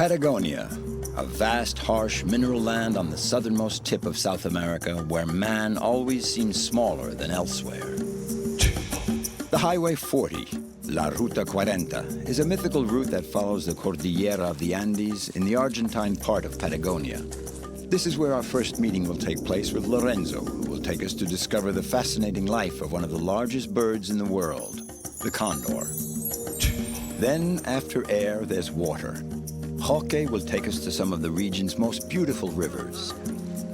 Patagonia, a vast, harsh mineral land on the southernmost tip of South America where man always seems smaller than elsewhere. The Highway 40, La Ruta 40, is a mythical route that follows the Cordillera of the Andes in the Argentine part of Patagonia. This is where our first meeting will take place with Lorenzo, who will take us to discover the fascinating life of one of the largest birds in the world, the condor. Then, after air, there's water. Jorge will take us to some of the region's most beautiful rivers.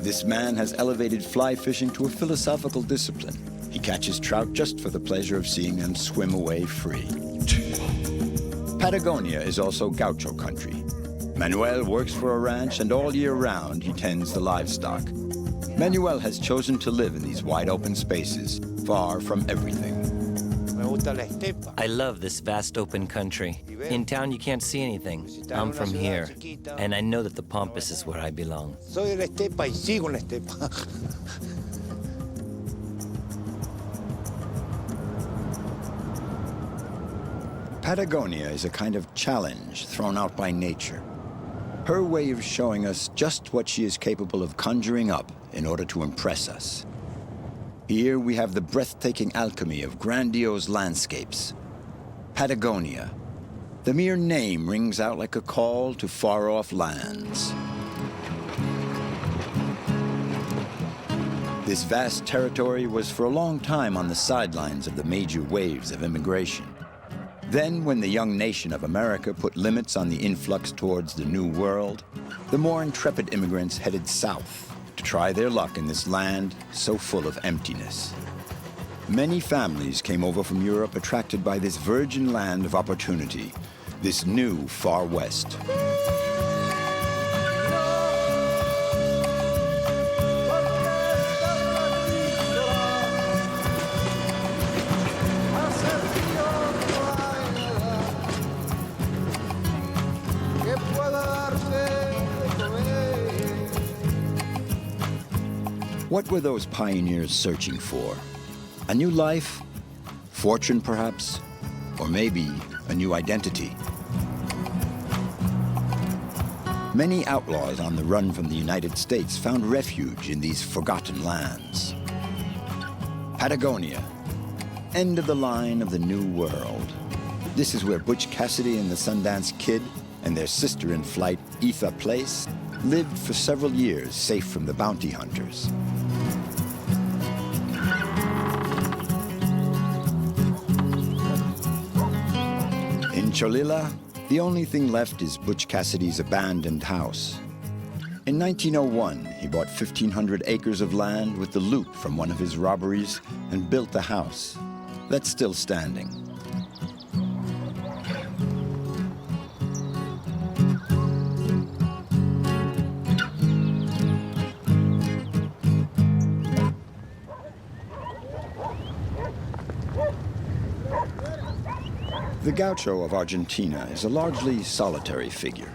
This man has elevated fly fishing to a philosophical discipline. He catches trout just for the pleasure of seeing them swim away free. Patagonia is also Gaucho country. Manuel works for a ranch, and all year round he tends the livestock. Manuel has chosen to live in these wide open spaces, far from everything. I love this vast open country. In town you can't see anything. I'm from here, and I know that the Pampas is where I belong. Patagonia is a kind of challenge thrown out by nature. Her way of showing us just what she is capable of conjuring up in order to impress us. Here we have the breathtaking alchemy of grandiose landscapes. Patagonia. The mere name rings out like a call to far-off lands. This vast territory was for a long time on the sidelines of the major waves of immigration. Then, when the young nation of America put limits on the influx towards the New World, the more intrepid immigrants headed south to try their luck in this land so full of emptiness. Many families came over from Europe attracted by this virgin land of opportunity, this new Far West. What were those pioneers searching for? A new life? Fortune, perhaps? Or maybe a new identity? Many outlaws on the run from the United States found refuge in these forgotten lands. Patagonia, end of the line of the New World. This is where Butch Cassidy and the Sundance Kid and their sister-in-flight, Etha Place, lived for several years safe from the bounty hunters. In Cholila, the only thing left is Butch Cassidy's abandoned house. In 1901, he bought 1,500 acres of land with the loot from one of his robberies and built a house that's still standing. The Gaucho of Argentina is a largely solitary figure.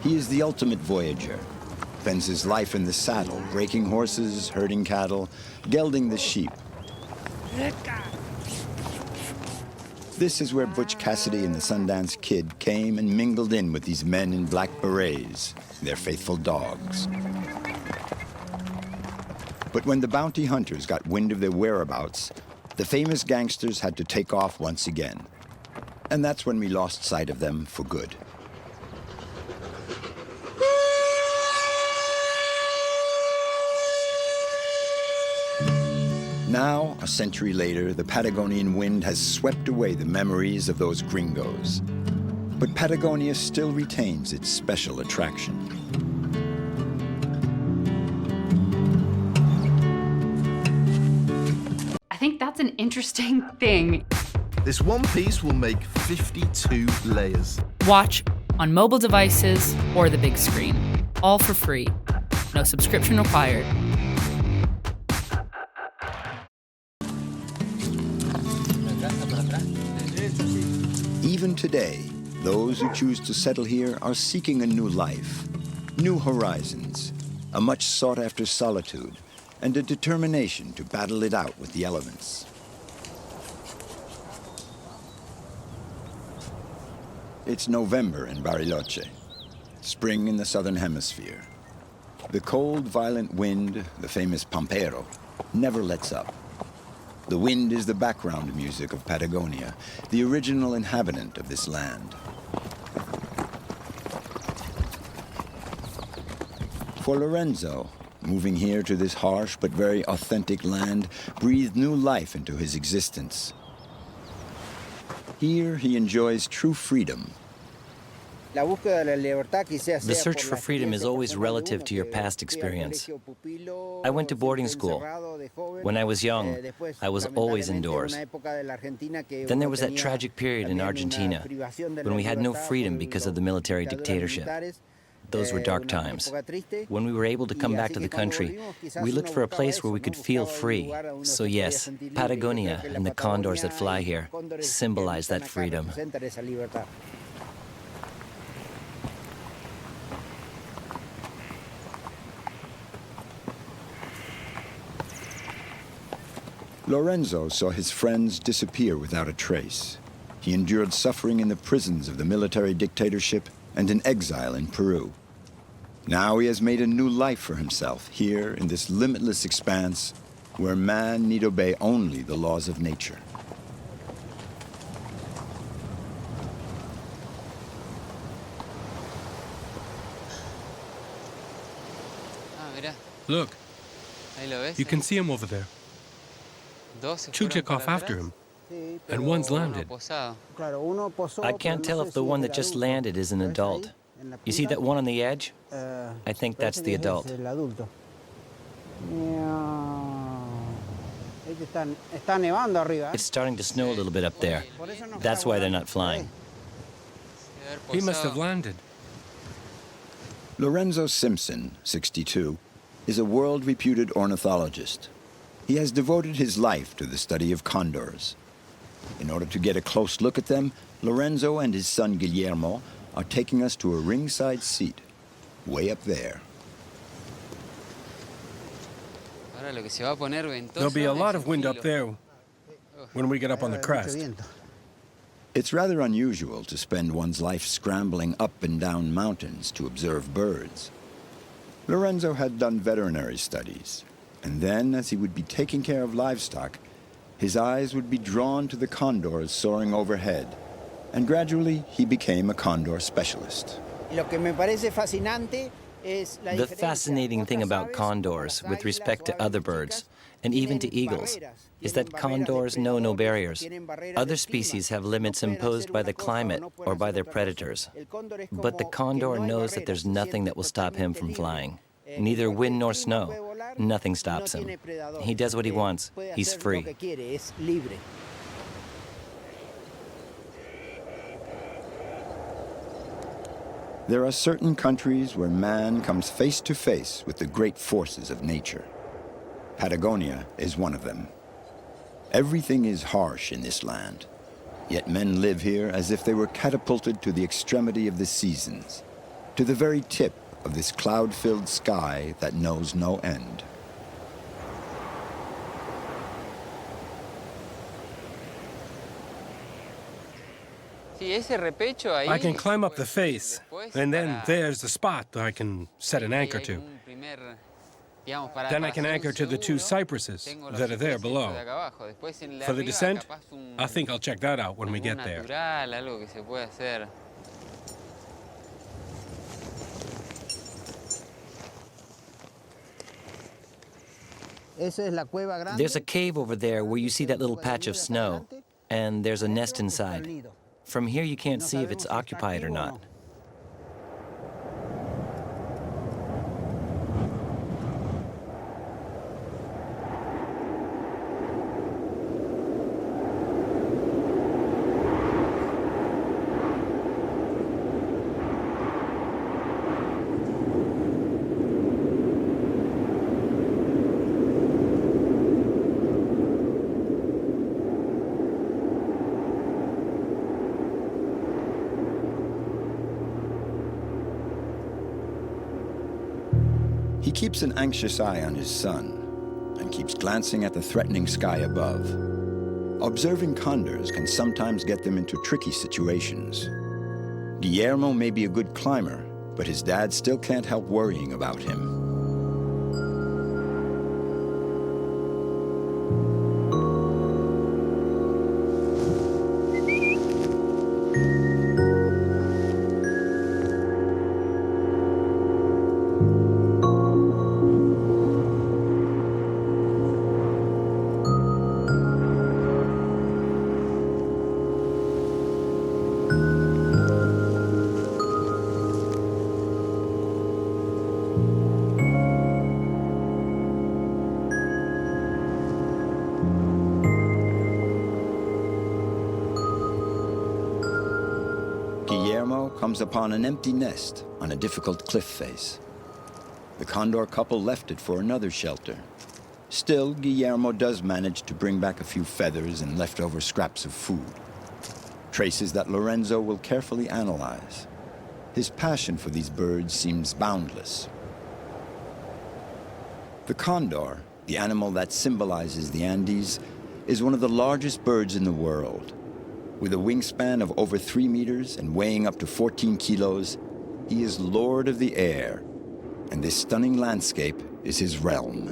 He is the ultimate voyager, spends his life in the saddle, breaking horses, herding cattle, gelding the sheep. This is where Butch Cassidy and the Sundance Kid came and mingled in with these men in black berets, their faithful dogs. But when the bounty hunters got wind of their whereabouts, the famous gangsters had to take off once again. And that's when we lost sight of them for good. Now, a century later, the Patagonian wind has swept away the memories of those gringos. But Patagonia still retains its special attraction. I think that's an interesting thing. This one piece will make 52 layers. Watch on mobile devices or the big screen. All for free. No subscription required. Even today, those who choose to settle here are seeking a new life, new horizons, a much sought-after solitude, and a determination to battle it out with the elements. It's November in Bariloche, spring in the southern hemisphere. The cold, violent wind, the famous pampero, never lets up. The wind is the background music of Patagonia, the original inhabitant of this land. For Lorenzo, moving here to this harsh but very authentic land breathed new life into his existence. Here he enjoys true freedom. The search for freedom is always relative to your past experience. I went to boarding school. When I was young, I was always indoors. Then there was that tragic period in Argentina when we had no freedom because of the military dictatorship. Those were dark times. When we were able to come back to the country, we looked for a place where we could feel free. So yes, Patagonia and the condors that fly here symbolize that freedom. Lorenzo saw his friends disappear without a trace. He endured suffering in the prisons of the military dictatorship and in exile in Peru. Now he has made a new life for himself here in this limitless expanse where man need obey only the laws of nature. Look, you can see him over there. Two took off after him, and one's landed. I can't tell if the one that just landed is an adult. You see that one on the edge? I think that's the adult. It's starting to snow a little bit up there. That's why they're not flying. He must have landed. Lorenzo Simpson, 62, is a world-reputed ornithologist. He has devoted his life to the study of condors. In order to get a close look at them, Lorenzo and his son Guillermo are taking us to a ringside seat, way up there. There'll be a lot of wind up there when we get up on the crest. It's rather unusual to spend one's life scrambling up and down mountains to observe birds. Lorenzo had done veterinary studies, and then, as he would be taking care of livestock, his eyes would be drawn to the condors soaring overhead, and gradually he became a condor specialist. The fascinating thing about condors, with respect to other birds, and even to eagles, is that condors know no barriers. Other species have limits imposed by the climate or by their predators. But the condor knows that there's nothing that will stop him from flying. Neither wind nor snow. Nothing stops him. He does what he wants. He's free. There are certain countries where man comes face to face with the great forces of nature. Patagonia is one of them. Everything is harsh in this land, yet men live here as if they were catapulted to the extremity of the seasons, to the very tip of this cloud-filled sky that knows no end. I can climb up the face, and then there's the spot I can set an anchor to. Then I can anchor to the two cypresses that are there below. For the descent, I think I'll check that out when we get there. There's a cave over there where you see that little patch of snow, and there's a nest inside. From here, you can't see if it's occupied or not. He keeps an anxious eye on his son and keeps glancing at the threatening sky above. Observing condors can sometimes get them into tricky situations. Guillermo may be a good climber, but his dad still can't help worrying about him. Guillermo comes upon an empty nest on a difficult cliff face. The Condor couple left it for another shelter. Still, Guillermo does manage to bring back a few feathers and leftover scraps of food. Traces that Lorenzo will carefully analyze. His passion for these birds seems boundless. The condor, the animal that symbolizes the Andes, is one of the largest birds in the world. With a wingspan of over 3 meters and weighing up to 14 kilos, he is lord of the air, and this stunning landscape is his realm.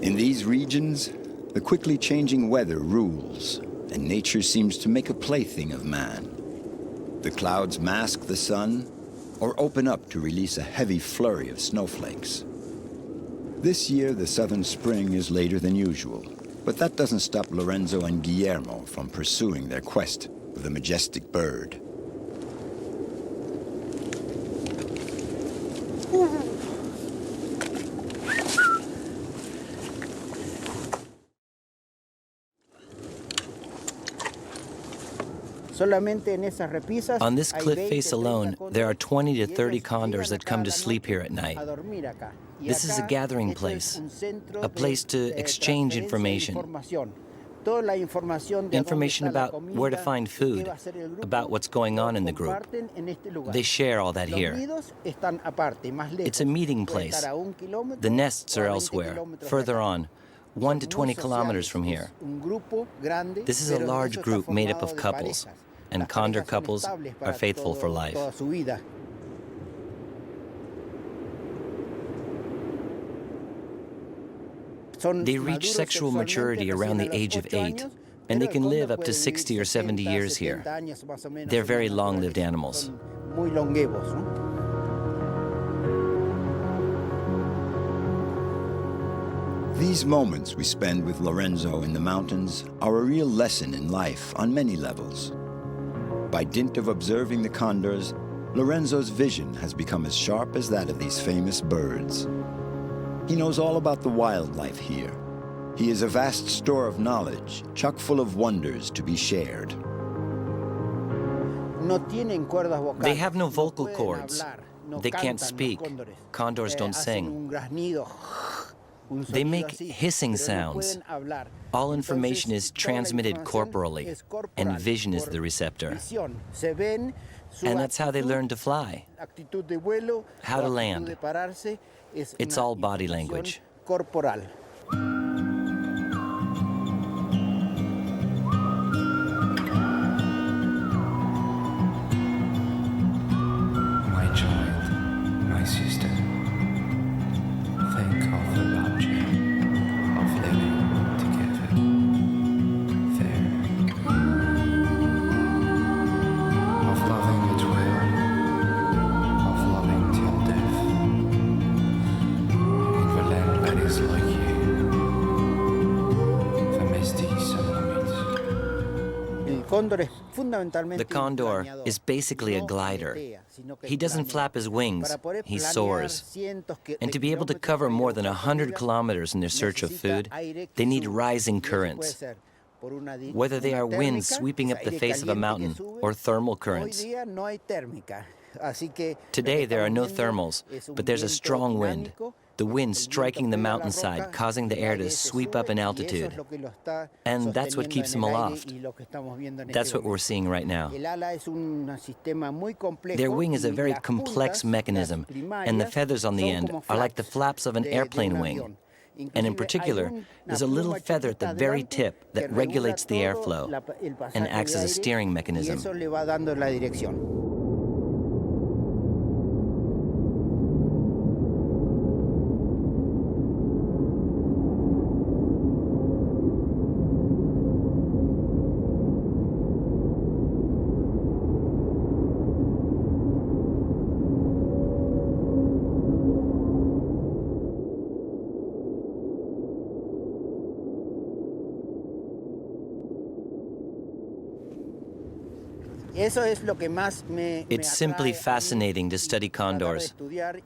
In these regions, the quickly changing weather rules, and nature seems to make a plaything of man. The clouds mask the sun, or open up to release a heavy flurry of snowflakes. This year, the southern spring is later than usual, but that doesn't stop Lorenzo and Guillermo from pursuing their quest of the majestic bird. On this cliff face alone, there are 20 to 30 condors that come to sleep here at night. This is a gathering place, a place to exchange information. Information about where to find food, about what's going on in the group. They share all that here. It's a meeting place. The nests are elsewhere, further on, 1 to 20 kilometers from here. This is a large group made up of couples, and condor couples are faithful for life. They reach sexual maturity around the age of 8, and they can live up to 60 or 70 years here. They're very long-lived animals. These moments we spend with Lorenzo in the mountains are a real lesson in life on many levels. By dint of observing the condors, Lorenzo's vision has become as sharp as that of these famous birds. He knows all about the wildlife here. He is a vast store of knowledge, chock full of wonders to be shared. They have no vocal cords. They can't speak. Condors don't sing. They make hissing sounds. All information is transmitted corporally, and vision is the receptor. And that's how they learn to fly, how to land. It's all body language. My child, my sister, think of the rapture of living together there, of loving at will, of loving till death, in the land that is like you, the Mysticism of The condor is basically a glider. He doesn't flap his wings, he soars. And to be able to cover more than 100 kilometers in their search of food, they need rising currents. Whether they are winds sweeping up the face of a mountain or thermal currents. Today there are no thermals, but there's a strong wind. The wind striking the mountainside, causing the air to sweep up in altitude. And that's what keeps them aloft. That's what we're seeing right now. Their wing is a very complex mechanism, and the feathers on the end are like the flaps of an airplane wing. And in particular, there's a little feather at the very tip that regulates the airflow and acts as a steering mechanism. It's simply fascinating to study condors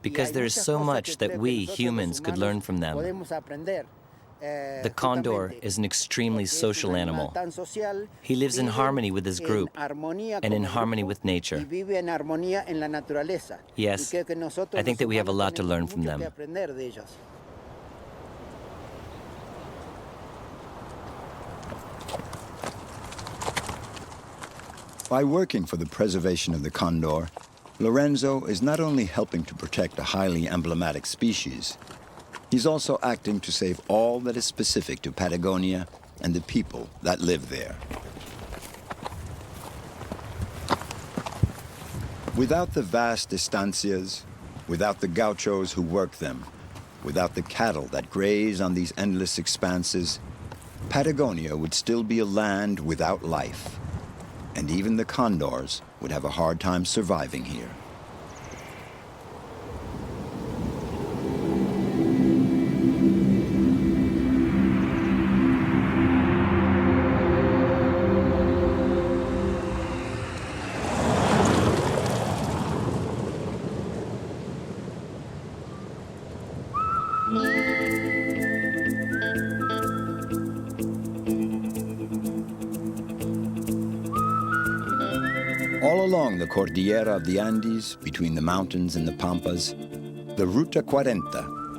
because there's so much that we humans could learn from them. The condor is an extremely social animal. He lives in harmony with his group and in harmony with nature. Yes, I think that we have a lot to learn from them. By working for the preservation of the condor, Lorenzo is not only helping to protect a highly emblematic species, he's also acting to save all that is specific to Patagonia and the people that live there. Without the vast estancias, without the gauchos who work them, without the cattle that graze on these endless expanses, Patagonia would still be a land without life. And even the condors would have a hard time surviving here. All along the Cordillera of the Andes, between the mountains and the Pampas, the Ruta 40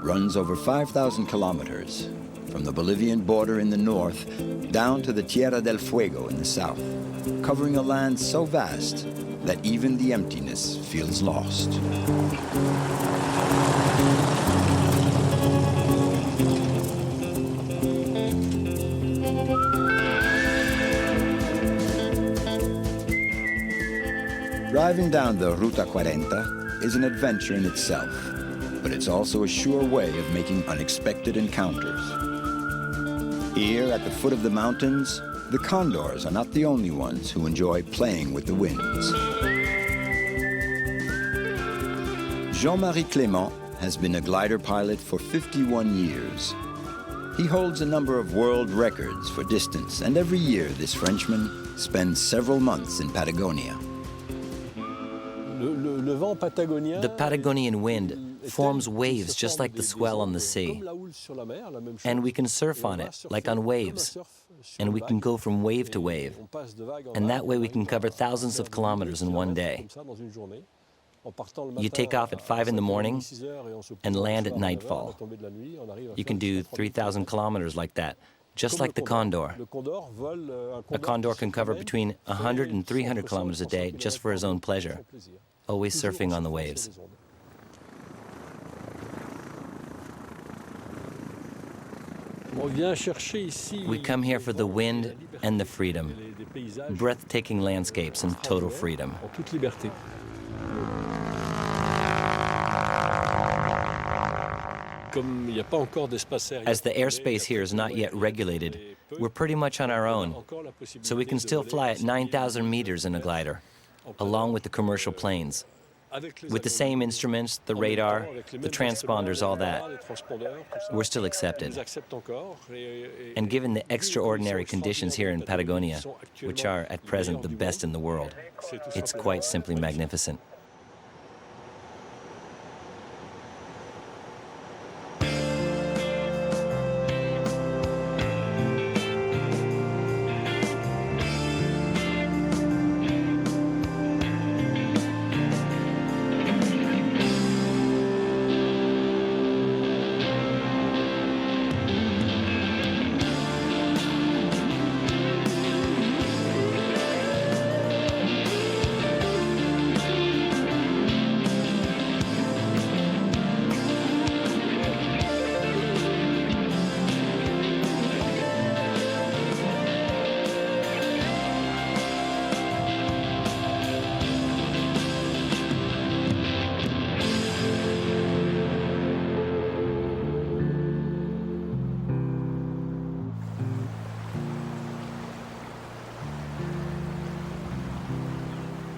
runs over 5,000 kilometers, from the Bolivian border in the north down to the Tierra del Fuego in the south, covering a land so vast that even the emptiness feels lost. Driving down the Ruta 40 is an adventure in itself, but it's also a sure way of making unexpected encounters. Here at the foot of the mountains, the condors are not the only ones who enjoy playing with the winds. Jean-Marie Clément has been a glider pilot for 51 years. He holds a number of world records for distance, and every year this Frenchman spends several months in Patagonia. The Patagonian wind forms waves just like the swell on the sea. And we can surf on it, like on waves. And we can go from wave to wave. And that way we can cover thousands of kilometers in one day. You take off at 5 in the morning and land at nightfall. You can do 3,000 kilometers like that, just like the condor. A condor can cover between 100 and 300 kilometers a day just for his own pleasure, always surfing on the waves. We come here for the wind and the freedom, breathtaking landscapes and total freedom. As the airspace here is not yet regulated, we're pretty much on our own, so we can still fly at 9,000 meters in a glider, along with the commercial planes. With the same instruments, the radar, the transponders, all that, we're still accepted. And given the extraordinary conditions here in Patagonia, which are at present the best in the world, it's quite simply magnificent.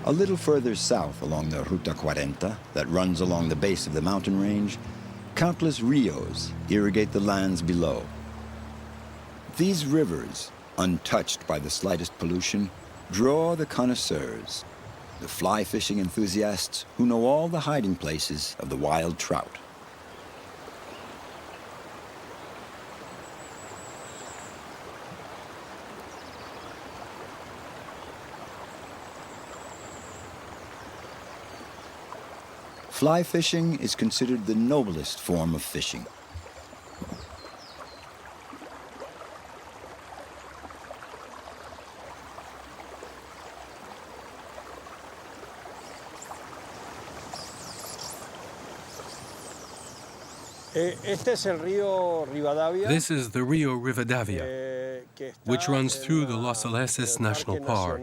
A little further south along the Ruta 40 that runs along the base of the mountain range, countless rios irrigate the lands below. These rivers, untouched by the slightest pollution, draw the connoisseurs, the fly fishing enthusiasts who know all the hiding places of the wild trout. Fly fishing is considered the noblest form of fishing. This is the Rio Rivadavia, which runs through the Los Alerces National Park.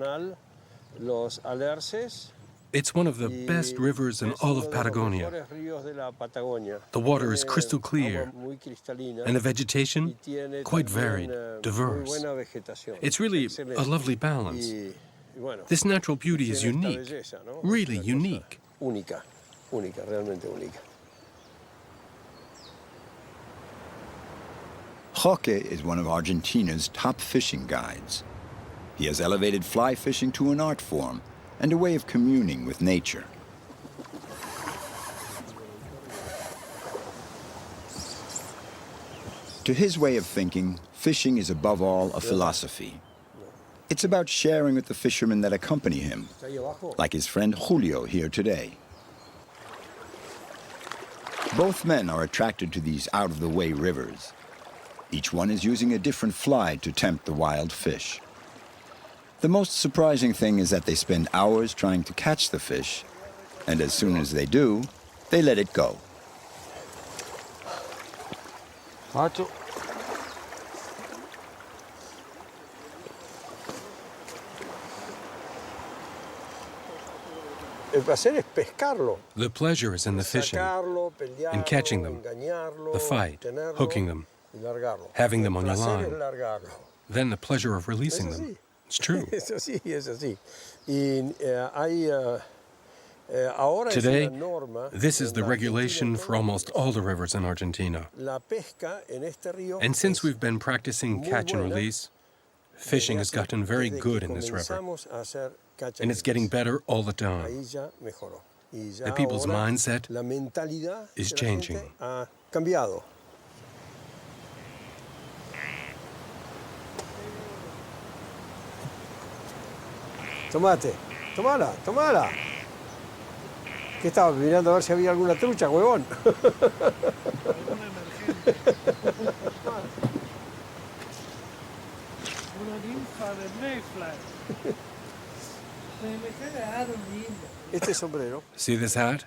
It's one of the best rivers in all of Patagonia. The water is crystal clear, and the vegetation quite varied, diverse. It's really a lovely balance. This natural beauty is unique, really unique. Roque is one of Argentina's top fishing guides. He has elevated fly fishing to an art form and a way of communing with nature. To his way of thinking, fishing is above all a philosophy. It's about sharing with the fishermen that accompany him, like his friend Julio here today. Both men are attracted to these out-of-the-way rivers. Each one is using a different fly to tempt the wild fish. The most surprising thing is that they spend hours trying to catch the fish, and as soon as they do, they let it go. The pleasure is in the fishing, in catching them, the fight, hooking them, having them on your line. Then the pleasure of releasing them. It's true. Today, this is the regulation for almost all the rivers in Argentina. And since we've been practicing catch and release, fishing has gotten very good in this river. And it's getting better all the time. The people's mindset is changing. Tomala. ¿Qué estabas mirando a ver si había alguna trucha, huevón? Una ninfa de Mayfly. Este sombrero. See this hat?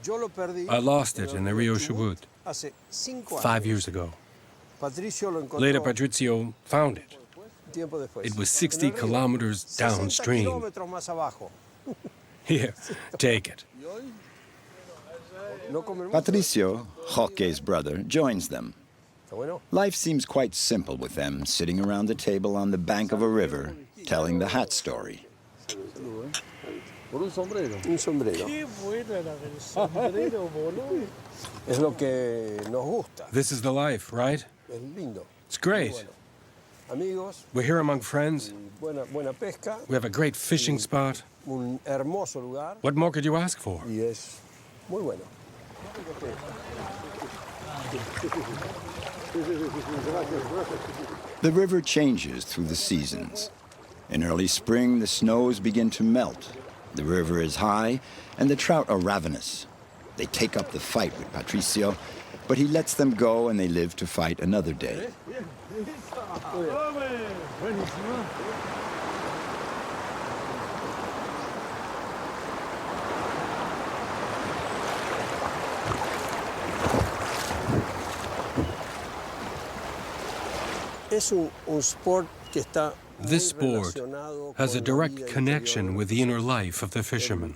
I lost it in the Rio Chubut 5 years ago. Later, Patricio found it. It was 60 kilometers downstream. Here, take it. Patricio, Roque's brother, joins them. Life seems quite simple with them, sitting around the table on the bank of a river, telling the hat story. Un sombrero. Es lo que nos gusta. This is the life, right? Es lindo. It's great. Amigos. We're here among friends. Buena pesca. We have a great fishing spot. Un hermoso lugar. What more could you ask for? Y es muy bueno. The river changes through the seasons. In early spring, the snows begin to melt. The river is high, and the trout are ravenous. They take up the fight with Patricio, but he lets them go and they live to fight another day. This sport has a direct connection with the inner life of the fisherman.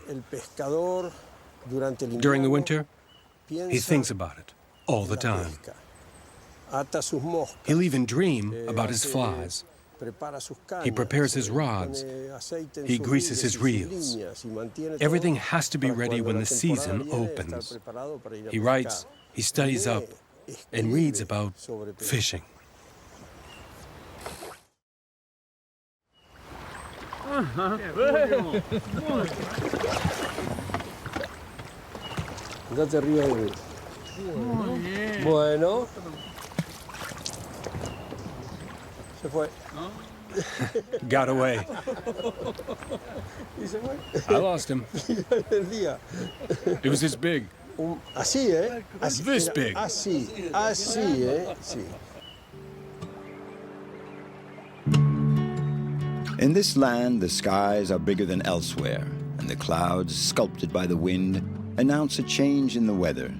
During the winter, he thinks about it all the time. He'll even dream about his flies He prepares his rods. He greases his reels. Everything has to be ready when the season opens. He writes, he studies up, and reads about fishing. Andate arriba de mí. Bueno. Se fue. Got away. Y se fue. I lost him. Perdía. It was this big. Así, ¿eh? Así, This big. Así, así, ¿eh? Sí. In this land, the skies are bigger than elsewhere, and the clouds, sculpted by the wind, announce a change in the weather.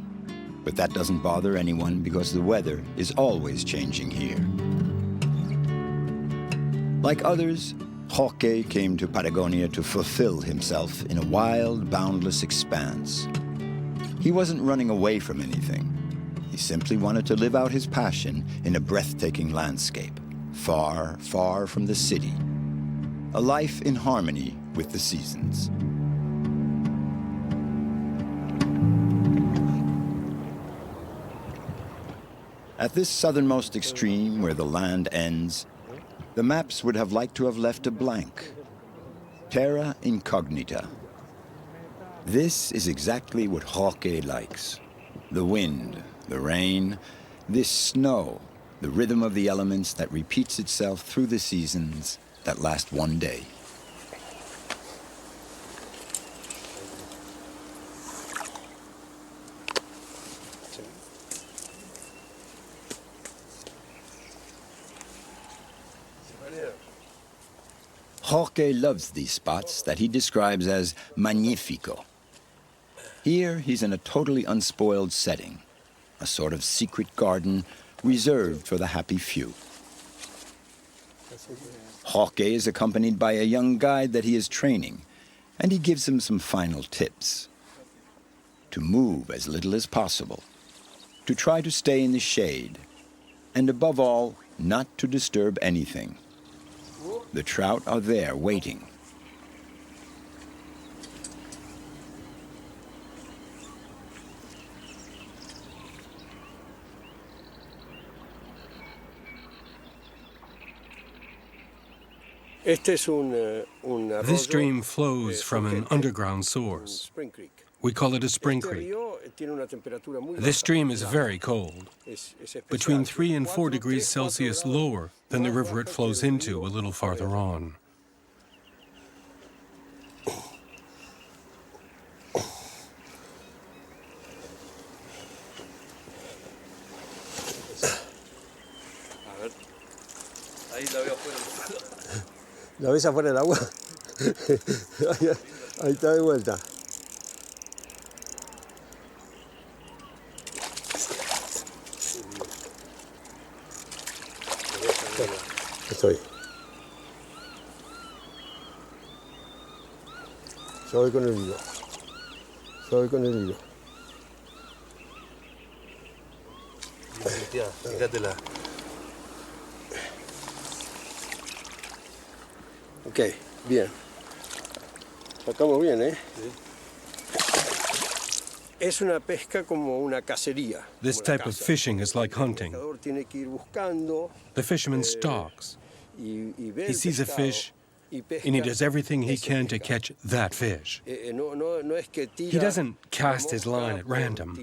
But that doesn't bother anyone because the weather is always changing here. Like others, Jorge came to Patagonia to fulfill himself in a wild, boundless expanse. He wasn't running away from anything. He simply wanted to live out his passion in a breathtaking landscape, far, far from the city. A life in harmony with the seasons. At this southernmost extreme where the land ends, the maps would have liked to have left a blank. Terra incognita. This is exactly what Jorge likes. The wind, the rain, this snow, the rhythm of the elements that repeats itself through the seasons that last one day. Jorge loves these spots that he describes as magnifico. Here, he's in a totally unspoiled setting, a sort of secret garden reserved for the happy few. Jorge is accompanied by a young guide that he is training, and he gives him some final tips. To move as little as possible, to try to stay in the shade, and above all, not to disturb anything. The trout are there waiting. This stream flows from an underground source. We call it a spring creek. This stream is very cold, between 3 and 4 degrees Celsius lower than the river it flows into a little farther on. ¿La ves afuera del agua? Ahí está de vuelta. Estoy. Yo voy con el hilo. Yo voy con el hilo. Fíjatela. Ok, bien. Sacamos bien, ¿eh? Sí. Es una pesca como una cacería. This type of fishing is like hunting. The fisherman stalks. He sees a fish, and he does everything he can to catch that fish. He doesn't cast his line at random.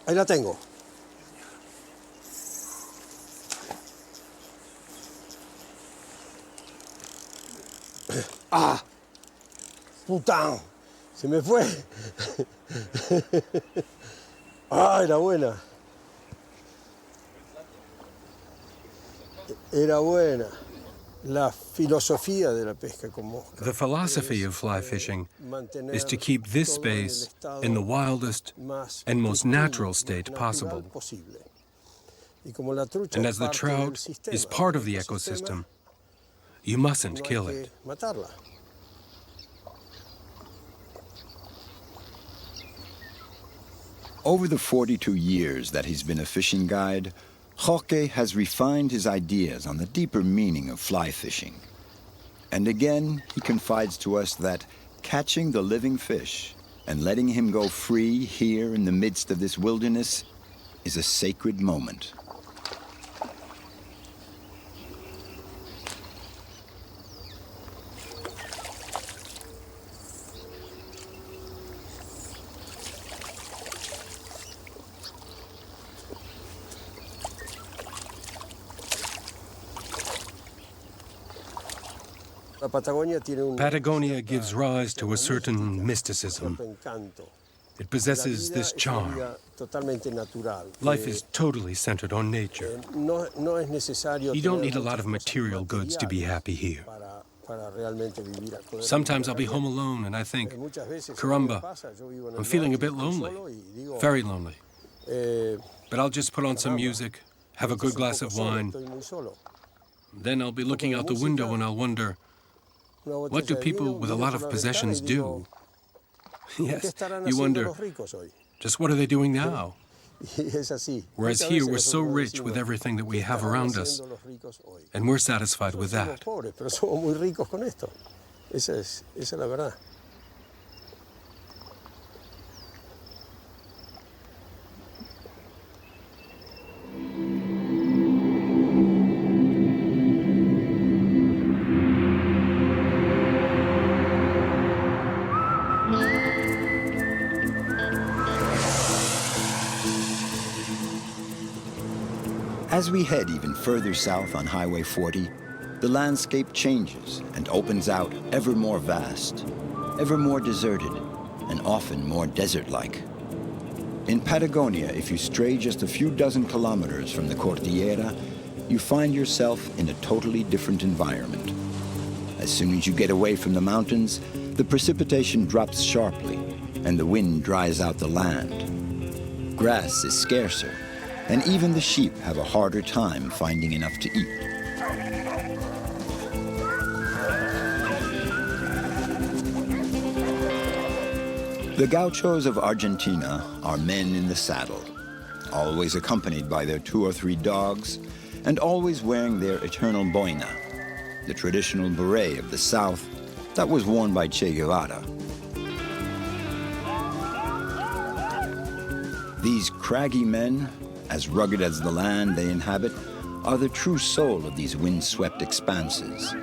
Ahí la tengo. ¡Ah! ¡Putain! Se me fue. ¡Ah, era buena! Era buena. La filosofía de la pesca con mosca. The philosophy of fly fishing is to keep this space in the wildest and most natural state possible. And as the trout is part of the ecosystem, you mustn't kill it. Over the 42 years that he's been a fishing guide, Jorge has refined his ideas on the deeper meaning of fly fishing. And again, he confides to us that catching the living fish and letting him go free here in the midst of this wilderness is a sacred moment. Patagonia gives rise to a certain mysticism. It possesses this charm. Life is totally centered on nature. You don't need a lot of material goods to be happy here. Sometimes I'll be home alone and I think, caramba, I'm feeling a bit lonely, very lonely. But I'll just put on some music, have a good glass of wine. Then I'll be looking out the window and I'll wonder, what do people with a lot of possessions do? Yes, you wonder, just what are they doing now? Whereas here we're so rich with everything that we have around us, and we're satisfied with that. As we head even further south on Highway 40, the landscape changes and opens out ever more vast, ever more deserted, and often more desert-like. In Patagonia, if you stray just a few dozen kilometers from the Cordillera, you find yourself in a totally different environment. As soon as you get away from the mountains, the precipitation drops sharply, and the wind dries out the land. Grass is scarcer, and even the sheep have a harder time finding enough to eat. The Gauchos of Argentina are men in the saddle, always accompanied by their 2 or 3 dogs, and always wearing their eternal boina, the traditional beret of the South that was worn by Che Guevara. These craggy men, as rugged as the land they inhabit, are the true soul of these windswept expanses.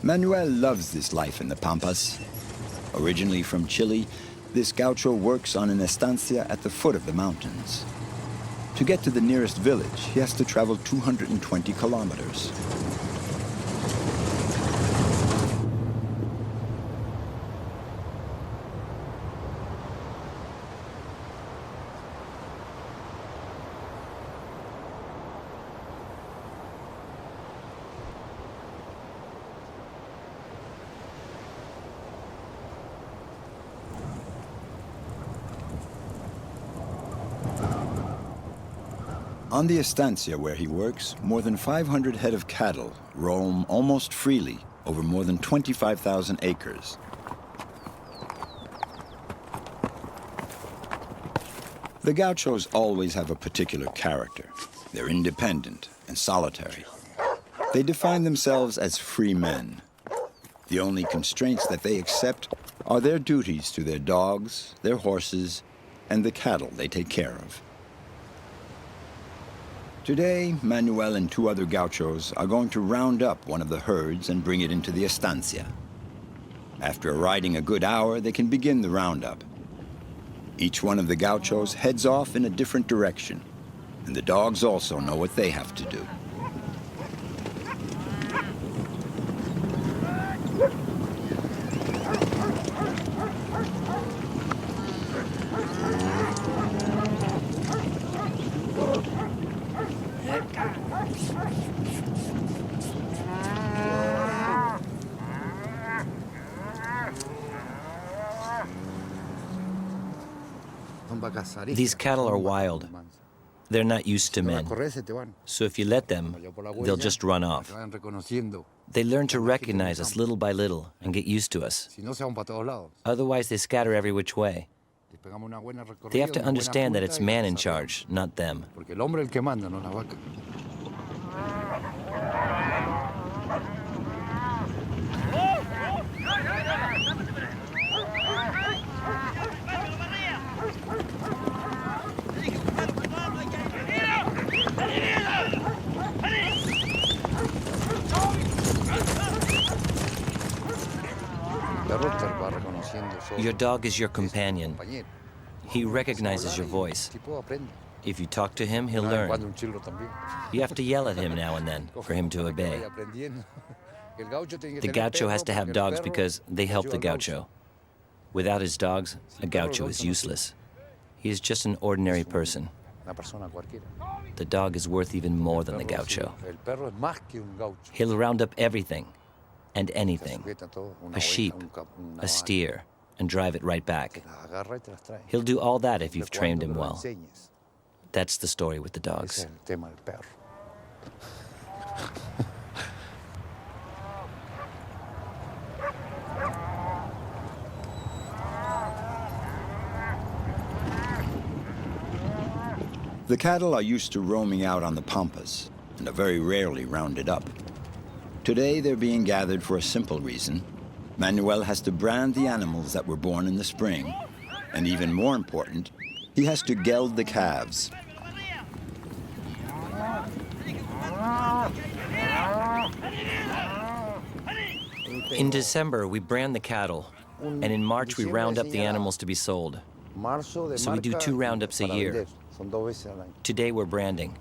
Manuel loves this life in the Pampas. Originally from Chile, this gaucho works on an estancia at the foot of the mountains. To get to the nearest village, he has to travel 220 kilometers. On the estancia where he works, more than 500 head of cattle roam almost freely over more than 25,000 acres. The gauchos always have a particular character. They're independent and solitary. They define themselves as free men. The only constraints that they accept are their duties to their dogs, their horses, and the cattle they take care of. Today, Manuel and two other gauchos are going to round up one of the herds and bring it into the estancia. After riding a good hour, they can begin the roundup. Each one of the gauchos heads off in a different direction, and the dogs also know what they have to do. These cattle are wild. They're not used to men. So if you let them, they'll just run off. They learn to recognize us little by little and get used to us. Otherwise, they scatter every which way. They have to understand that it's man in charge, not them. Your dog is your companion. He recognizes your voice. If you talk to him, he'll learn. You have to yell at him now and then for him to obey. The gaucho has to have dogs because they help the gaucho. Without his dogs, a gaucho is useless. He is just an ordinary person. The dog is worth even more than the gaucho. He'll round up everything and anything, a sheep, a steer, and drive it right back. He'll do all that if you've trained him well. That's the story with the dogs. The cattle are used to roaming out on the pampas and are very rarely rounded up. Today, they're being gathered for a simple reason. Manuel has to brand the animals that were born in the spring, and even more important, he has to geld the calves. In December, we brand the cattle, and in March, we round up the animals to be sold. So we do 2 roundups a year. Today, we're branding.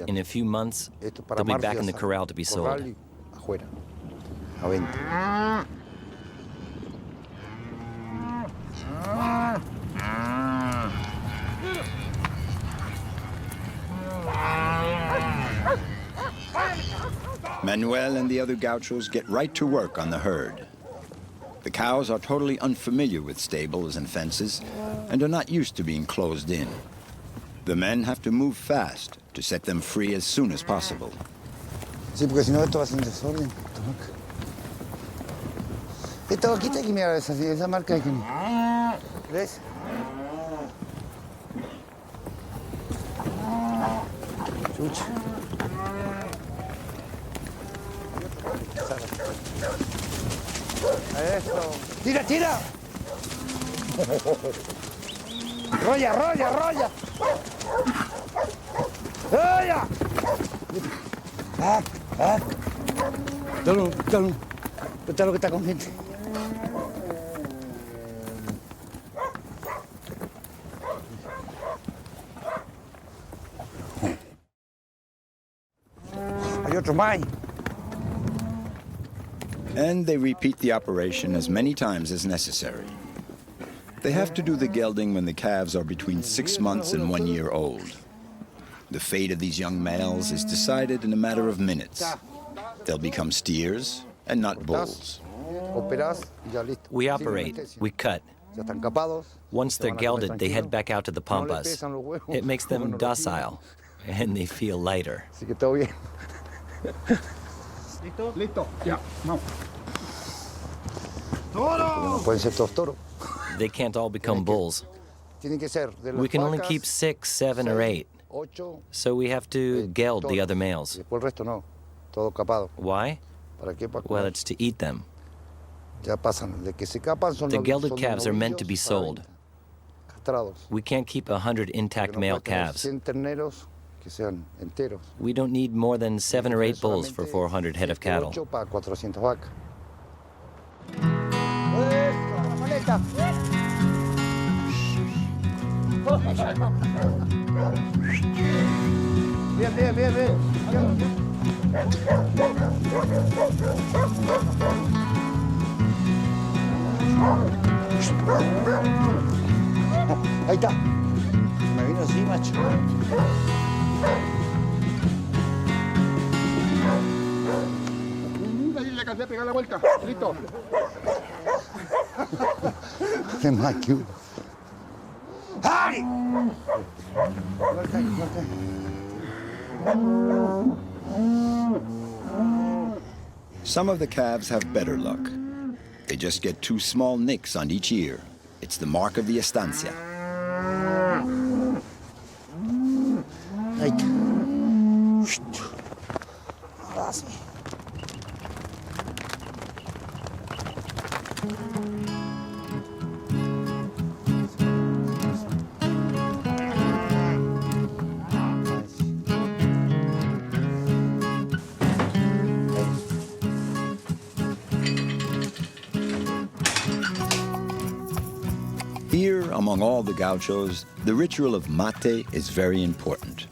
In a few months, they'll be back in the corral to be sold. Manuel and the other gauchos get right to work on the herd. The cows are totally unfamiliar with stables and fences and are not used to being closed in. The men have to move fast to set them free as soon as possible. Sí, porque si no esto va a ser un desorden. Esta vaquita hay que mirar esa marca hay que mirar. ¿Ves? Chucha. Eso. ¡Tira, tira! ¡Rolla, rolla, rolla! ¡Rolla! Dale, dale. Está lo que está con gente. Hay otro más. And they repeat the operation as many times as necessary. They have to do the gelding when the calves are between 6 months and 1 year old. The fate of these young males is decided in a matter of minutes. They'll become steers and not bulls. We operate, we cut. Once they're gelded, they head back out to the pampas. It makes them docile, and they feel lighter. Listo. Ya, vamos. Toro. Pueden ser todos toros. They can't all become bulls. We can only keep 6, 7, or 8. So we have to geld the other males. Why? Well, it's to eat them. The gelded calves are meant to be sold. We can't keep 100 intact male calves. que sean enteros. We don't need more than 7 or 8 bulls for 400 head of cattle. 8 para 400 vacas. Bien, bien, bien, bien. Ahí está. Me vino así, macho. Ahí le alcancé a pegar la vuelta. Listo. Qué más que uno. ¡Ay! Some of the calves have better luck. They just get 2 small nicks on each ear. It's the mark of the estancia. Ahí está. Ahora sí. Here, among all the gauchos, the ritual of mate is very important.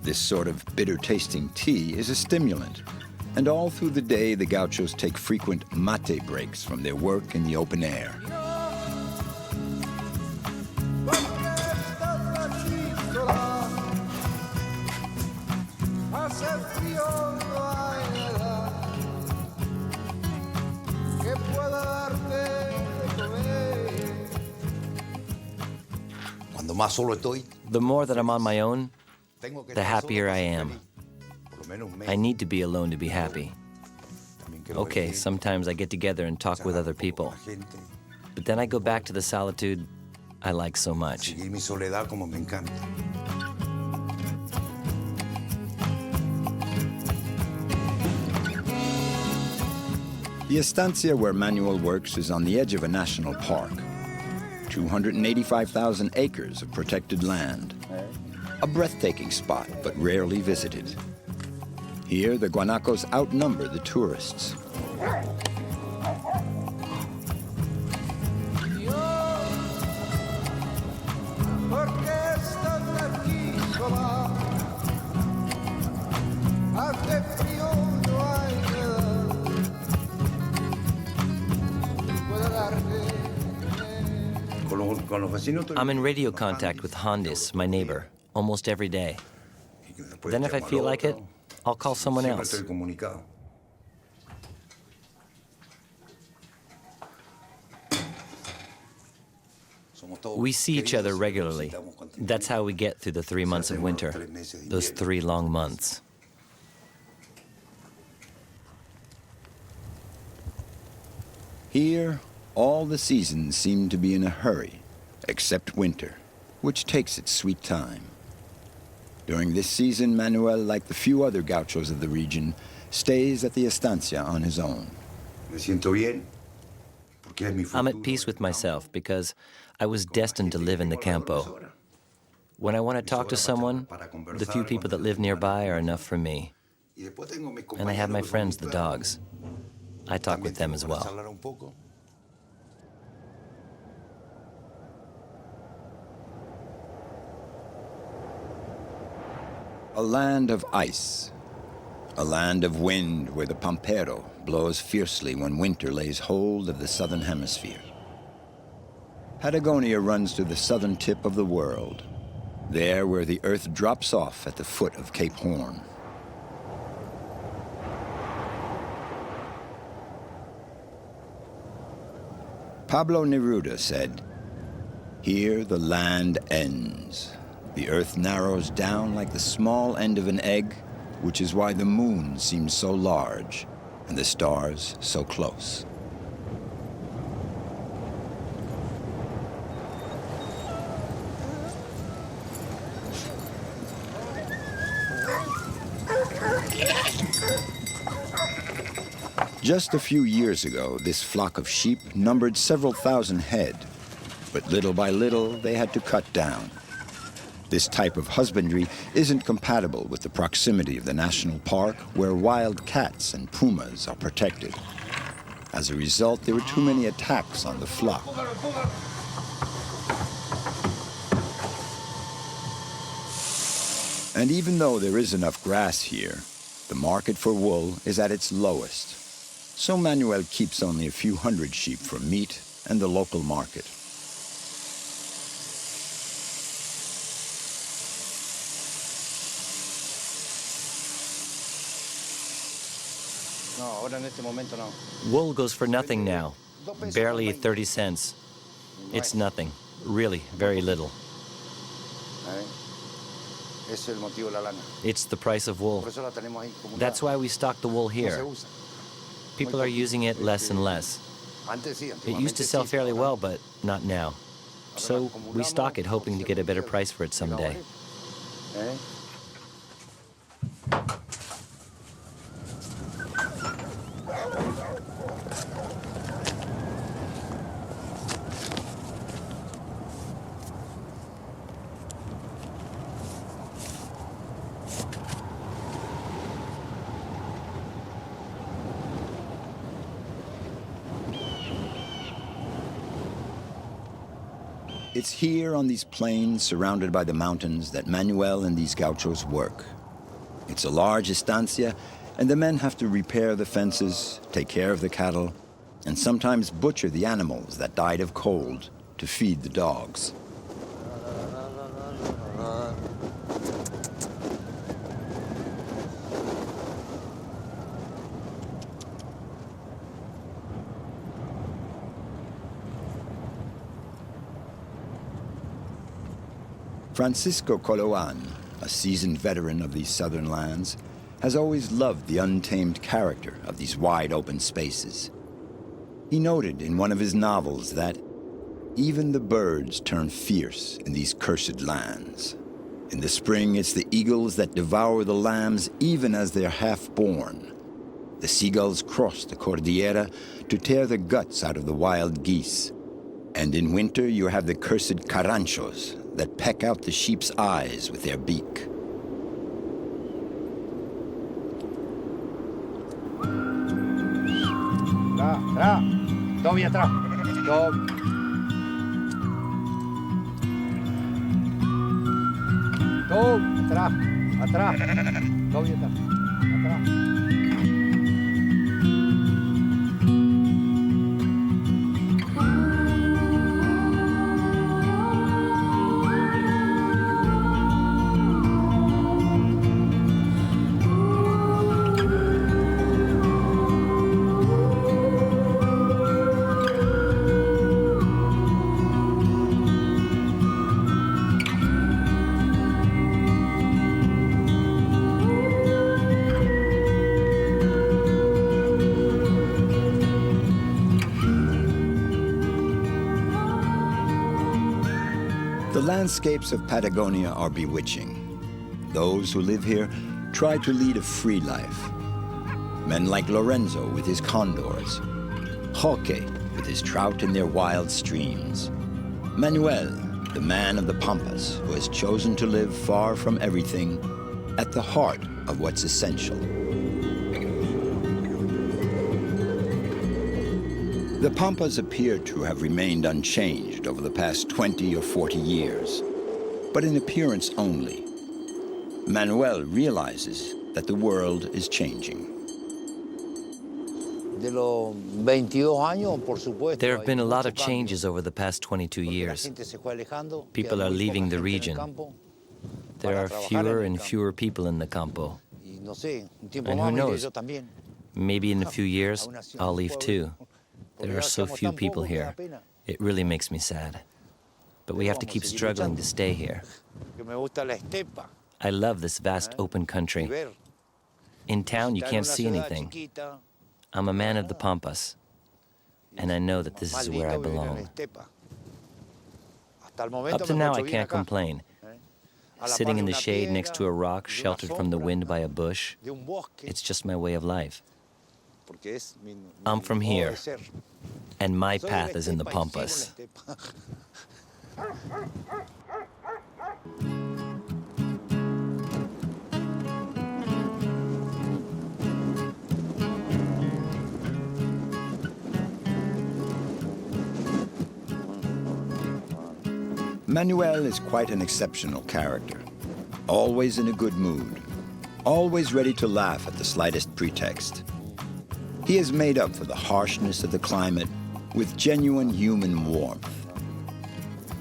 This sort of bitter-tasting tea is a stimulant, and all through the day the gauchos take frequent mate breaks from their work in the open air. The more that I'm on my own, the happier I am. I need to be alone to be happy. Okay, sometimes I get together and talk with other people. But then I go back to the solitude I like so much. The estancia where Manuel works is on the edge of a national park. 285,000 acres of protected land. A breathtaking spot, but rarely visited. Here, the guanacos outnumber the tourists. I'm in radio contact with Hondis, my neighbor, almost every day. Then if I feel like it, I'll call someone else. We see each other regularly. That's how we get through the 3 months of winter, those 3 long months. Here, all the seasons seem to be in a hurry, except winter, which takes its sweet time. During this season, Manuel, like the few other gauchos of the region, stays at the estancia on his own. I'm at peace with myself because I was destined to live in the campo. When I want to talk to someone, the few people that live nearby are enough for me. And I have my friends, the dogs. I talk with them as well. A land of ice, a land of wind where the pampero blows fiercely when winter lays hold of the southern hemisphere. Patagonia runs to the southern tip of the world, there where the earth drops off at the foot of Cape Horn. Pablo Neruda said, "Here the land ends. The earth narrows down like the small end of an egg, which is why the moon seems so large and the stars so close." Just a few years ago, this flock of sheep numbered several thousand head, but little by little they had to cut down. This type of husbandry isn't compatible with the proximity of the national park, where wild cats and pumas are protected. As a result, there were too many attacks on the flock. And even though there is enough grass here, the market for wool is at its lowest. So Manuel keeps only a few hundred sheep for meat and the local market. Wool goes for nothing now, barely 30 cents. It's nothing, really, very little. It's the price of wool. That's why we stock the wool here. People are using it less and less. It used to sell fairly well, but not now. So we stock it, hoping to get a better price for it someday. It's here on these plains surrounded by the mountains that Manuel and these gauchos work. It's a large estancia, and the men have to repair the fences, take care of the cattle, and sometimes butcher the animals that died of cold to feed the dogs. Francisco Coloan, a seasoned veteran of these southern lands, has always loved the untamed character of these wide open spaces. He noted in one of his novels that even the birds turn fierce in these cursed lands. In the spring, it's the eagles that devour the lambs even as they're half-born. The seagulls cross the Cordillera to tear the guts out of the wild geese. And in winter, you have the cursed caranchos that peck out the sheep's eyes with their beak. The landscapes of Patagonia are bewitching. Those who live here try to lead a free life. Men like Lorenzo with his condors, Joque with his trout in their wild streams, Manuel, the man of the Pampas, who has chosen to live far from everything, at the heart of what's essential. The Pampas appear to have remained unchanged over the past 20 or 40 years, but in appearance only. Manuel realizes that the world is changing. There have been a lot of changes over the past 22 years. People are leaving the region. There are fewer and fewer people in the campo. And who knows, maybe in a few years, I'll leave too. There are so few people here. It really makes me sad. But we have to keep struggling to stay here. I love this vast open country. In town, you can't see anything. I'm a man of the Pampas, and I know that this is where I belong. Up to now, I can't complain. Sitting in the shade next to a rock, sheltered from the wind by a bush, it's just my way of life. I'm from here, and my path is in the Pampas. Manuel is quite an exceptional character, always in a good mood, always ready to laugh at the slightest pretext. He has made up for the harshness of the climate with genuine human warmth.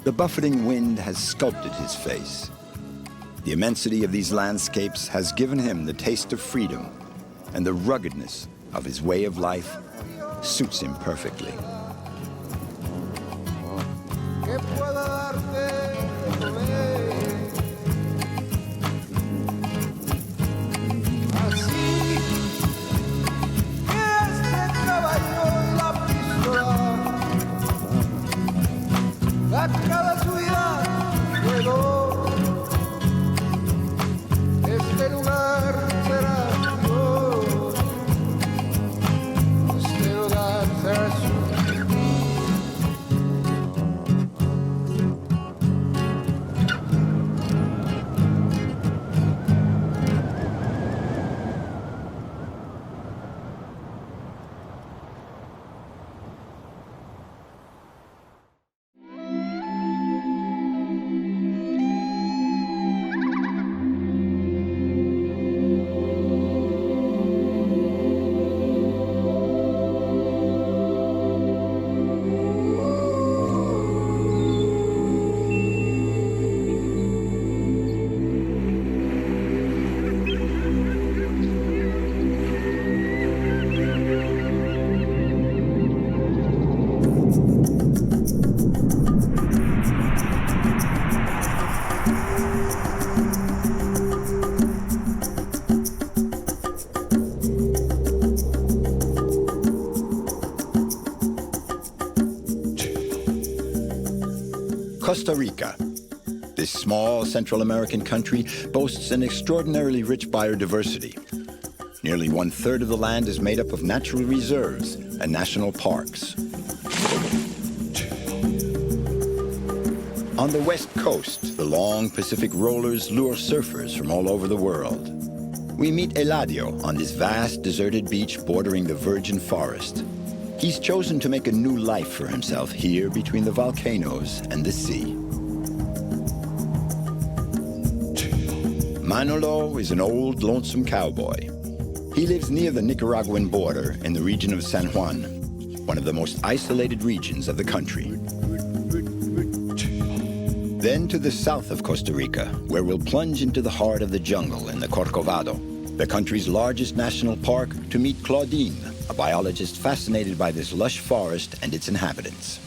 The buffeting wind has sculpted his face. The immensity of these landscapes has given him the taste of freedom, and the ruggedness of his way of life suits him perfectly. Costa Rica. This small Central American country boasts an extraordinarily rich biodiversity. Nearly 1/3 of the land is made up of natural reserves and national parks. On the west coast, the long Pacific rollers lure surfers from all over the world. We meet Eladio on this vast deserted beach bordering the virgin forest. He's chosen to make a new life for himself here between the volcanoes and the sea. Manolo is an old, lonesome cowboy. He lives near the Nicaraguan border in the region of San Juan, one of the most isolated regions of the country. Then to the south of Costa Rica, where we'll plunge into the heart of the jungle in the Corcovado, the country's largest national park, to meet Claudine, a biologist fascinated by this lush forest and its inhabitants.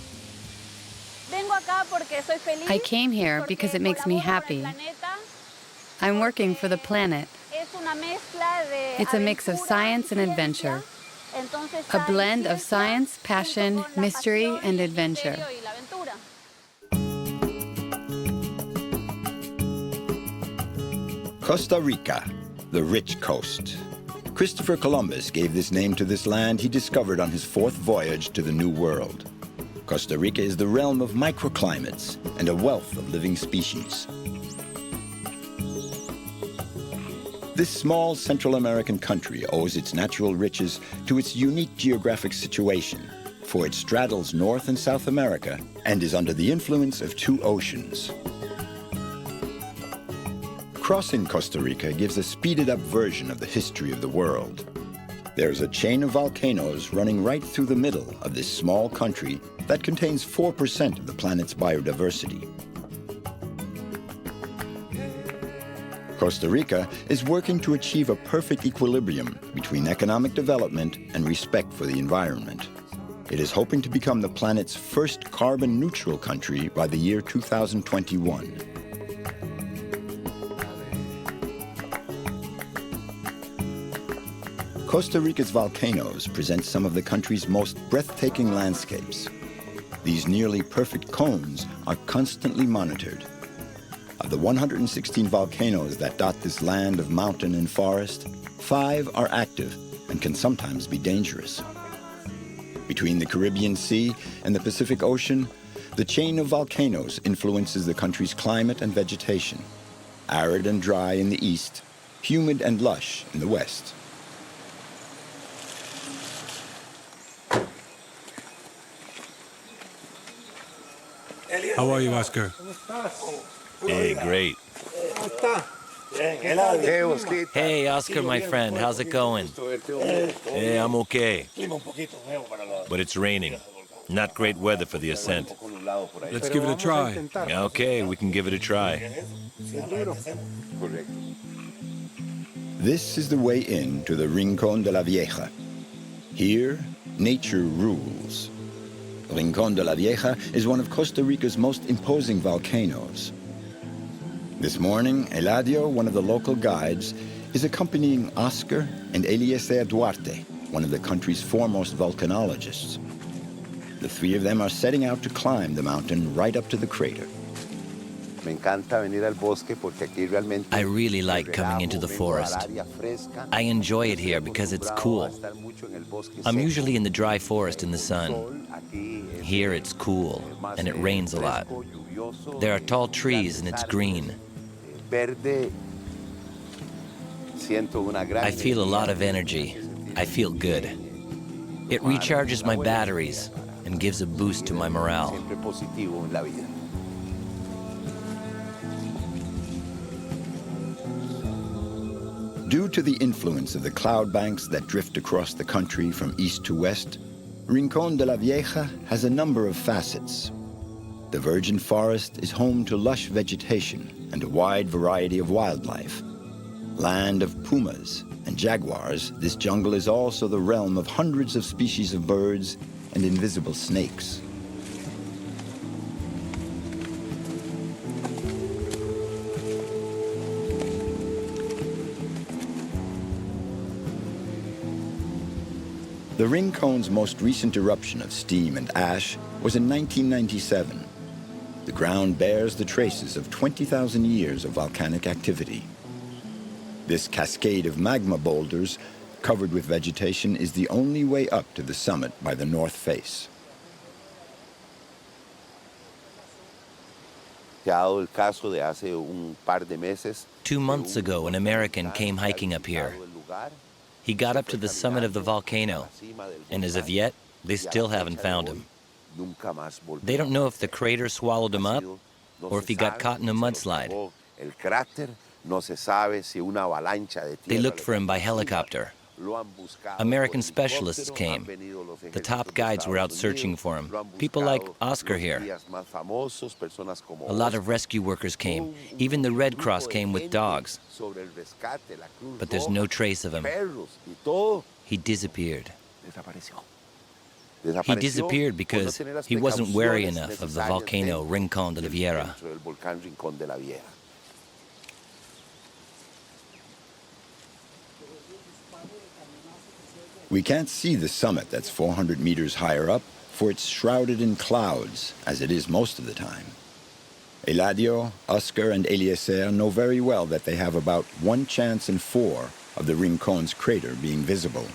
I came here because it makes me happy. I'm working for the planet. It's a mix of science and adventure. A blend of science, passion, mystery, and adventure. Costa Rica, the rich coast. Christopher Columbus gave this name to this land he discovered on his 4th voyage to the New World. Costa Rica is the realm of microclimates and a wealth of living species. This small Central American country owes its natural riches to its unique geographic situation, for it straddles North and South America and is under the influence of 2 oceans. Crossing Costa Rica gives a speeded-up version of the history of the world. There's a chain of volcanoes running right through the middle of this small country that contains 4% of the planet's biodiversity. Costa Rica is working to achieve a perfect equilibrium between economic development and respect for the environment. It is hoping to become the planet's first carbon-neutral country by the year 2021. Costa Rica's volcanoes present some of the country's most breathtaking landscapes. These nearly perfect cones are constantly monitored. Of the 116 volcanoes that dot this land of mountain and forest, 5 are active and can sometimes be dangerous. Between the Caribbean Sea and the Pacific Ocean, the chain of volcanoes influences the country's climate and vegetation. Arid and dry in the east, humid and lush in the west. How are you, Oscar? Hey, great. Hey, Oscar, my friend, how's it going? Hey, I'm okay. But it's raining. Not great weather for the ascent. Let's give it a try. Okay, we can give it a try. This is the way in to the Rincón de la Vieja. Here, nature rules. Rincón de la Vieja is one of Costa Rica's most imposing volcanoes. This morning, Eladio, one of the local guides, is accompanying Oscar and Eliezer Duarte, one of the country's foremost volcanologists. The three of them are setting out to climb the mountain right up to the crater. I really like coming into the forest. I enjoy it here because it's cool. I'm usually in the dry forest in the sun. Here it's cool, and it rains a lot. There are tall trees and it's green. I feel a lot of energy. I feel good. It recharges my batteries and gives a boost to my morale. Due to the influence of the cloud banks that drift across the country from east to west, Rincón de la Vieja has a number of facets. The virgin forest is home to lush vegetation and a wide variety of wildlife. Land of pumas and jaguars, this jungle is also the realm of hundreds of species of birds and invisible snakes. The Rincón's most recent eruption of steam and ash was in 1997. The ground bears the traces of 20,000 years of volcanic activity. This cascade of magma boulders, covered with vegetation, is the only way up to the summit by the north face. 2 months ago, an American came hiking up here. He got up to the summit of the volcano, and as of yet, they still haven't found him. They don't know if the crater swallowed him up or if he got caught in a mudslide. They looked for him by helicopter. American specialists came. The top guides were out searching for him. People like Oscar here. A lot of rescue workers came. Even the Red Cross came with dogs. But there's no trace of him. He disappeared. He disappeared because he wasn't wary enough of the volcano Rincón de la Vieja. We can't see the summit that's 400 meters higher up, for it's shrouded in clouds, as it is most of the time. Eladio, Oscar, and Eliezer know very well that they have about 1 chance in 4 of the Rincón's crater being visible.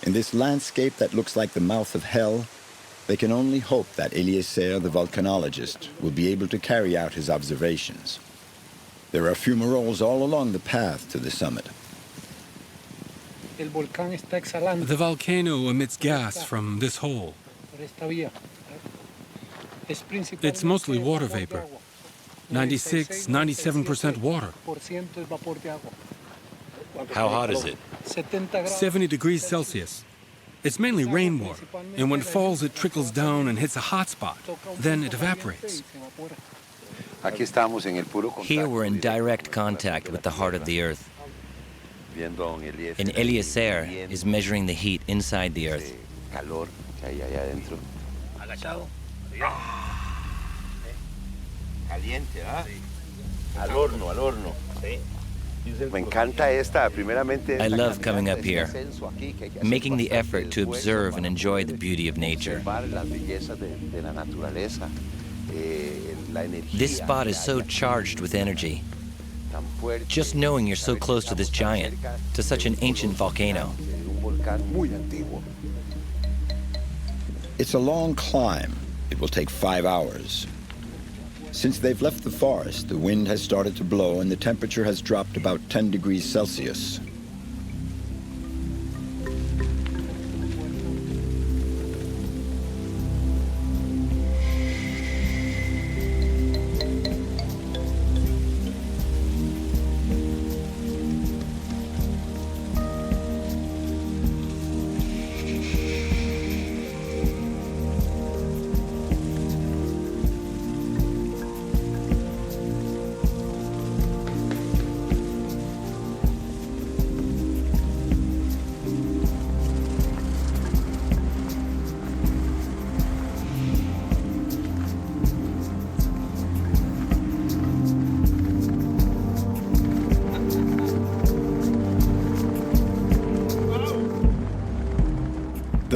In this landscape that looks like the mouth of hell, they can only hope that Eliezer, the volcanologist, will be able to carry out his observations. There are fumaroles all along the path to the summit. The volcano emits gas from this hole. It's mostly water vapor. 96, 97% water. How hot is it? 70 degrees Celsius. It's mainly rainwater, and when it falls, it trickles down and hits a hot spot. Then it evaporates. Here we're in direct contact with the heart of the earth. And Eliezer is measuring the heat inside the earth. I love coming up here, making the effort to observe and enjoy the beauty of nature. This spot is so charged with energy. Just knowing you're so close to this giant, to such an ancient volcano. It's a long climb. It will take 5 hours. Since they've left the forest, the wind has started to blow and the temperature has dropped about 10 degrees Celsius.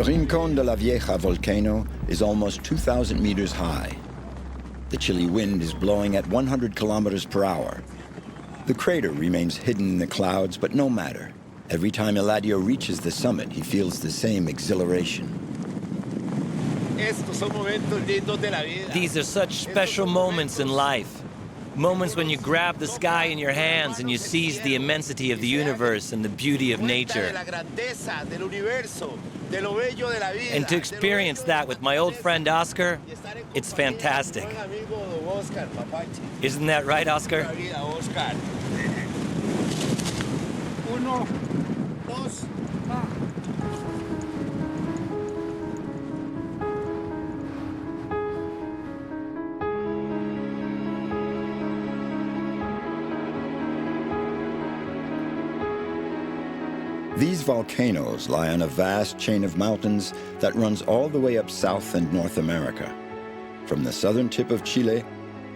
Rincón de la Vieja volcano is almost 2,000 meters high. The chilly wind is blowing at 100 kilometers per hour. The crater remains hidden in the clouds, but no matter. Every time Eladio reaches the summit, he feels the same exhilaration. These are such special moments in life. Moments when you grab the sky in your hands and you seize the immensity of the universe and the beauty of nature. And to experience that with my old friend Oscar, it's fantastic. Isn't that right, Oscar? Uno, dos, va. These volcanoes lie on a vast chain of mountains that runs all the way up South and North America, from the southern tip of Chile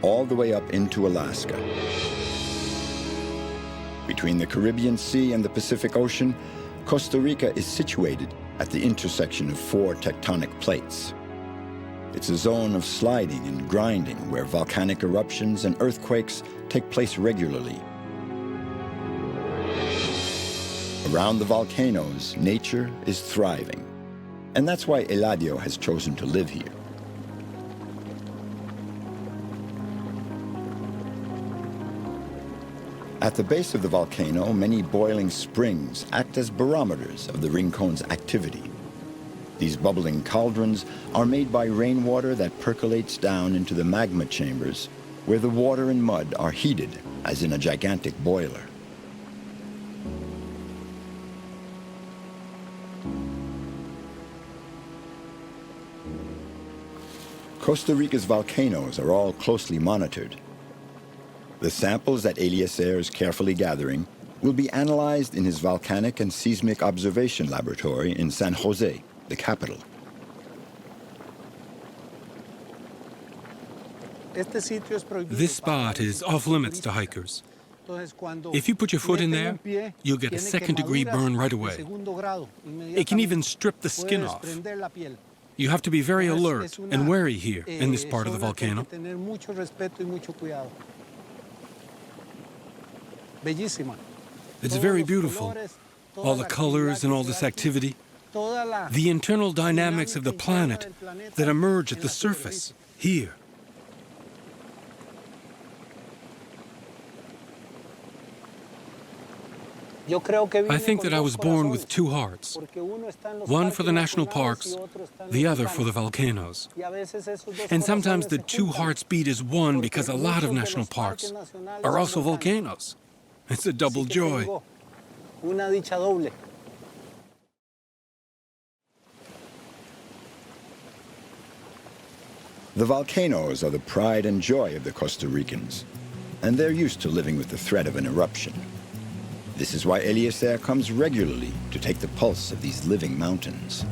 all the way up into Alaska. Between the Caribbean Sea and the Pacific Ocean, Costa Rica is situated at the intersection of 4 tectonic plates. It's a zone of sliding and grinding where volcanic eruptions and earthquakes take place regularly. Around the volcanoes, nature is thriving. And that's why Eladio has chosen to live here. At the base of the volcano, many boiling springs act as barometers of the Rincón's activity. These bubbling cauldrons are made by rainwater that percolates down into the magma chambers, where the water and mud are heated as in a gigantic boiler. Costa Rica's volcanoes are all closely monitored. The samples that Eliezer is carefully gathering will be analyzed in his volcanic and seismic observation laboratory in San Jose, the capital. This spot is off limits to hikers. If you put your foot in there, you'll get a second-degree burn right away. It can even strip the skin off. You have to be very alert and wary here in this part of the volcano. It's very beautiful. All the colors and all this activity. The internal dynamics of the planet that emerge at the surface here. I think that I was born with 2 hearts, one for the national parks, the other for the volcanoes. And sometimes the 2 hearts beat as one because a lot of national parks are also volcanoes. It's a double joy. The volcanoes are the pride and joy of the Costa Ricans, and they're used to living with the threat of an eruption. This is why Eliezer comes regularly to take the pulse of these living mountains.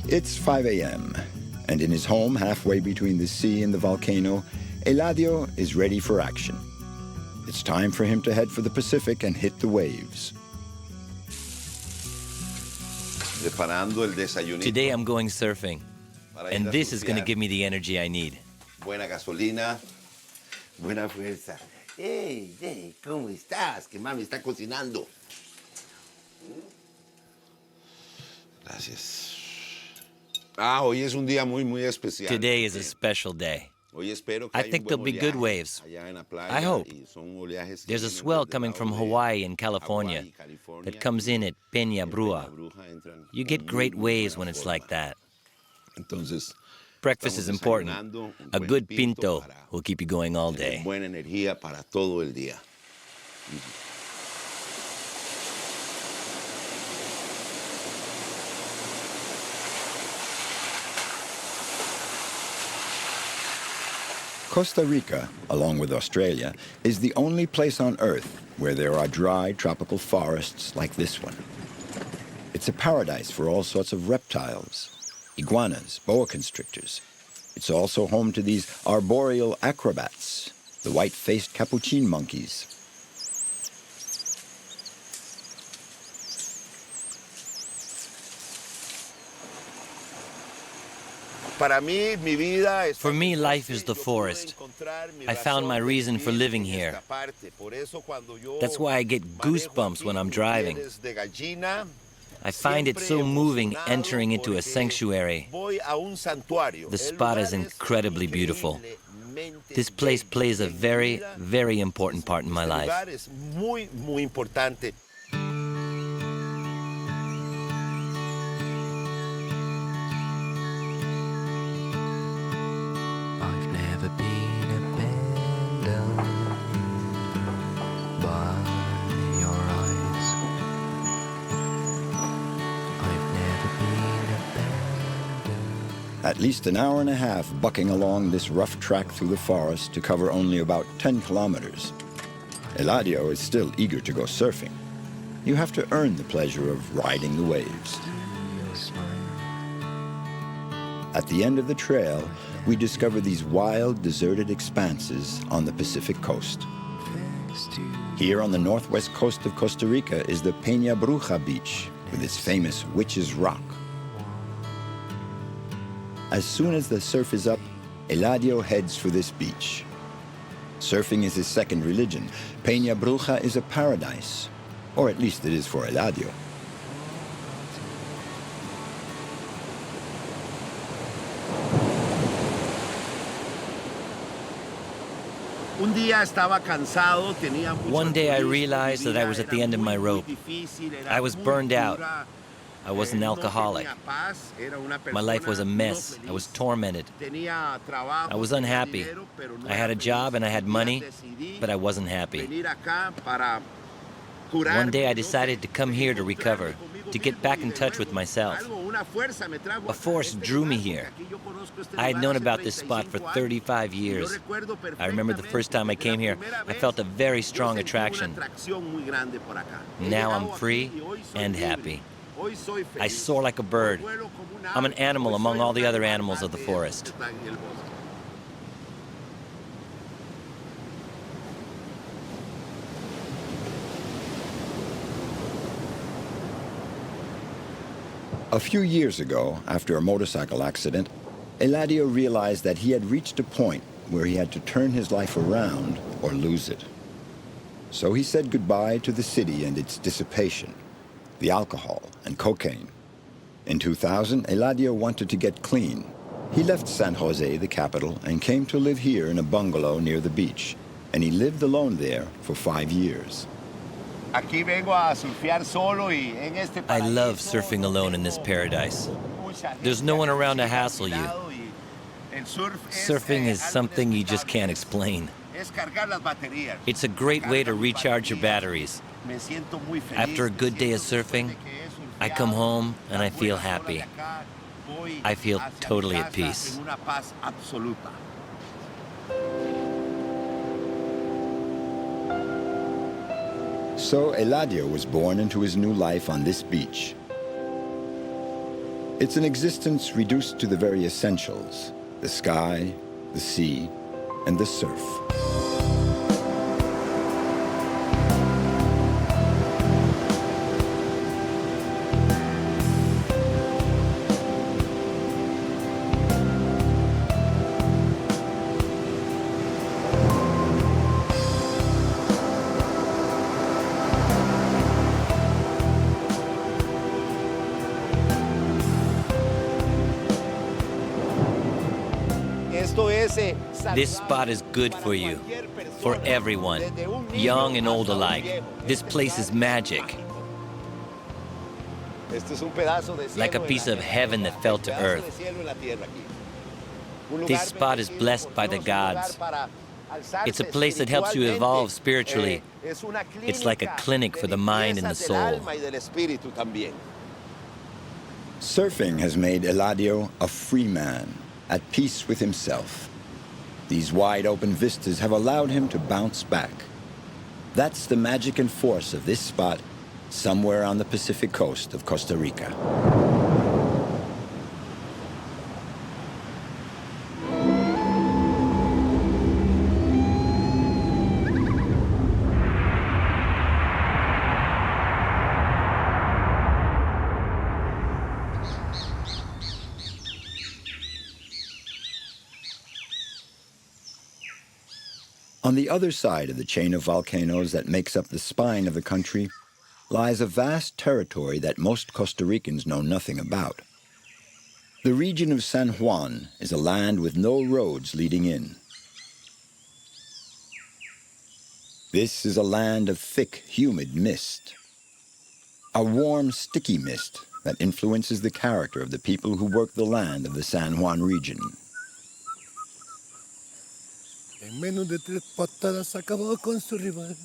It's 5 a.m., and in his home halfway between the sea and the volcano, Eladio is ready for action. It's time for him to head for the Pacific and hit the waves. Today I'm going surfing, and this is going to give me the energy I need. Buena gasolina, buena fuerza. Hey, ¿cómo estás? Que mami está cocinando. Gracias. Hoy es un día muy especial. Today is a special day. I think there'll be good waves. I hope. There's a swell coming from Hawaii and California that comes in at Peña Brua. You get great waves when it's like that. Breakfast is important. A good pinto will keep you going all day. Buena energía para todo el día. Costa Rica, along with Australia, is the only place on Earth where there are dry tropical forests like this one. It's a paradise for all sorts of reptiles, iguanas, boa constrictors. It's also home to these arboreal acrobats, the white-faced capuchin monkeys. For me, life is the forest. I found my reason for living here. That's why I get goosebumps when I'm driving. I find it so moving entering into a sanctuary. The spot is incredibly beautiful. This place plays a very, very important part in my life. At least an hour and a half bucking along this rough track through the forest to cover only about 10 kilometers. Eladio is still eager to go surfing. You have to earn the pleasure of riding the waves. At the end of the trail, we discover these wild, deserted expanses on the Pacific coast. Here on the northwest coast of Costa Rica is the Peña Bruja beach with its famous Witch's Rock. As soon as the surf is up, Eladio heads for this beach. Surfing is his second religion. Peña Bruja is a paradise, or at least it is for Eladio. One day I realized that I was at the end of my rope. I was burned out. I was an alcoholic. My life was a mess. I was tormented. I was unhappy. I had a job and I had money, but I wasn't happy. One day I decided to come here to recover, to get back in touch with myself. A force drew me here. I had known about this spot for 35 years. I remember the first time I came here, I felt a very strong attraction. Now I'm free and happy. I soar like a bird. I'm an animal among all the other animals of the forest. A few years ago, after a motorcycle accident, Eladio realized that he had reached a point where he had to turn his life around or lose it. So he said goodbye to the city and its dissipation, the alcohol and cocaine. In 2000, Eladio wanted to get clean. He left San Jose, the capital, and came to live here in a bungalow near the beach. And he lived alone there for 5 years. I love surfing alone in this paradise. There's no one around to hassle you. Surfing is something you just can't explain. It's a great way to recharge your batteries. After a good day of surfing, I come home and I feel happy. I feel totally at peace. So Eladio was born into his new life on this beach. It's an existence reduced to the very essentials: the sky, the sea, and the surf. This spot is good for you, for everyone, young and old alike. This place is magic. Like a piece of heaven that fell to earth. This spot is blessed by the gods. It's a place that helps you evolve spiritually. It's like a clinic for the mind and the soul. Surfing has made Eladio a free man, at peace with himself. These wide-open vistas have allowed him to bounce back. That's the magic and force of this spot, somewhere on the Pacific coast of Costa Rica. On the other side of the chain of volcanoes that makes up the spine of the country lies a vast territory that most Costa Ricans know nothing about. The region of San Juan is a land with no roads leading in. This is a land of thick, humid mist. A warm, sticky mist that influences the character of the people who work the land of the San Juan region. En menos de 3 patadas acabó con su rival,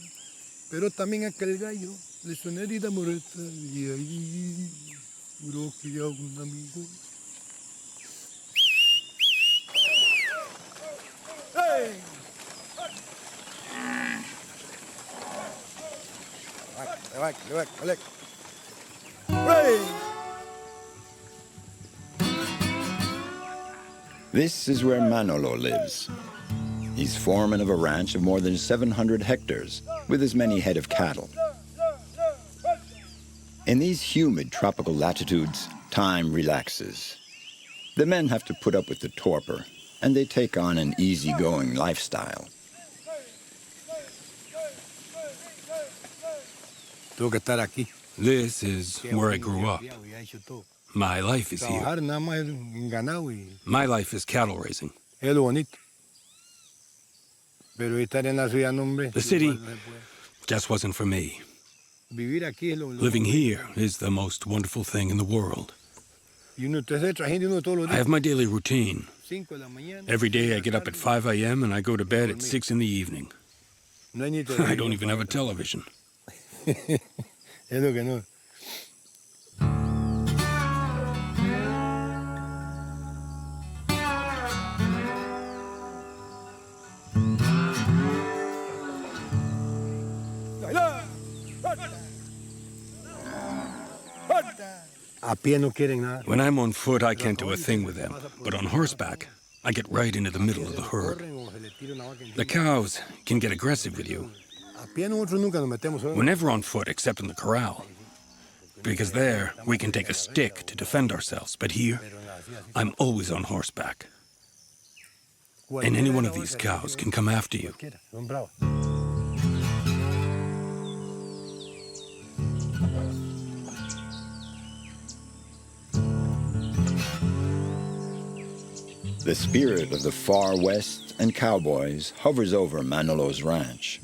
pero también aquel gallo le hizo una herida mortal y ahí juró que ya un amigo. ¡Hey! This is where Manolo lives. He's foreman of a ranch of more than 700 hectares, with as many head of cattle. In these humid tropical latitudes, time relaxes. The men have to put up with the torpor, and they take on an easygoing lifestyle. This is where I grew up. My life is here. My life is cattle raising. The city just wasn't for me. Living here is the most wonderful thing in the world. I have my daily routine. Every day I get up at 5 a.m. and I go to bed at 6 in the evening. I don't even have a television. When I'm on foot, I can't do a thing with them. But on horseback, I get right into the middle of the herd. The cows can get aggressive with you. We're never on foot except in the corral. Because there, we can take a stick to defend ourselves. But here, I'm always on horseback. And any one of these cows can come after you. The spirit of the far west and cowboys hovers over Manolo's ranch.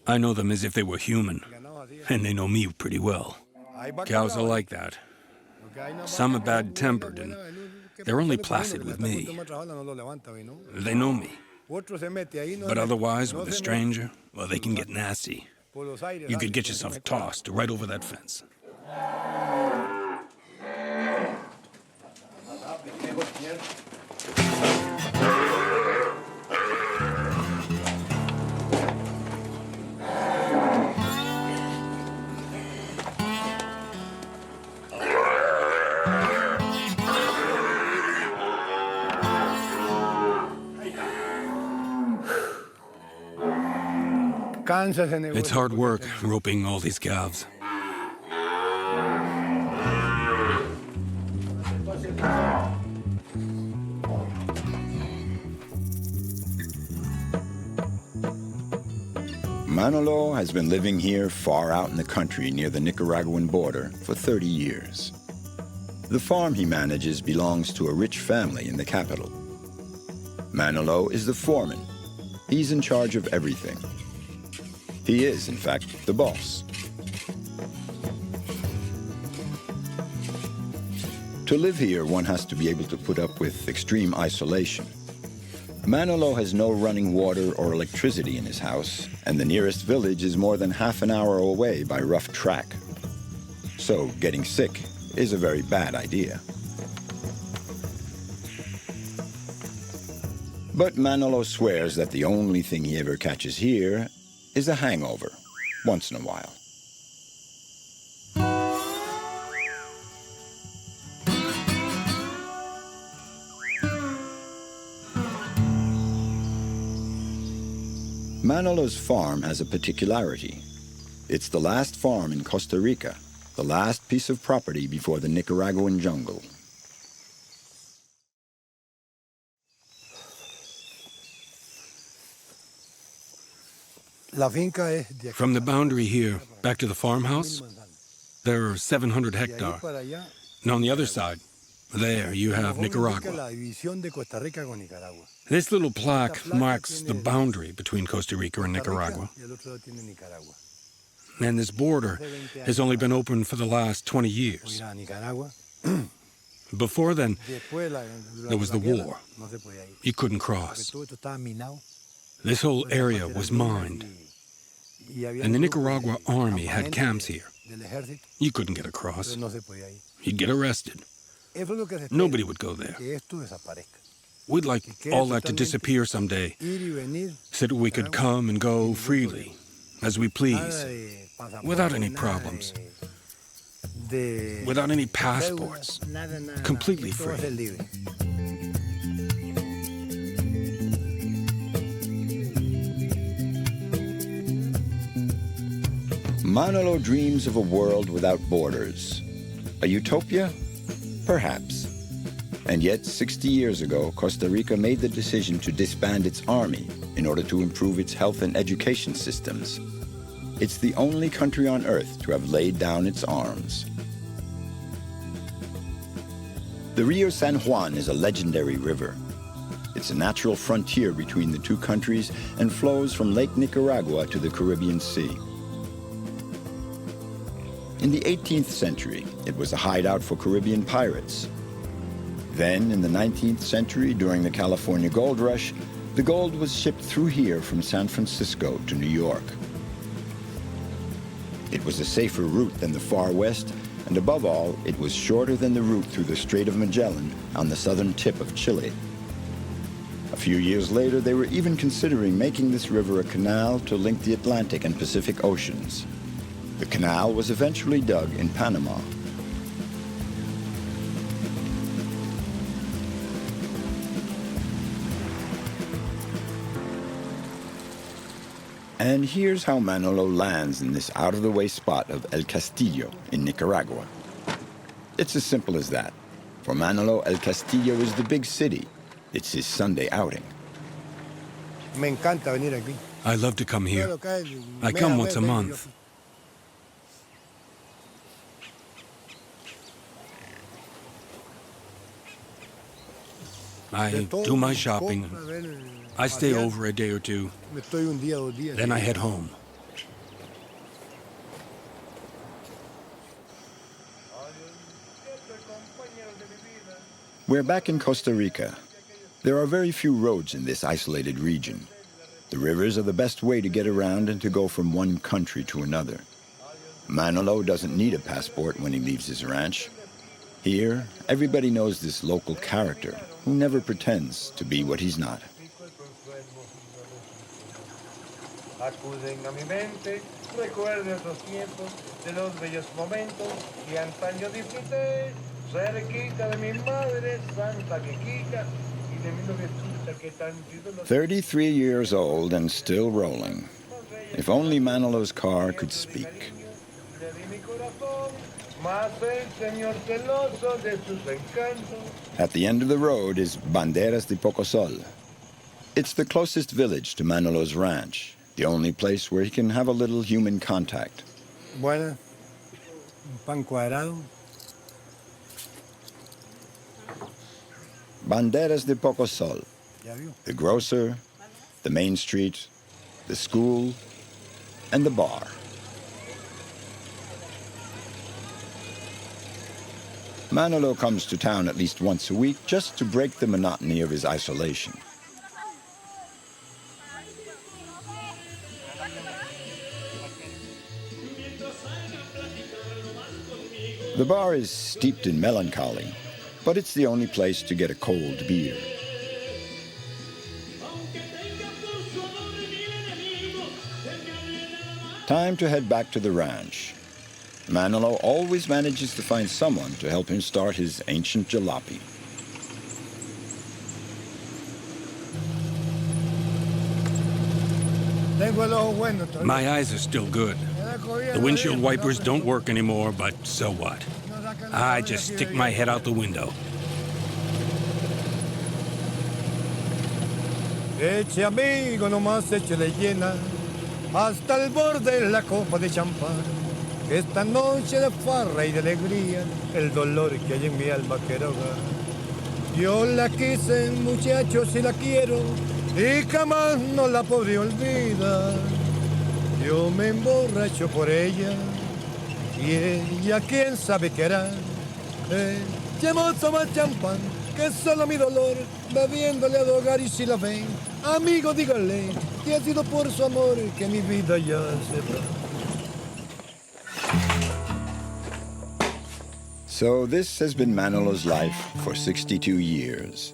I know them as if they were human, and they know me pretty well. Cows are like that. Some are bad-tempered, and they're only placid with me. They know me. But otherwise, with a stranger, well, they can get nasty. You could get yourself tossed right over that fence. It's hard work roping all these calves. Manolo has been living here far out in the country near the Nicaraguan border for 30 years. The farm he manages belongs to a rich family in the capital. Manolo is the foreman. He's in charge of everything. He is, in fact, the boss. To live here, one has to be able to put up with extreme isolation. Manolo has no running water or electricity in his house, and the nearest village is more than half an hour away by rough track. So getting sick is a very bad idea. But Manolo swears that the only thing he ever catches here is a hangover once in a while. Manolo's farm has a particularity. It's the last farm in Costa Rica, the last piece of property before the Nicaraguan jungle. From the boundary here back to the farmhouse, there are 700 hectares. And on the other side, there you have Nicaragua. This little plaque marks the boundary between Costa Rica and Nicaragua. And this border has only been open for the last 20 years. Before then, there was the war. You couldn't cross. This whole area was mined. And the Nicaragua army had camps here. You couldn't get across. You'd get arrested. Nobody would go there. We'd like all that to disappear someday, so that we could come and go freely, as we please, without any problems, without any passports, completely free. Manolo dreams of a world without borders. A utopia? Perhaps. And yet, 60 years ago, Costa Rica made the decision to disband its army in order to improve its health and education systems. It's the only country on earth to have laid down its arms. The Rio San Juan is a legendary river. It's a natural frontier between the two countries and flows from Lake Nicaragua to the Caribbean Sea. In the 18th century, it was a hideout for Caribbean pirates. Then, in the 19th century, during the California gold rush, the gold was shipped through here from San Francisco to New York. It was a safer route than the far west, and above all, it was shorter than the route through the Strait of Magellan on the southern tip of Chile. A few years later, they were even considering making this river a canal to link the Atlantic and Pacific Oceans. The canal was eventually dug in Panama. And here's how Manolo lands in this out-of-the-way spot of El Castillo in Nicaragua. It's as simple as that. For Manolo, El Castillo is the big city. It's his Sunday outing. I love to come here. I come once a month. I do my shopping. I stay over a day or two. Then I head home. We're back in Costa Rica. There are very few roads in this isolated region. The rivers are the best way to get around and to go from one country to another. Manolo doesn't need a passport when he leaves his ranch. Here, everybody knows this local character, who never pretends to be what he's not. cerquita de mi madre, Santa Quiquica, y de 33 years old and still rolling. If only Manolo's car could speak. At the end of the road is Banderas de Pocosol. It's the closest village to Manolo's ranch, the only place where he can have a little human contact. Buena, un pan cuadrado. Banderas de Pocosol, the grocer, the main street, the school, and the bar. Manolo comes to town at least once a week just to break the monotony of his isolation. The bar is steeped in melancholy, but it's the only place to get a cold beer. Time to head back to the ranch. Manolo always manages to find someone to help him start his ancient jalopy. My eyes are still good. The windshield wipers don't work anymore, but so what? I just stick my head out the window. Eche amigo, nomás échele llena, hasta el borde la copa de champán. Esta noche de farra y de alegría, el dolor que hay en mi alma quiero ahogar. Yo la quise, muchachos, y la quiero, y jamás no la podré olvidar. Yo me emborracho por ella, y ella quién sabe qué hará. Echemos a más champán, que es solo mi dolor, bebiéndole a hogar. Y si la ven, amigo, dígale que ha sido por su amor que mi vida ya se va. So this has been Manolo's life for 62 years.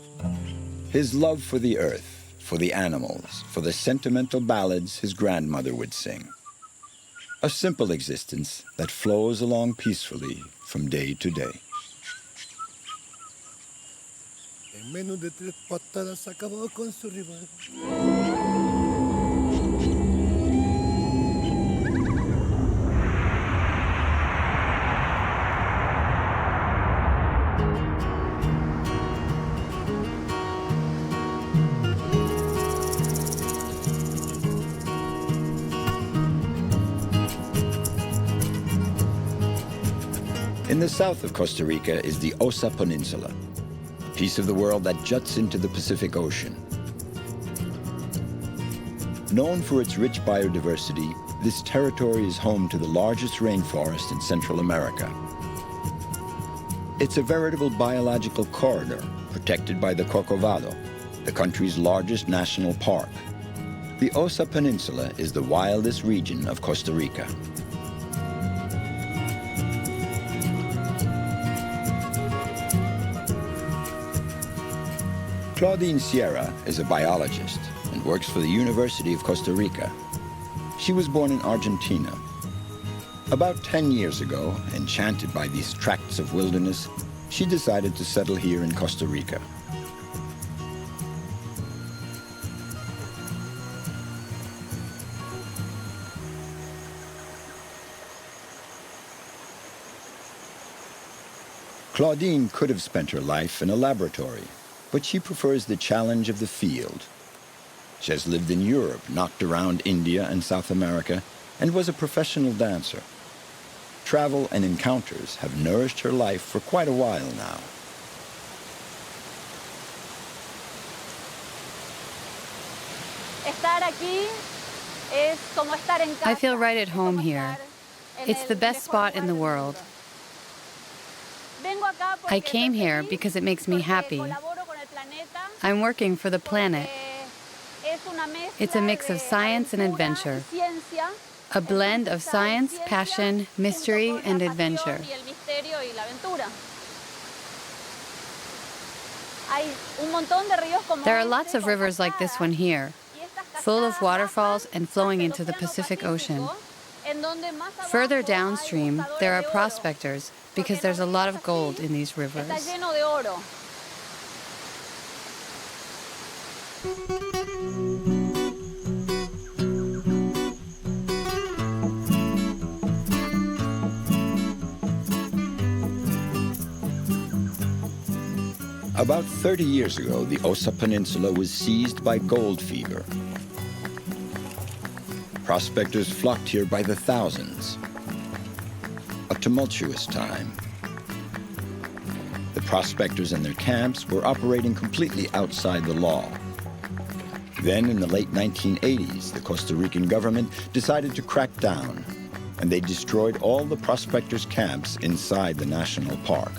His love for the earth, for the animals, for the sentimental ballads his grandmother would sing. A simple existence that flows along peacefully from day to day. En menos de 3 patadas acabó con su rival. In the south of Costa Rica is the Osa Peninsula, a piece of the world that juts into the Pacific Ocean. Known for its rich biodiversity, this territory is home to the largest rainforest in Central America. It's a veritable biological corridor protected by the Corcovado, the country's largest national park. The Osa Peninsula is the wildest region of Costa Rica. Claudine Sierra is a biologist and works for the University of Costa Rica. She was born in Argentina. About 10 years ago, enchanted by these tracts of wilderness, she decided to settle here in Costa Rica. Claudine could have spent her life in a laboratory, but she prefers the challenge of the field. She has lived in Europe, knocked around India and South America, and was a professional dancer. Travel and encounters have nourished her life for quite a while now. I feel right at home here. It's the best spot in the world. I came here because it makes me happy. I'm working for the planet. It's a mix of science and adventure. A blend of science, passion, mystery, and adventure. There are lots of rivers like this one here, full of waterfalls and flowing into the Pacific Ocean. Further downstream, there are prospectors because there's a lot of gold in these rivers. About 30 years ago, the Osa Peninsula was seized by gold fever. Prospectors flocked here by the thousands. A tumultuous time. The prospectors and their camps were operating completely outside the law. Then, in the late 1980s, the Costa Rican government decided to crack down, and they destroyed all the prospectors' camps inside the national park.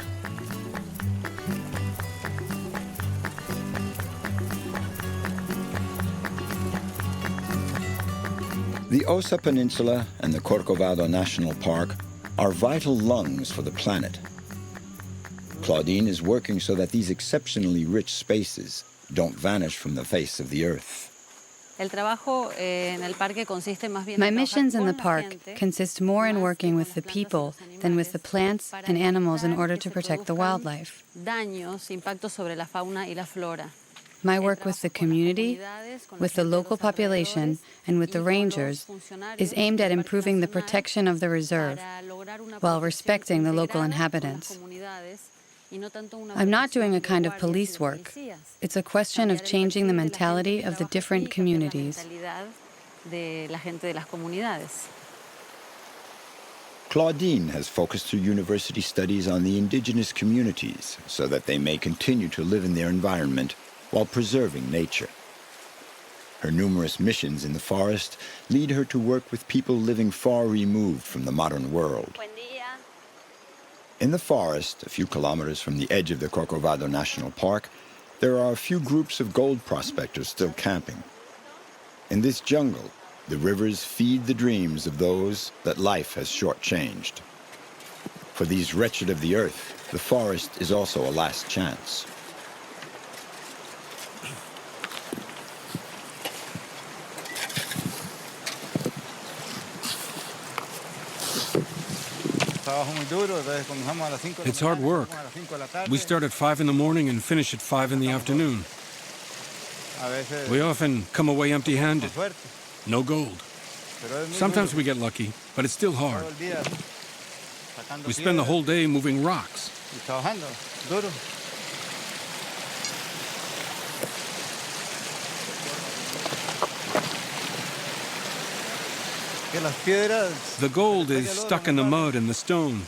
The Osa Peninsula and the Corcovado National Park are vital lungs for the planet. Claudine is working so that these exceptionally rich spaces don't vanish from the face of the earth. My missions in the park consist more in working with the people than with the plants and animals in order to protect the wildlife. My work with the community, with the local population, and with the rangers is aimed at improving the protection of the reserve while respecting the local inhabitants. I'm not doing a kind of police work. It's a question of changing the mentality of the different communities. Claudine has focused her university studies on the indigenous communities so that they may continue to live in their environment while preserving nature. Her numerous missions in the forest lead her to work with people living far removed from the modern world. In the forest, a few kilometers from the edge of the Corcovado National Park, there are a few groups of gold prospectors still camping. In this jungle, the rivers feed the dreams of those that life has shortchanged. For these wretched of the earth, the forest is also a last chance. It's hard work. We start at 5 in the morning and finish at 5 in the afternoon. We often come away empty-handed. No gold. Sometimes we get lucky, but it's still hard. We spend the whole day moving rocks. The gold is stuck in the mud and the stone.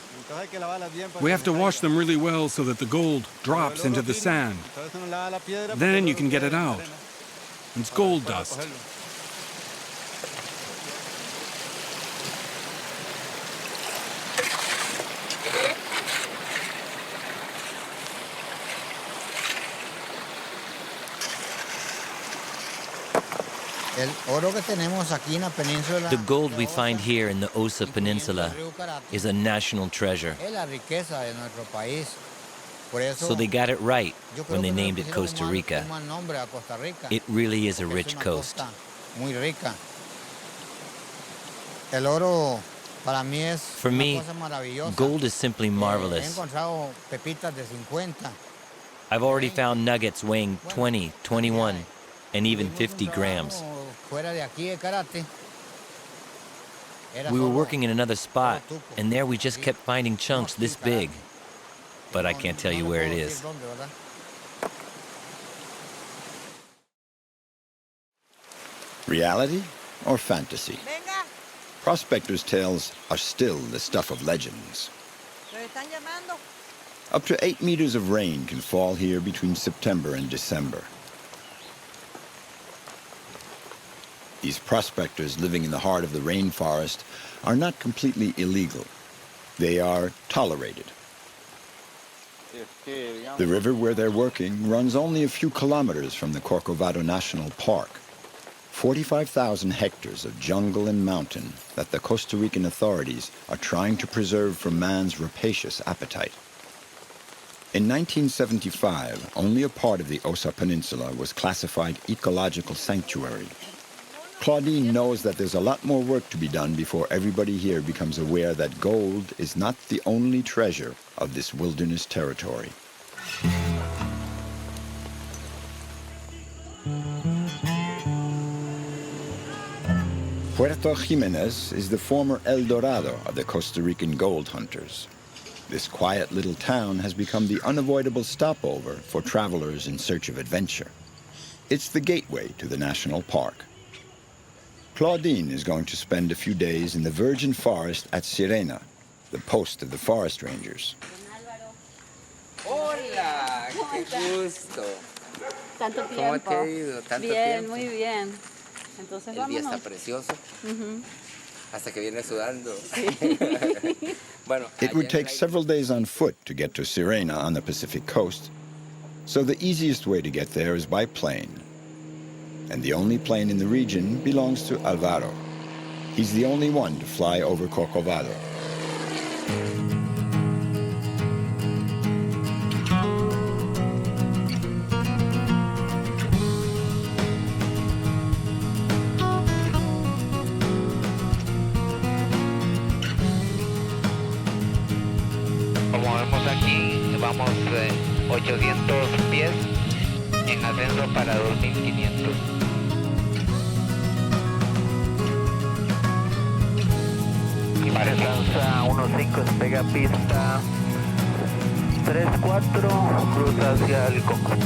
We have to wash them really well so that the gold drops into the sand. Then you can get it out. It's gold dust. The gold we find here in the Osa Peninsula is a national treasure. So they got it right when they named it Costa Rica. It really is a rich coast. For me, gold is simply marvelous. I've already found nuggets weighing 20, 21, and even 50 grams. We were working in another spot, and there we just kept finding chunks this big. But I can't tell you where it is. Reality or fantasy? Prospectors' tales are still the stuff of legends. Up to 8 meters of rain can fall here between September and December. These prospectors living in the heart of the rainforest are not completely illegal. They are tolerated. The river where they're working runs only a few kilometers from the Corcovado National Park. 45,000 hectares of jungle and mountain that the Costa Rican authorities are trying to preserve from man's rapacious appetite. In 1975, only a part of the Osa Peninsula was classified ecological sanctuary. Claudine knows that there's a lot more work to be done before everybody here becomes aware that gold is not the only treasure of this wilderness territory. Puerto Jimenez is the former El Dorado of the Costa Rican gold hunters. This quiet little town has become the unavoidable stopover for travelers in search of adventure. It's the gateway to the national park. Claudine is going to spend a few days in the virgin forest at Sirena, the post of the forest rangers. Hola, qué gusto. Tanto tiempo. ¿Cómo te ha ido? Tanto tiempo. Muy bien. Entonces, El día está precioso. Hasta que viene sudando. Bueno, it would take several days on foot to get to Sirena on the Pacific coast, so the easiest way to get there is by plane. And the only plane in the region belongs to Alvaro. He's the only one to fly over Corcovado. 800 pies en ascenso para 2500. Lanza 1.5, despega pista 3-4, cruza hacia el Coco.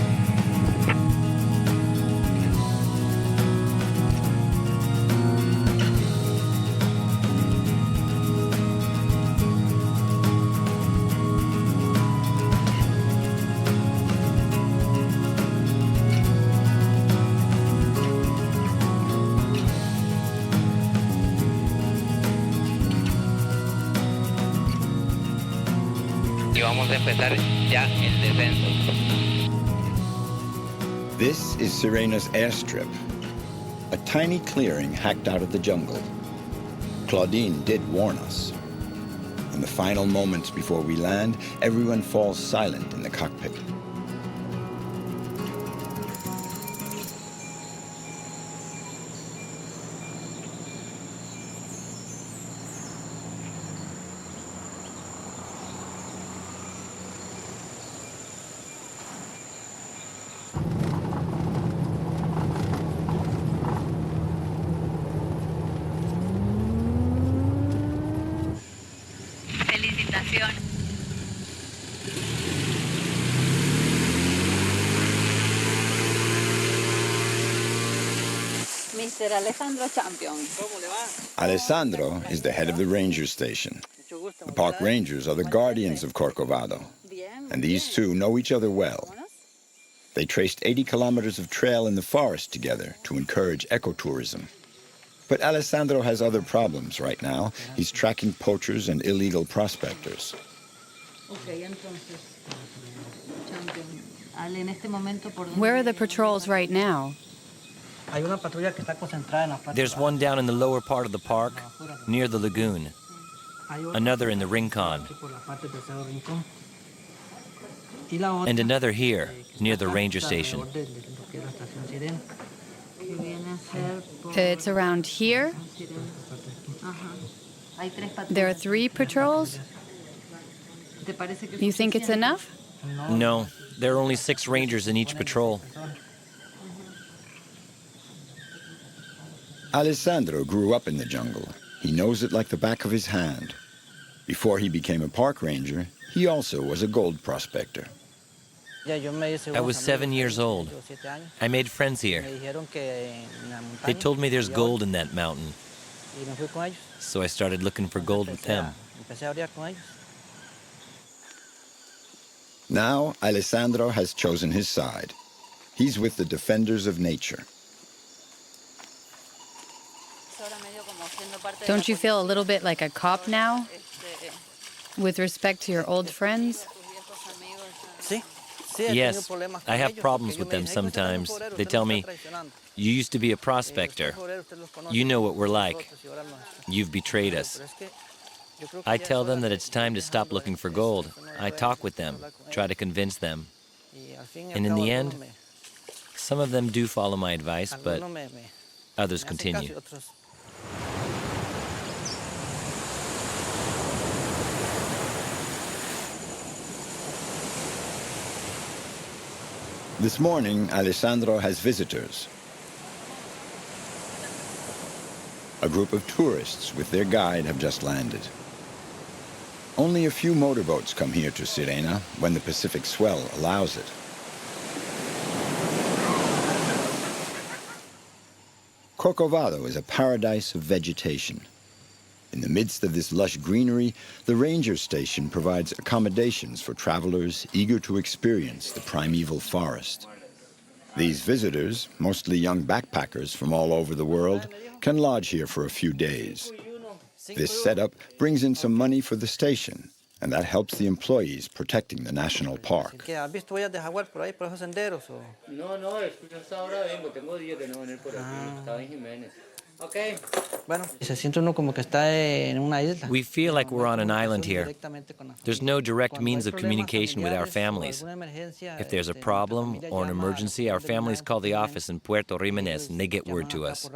Vamos a empezar ya el descenso. This is Sirena's airstrip, a tiny clearing hacked out of the jungle. Claudine did warn us. In the final moments before we land, everyone falls silent in the cockpit. Mr. Alessandro Champion. Alessandro is the head of the ranger station. The park rangers are the guardians of Corcovado, and these two know each other well. They traced 80 kilometers of trail in the forest together to encourage ecotourism. But Alessandro has other problems right now. He's tracking poachers and illegal prospectors. Where are the patrols right now? There's one down in the lower part of the park, near the lagoon. Another in the rincon. And another here, near the ranger station. It's around here? There are 3 patrols? You think it's enough? No, there are only 6 rangers in each patrol. Alessandro grew up in the jungle. He knows it like the back of his hand. Before he became a park ranger, he also was a gold prospector. I was 7 years old. I made friends here. They told me there's gold in that mountain. So I started looking for gold with them. Now, Alessandro has chosen his side. He's with the defenders of nature. Don't you feel a little bit like a cop now? With respect to your old friends? Yes, I have problems with them sometimes. They tell me, you used to be a prospector. You know what we're like. You've betrayed us. I tell them that it's time to stop looking for gold. I talk with them, try to convince them. And in the end, some of them do follow my advice, but others continue. This morning, Alessandro has visitors. A group of tourists with their guide have just landed. Only a few motorboats come here to Sirena when the Pacific swell allows it. Corcovado is a paradise of vegetation. In the midst of this lush greenery, the ranger station provides accommodations for travelers eager to experience the primeval forest. These visitors, mostly young backpackers from all over the world, can lodge here for a few days. This setup brings in some money for the station, and that helps the employees protecting the national park. We feel like we're on an island here. There's no direct means of communication with our families. If there's a problem or an emergency, our families call the office in Puerto Jimenez and they get word to us.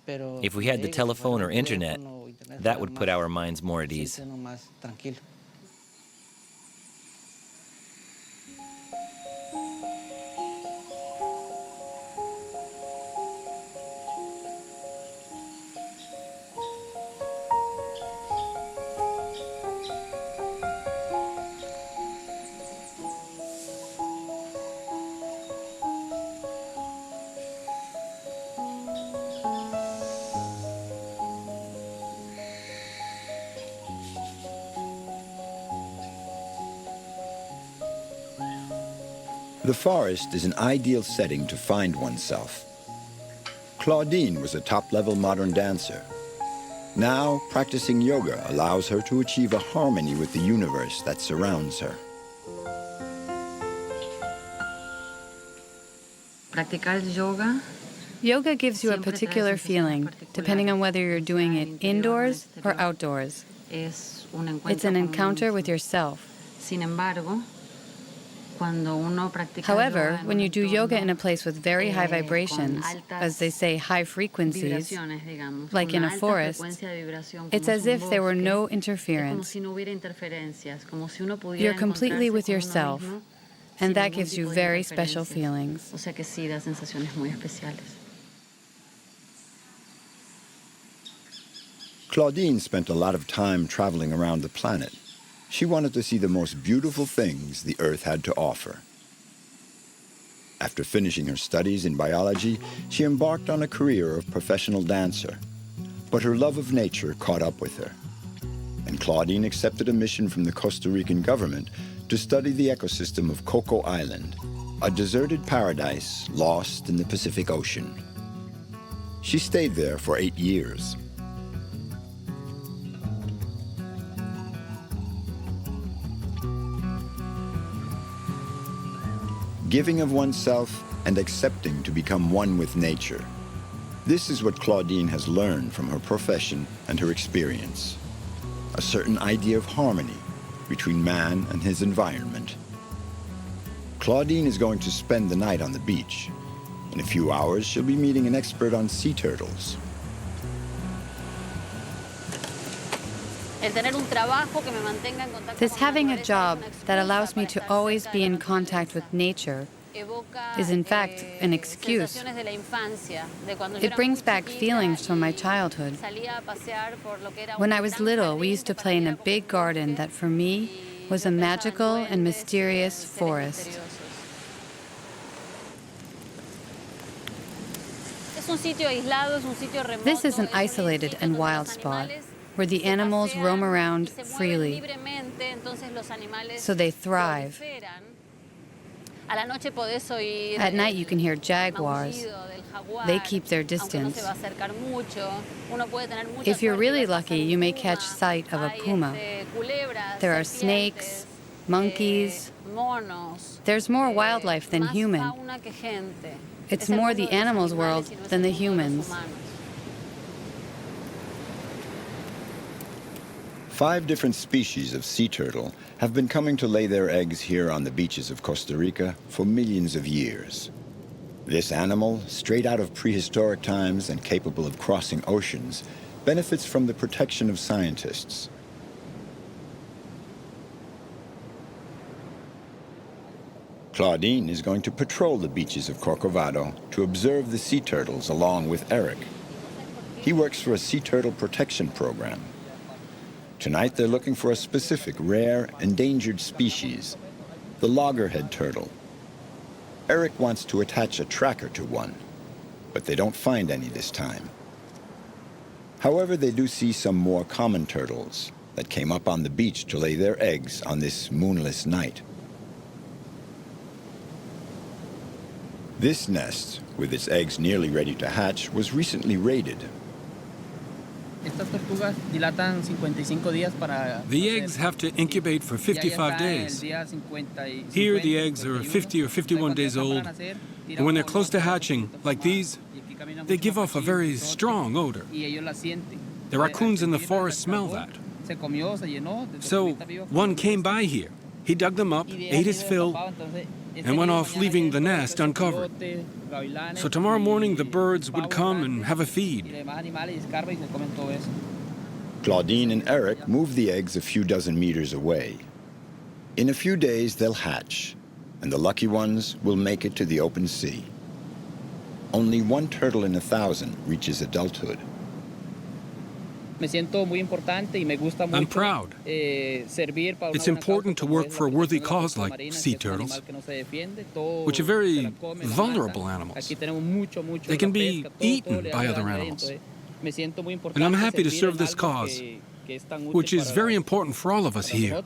If we had the telephone or internet, that would put our minds more at ease. The forest is an ideal setting to find oneself. Claudine was a top-level modern dancer. Now, practicing yoga allows her to achieve a harmony with the universe that surrounds her. Practicar yoga. Yoga gives you a particular feeling, depending on whether you're doing it indoors or outdoors. It's an encounter with yourself. However, when you do yoga in a place with very high vibrations, as they say high frequencies, like in a forest, it's as if there were no interference. You're completely with yourself, and that gives you very special feelings. Claudine spent a lot of time traveling around the planet. She wanted to see the most beautiful things the Earth had to offer. After finishing her studies in biology, she embarked on a career of professional dancer. But her love of nature caught up with her. And Claudine accepted a mission from the Costa Rican government to study the ecosystem of Coco Island, a deserted paradise lost in the Pacific Ocean. She stayed there for 8 years. Giving of oneself and accepting to become one with nature. This is what Claudine has learned from her profession and her experience. A certain idea of harmony between man and his environment. Claudine is going to spend the night on the beach. In a few hours, she'll be meeting an expert on sea turtles. This having a job that allows me to always be in contact with nature is in fact an excuse. It brings back feelings from my childhood. When I was little, we used to play in a big garden that for me was a magical and mysterious forest. This is an isolated and wild spot where the animals roam around freely, so they thrive. At night you can hear jaguars. They keep their distance. If you're really lucky, you may catch sight of a puma. There are snakes, monkeys. There's more wildlife than human. It's more the animals' world than the humans. 5 different species of sea turtle have been coming to lay their eggs here on the beaches of Costa Rica for millions of years. This animal, straight out of prehistoric times and capable of crossing oceans, benefits from the protection of scientists. Claudine is going to patrol the beaches of Corcovado to observe the sea turtles along with Eric. He works for a sea turtle protection program. Tonight they're looking for a specific rare, endangered species, the loggerhead turtle. Eric wants to attach a tracker to one, but they don't find any this time. However, they do see some more common turtles that came up on the beach to lay their eggs on this moonless night. This nest, with its eggs nearly ready to hatch, was recently raided. The eggs have to incubate for 55 days. Here, the eggs are 50 or 51 days old, and when they're close to hatching, like these, they give off a very strong odor. The raccoons in the forest smell that. So one came by here. He dug them up, ate his fill, and went off leaving the nest uncovered. So tomorrow morning the birds would come and have a feed. Claudine and Eric move the eggs a few dozen meters away. In a few days they'll hatch. and the lucky ones will make it to the open sea. Only one turtle in 1,000 reaches adulthood. I'm proud. It's important to work for a worthy cause like sea turtles, which are very vulnerable animals. They can be eaten by other animals. And I'm happy to serve this cause, which is very important for all of us here.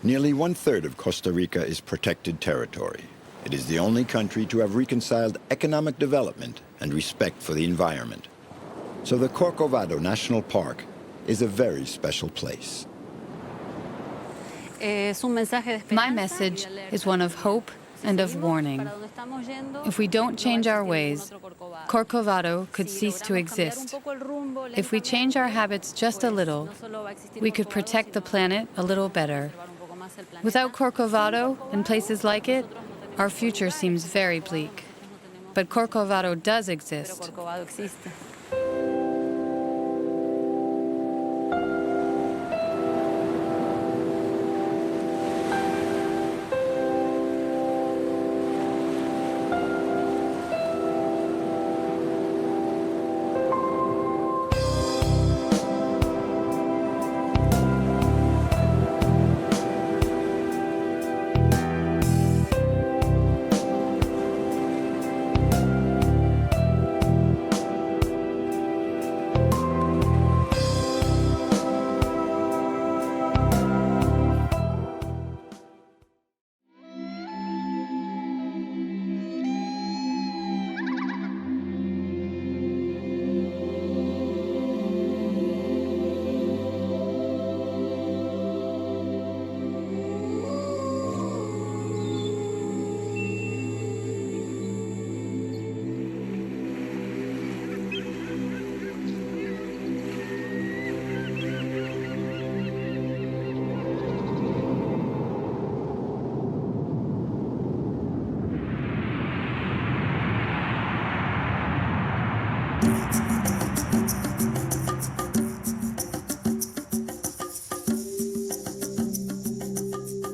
Nearly 1/3 of Costa Rica is protected territory. It is the only country to have reconciled economic development and respect for the environment. So the Corcovado National Park is a very special place. My message is one of hope and of warning. If we don't change our ways, Corcovado could cease to exist. If we change our habits just a little, we could protect the planet a little better. Without Corcovado and places like it, our future seems very bleak. But Corcovado does exist.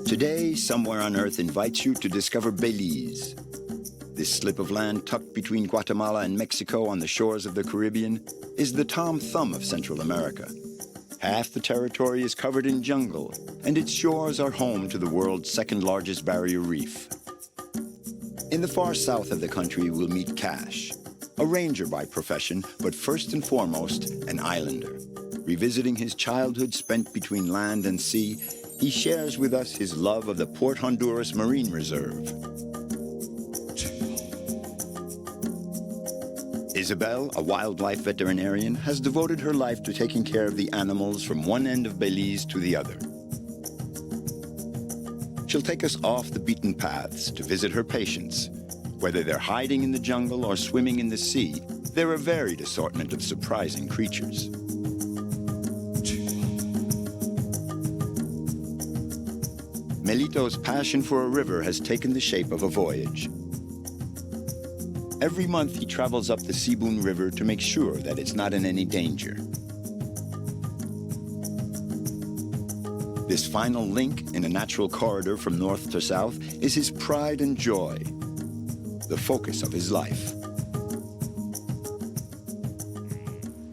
Today, Somewhere on Earth invites you to discover Belize. This slip of land tucked between Guatemala and Mexico on the shores of the Caribbean is the Tom Thumb of Central America. Half the territory is covered in jungle, and its shores are home to the world's second-largest barrier reef. In the far south of the country, we'll meet Cash, a ranger by profession, but first and foremost, an islander. Revisiting his childhood spent between land and sea, he shares with us his love of the Port Honduras Marine Reserve. Isabel, a wildlife veterinarian, has devoted her life to taking care of the animals from one end of Belize to the other. She'll take us off the beaten paths to visit her patients. Whether they're hiding in the jungle or swimming in the sea, they're a varied assortment of surprising creatures. Melito's passion for a river has taken the shape of a voyage. Every month he travels up the Sibun River to make sure that it's not in any danger. This final link in a natural corridor from north to south is his pride and joy, the focus of his life.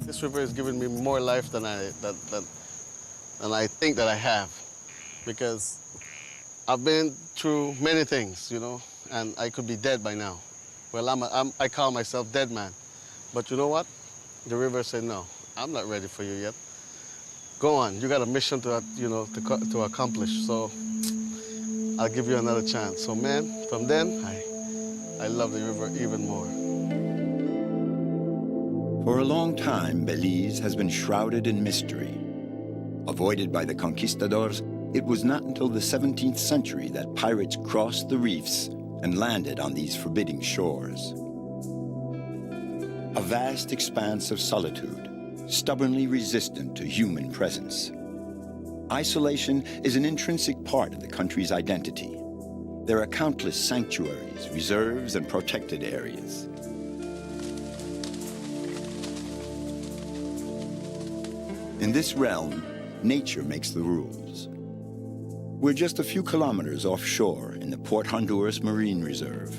This river has given me more life than I think that I have, because I've been through many things, you know, and I could be dead by now. Well, I call myself dead man. But you know what? The river said, no, I'm not ready for you yet. Go on, you got a mission to, you know, to accomplish, so I'll give you another chance. So man, from then, I love the river even more. For a long time, Belize has been shrouded in mystery. Avoided by the conquistadors, it was not until the 17th century that pirates crossed the reefs and landed on these forbidding shores. A vast expanse of solitude, stubbornly resistant to human presence. Isolation is an intrinsic part of the country's identity. There are countless sanctuaries, reserves, and protected areas. In this realm, nature makes the rules. We're just a few kilometers offshore in the Port Honduras Marine Reserve.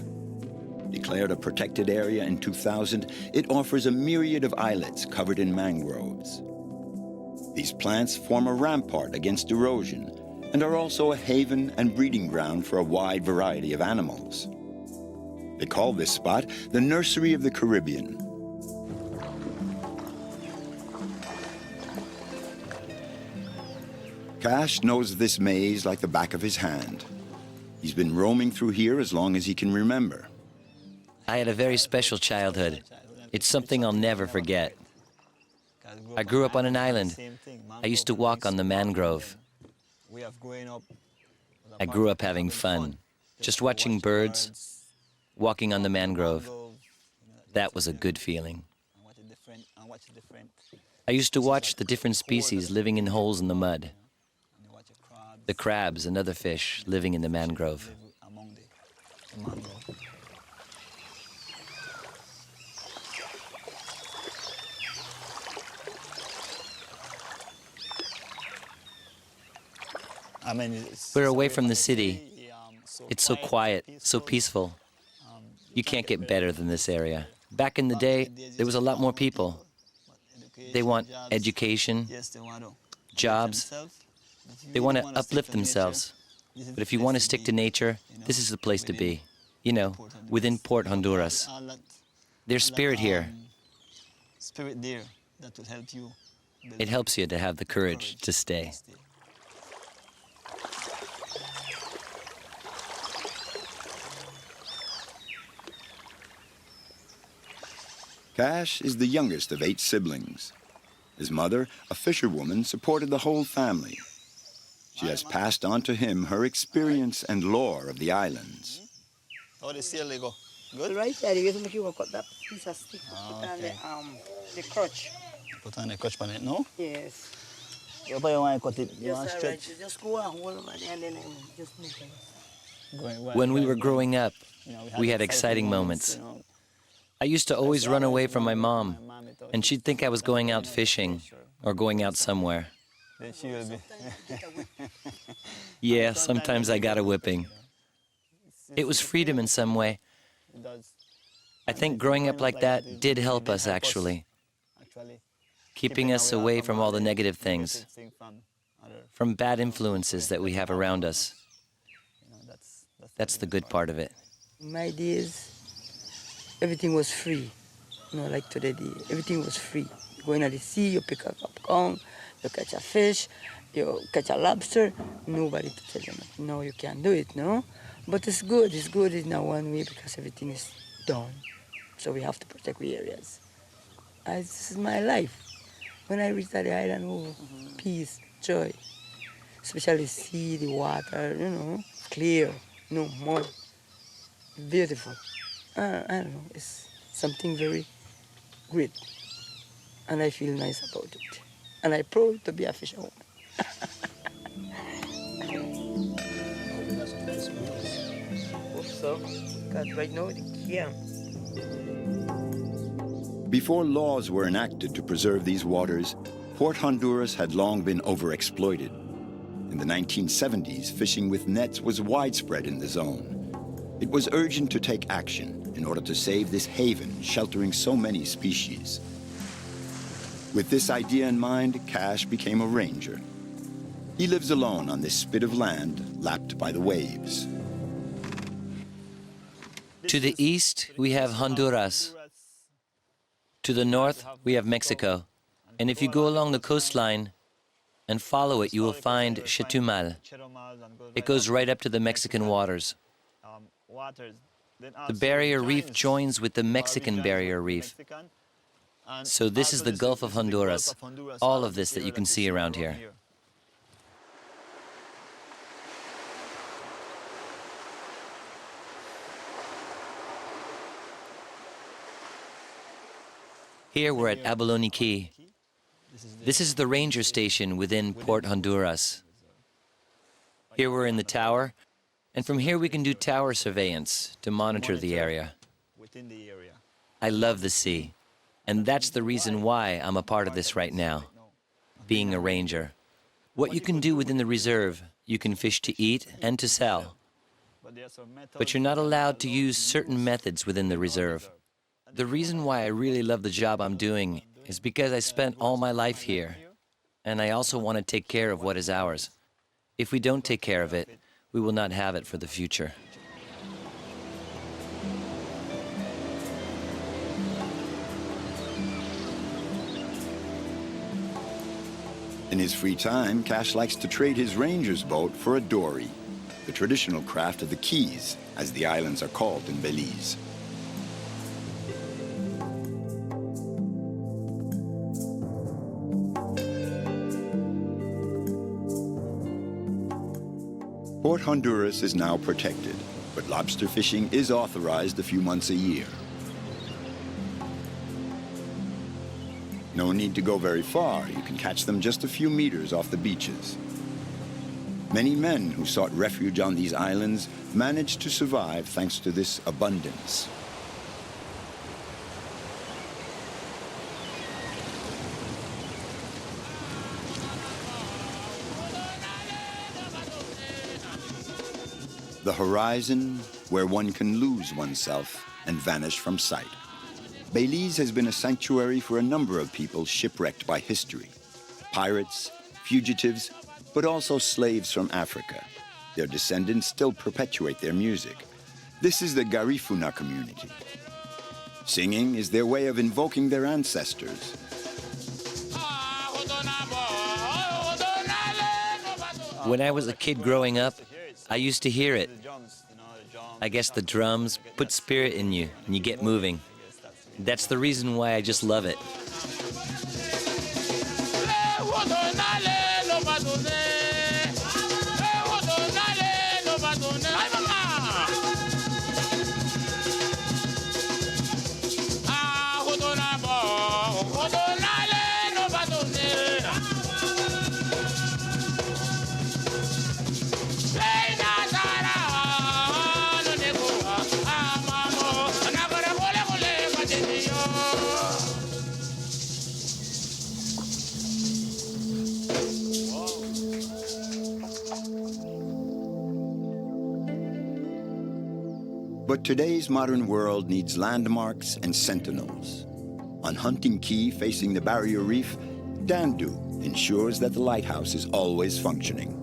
Declared a protected area in 2000, it offers a myriad of islets covered in mangroves. These plants form a rampart against erosion and are also a haven and breeding ground for a wide variety of animals. They call this spot the Nursery of the Caribbean. Cash knows this maze like the back of his hand. He's been roaming through here as long as he can remember. I had a very special childhood. It's something I'll never forget. I grew up on an island. I used to walk on the mangrove. I grew up having fun, just watching birds, walking on the mangrove. That was a good feeling. I used to watch the different species living in holes in the mud. The crabs and other fish living in the mangrove. We're away from the city. It's so quiet, so peaceful. You can't get better than this area. Back in the day, there was a lot more people. They want education, jobs. They want to uplift themselves. But if you want to stick to nature, this is the place to be. You know, within Port Honduras. There's spirit here. It helps you to have the courage to stay. Cash is the youngest of 8 siblings. His mother, a fisherwoman, supported the whole family. She has passed on to him her experience and lore of the islands. Good. Right there, you make you cut that piece of stick, put on the crutch. Put on the crutch on it, no? Yes. You want to cut it, you want to stretch? Right. Just go and hold over there and then just make it. When we were growing up, we had exciting moments. I used to always run away from my mom, and she'd think I was going out fishing or going out somewhere. Yeah, sometimes I got a whipping. It was freedom in some way. I think growing up like that did help us, actually. Keeping us away from all the negative things, from bad influences that we have around us. That's the good part of it. In my days, everything was free. You know, like today, everything was free. You go into the sea, you pick up a conch, you catch a fish, you catch a lobster, nobody to tell you nothing. No, you can't do it, no? But it's good in one way because everything is done. So we have to protect the areas. This is my life. When I reach the island, oh, peace, joy. Especially sea, the water, you know, clear, no mud, beautiful. I don't know, it's something very great. And I feel nice about it. And I'm proud to be a fisherwoman. Hope so, because right now they can't. Before laws were enacted to preserve these waters, Port Honduras had long been overexploited. In the 1970s, fishing with nets was widespread in the zone. It was urgent to take action in order to save this haven sheltering so many species. With this idea in mind, Cash became a ranger. He lives alone on this spit of land lapped by the waves. To the east, we have Honduras. To the north, we have Mexico. And if you go along the coastline and follow it, you will find Chetumal. It goes right up to the Mexican waters. The barrier reef joins with the Mexican barrier reef. So this is the Gulf of Honduras, all of this that you can see around here. Here we're at Abalone Key. This is the ranger station within Port Honduras. Here we're in the tower, and from here we can do tower surveillance to monitor the area. I love the sea, and that's the reason why I'm a part of this right now, being a ranger. What you can do within the reserve You can fish to eat and to sell. But you're not allowed to use certain methods within the reserve. The reason why I really love the job I'm doing is because I spent all my life here, and I also want to take care of what is ours. If we don't take care of it, we will not have it for the future. In his free time, Cash likes to trade his ranger's boat for a dory, the traditional craft of the Keys, as the islands are called in Belize. Port Honduras is now protected, but lobster fishing is authorized a few months a year. No need to go very far. You can catch them just a few meters off the beaches. Many men who sought refuge on these islands managed to survive thanks to this abundance. The horizon where one can lose oneself and vanish from sight. Belize has been a sanctuary for a number of people shipwrecked by history. Pirates, fugitives, but also slaves from Africa. Their descendants still perpetuate their music. This is the Garifuna community. Singing is their way of invoking their ancestors. When I was a kid growing up, I used to hear it. I guess the drums put spirit in you and you get moving. That's the reason why I just love it. But today's modern world needs landmarks and sentinels. On Hunting Key, facing the barrier reef, Dandu ensures that the lighthouse is always functioning.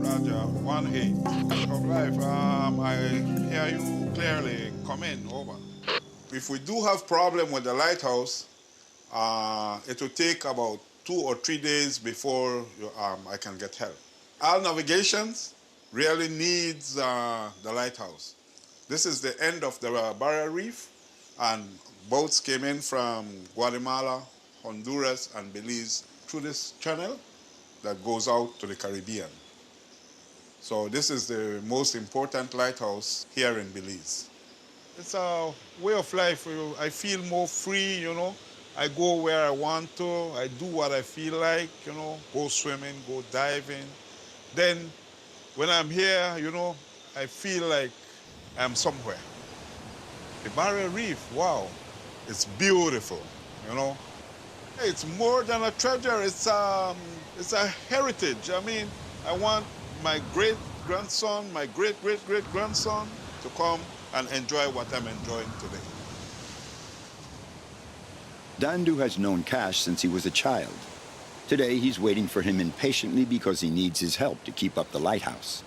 Roger, 1-8. Of life, I hear you clearly. Come in, over. If we do have problem with the lighthouse, it will take about 2 or 3 days before I can get help. Our navigations really needs the lighthouse. This is the end of the barrier reef, and boats came in from Guatemala, Honduras, and Belize through this channel that goes out to the Caribbean. So this is the most important lighthouse here in Belize. It's a way of life. I feel more free, you know. I go where I want to. I do what I feel like, you know, go swimming, go diving. Then when I'm here, you know, I feel like I'm somewhere. The barrier reef, wow, it's beautiful, you know. It's more than a treasure, it's a heritage. I mean, I want my great-grandson, my great-great-great-grandson to come and enjoy what I'm enjoying today. Dandu has known Cash since he was a child. Today, he's waiting for him impatiently because he needs his help to keep up the lighthouse.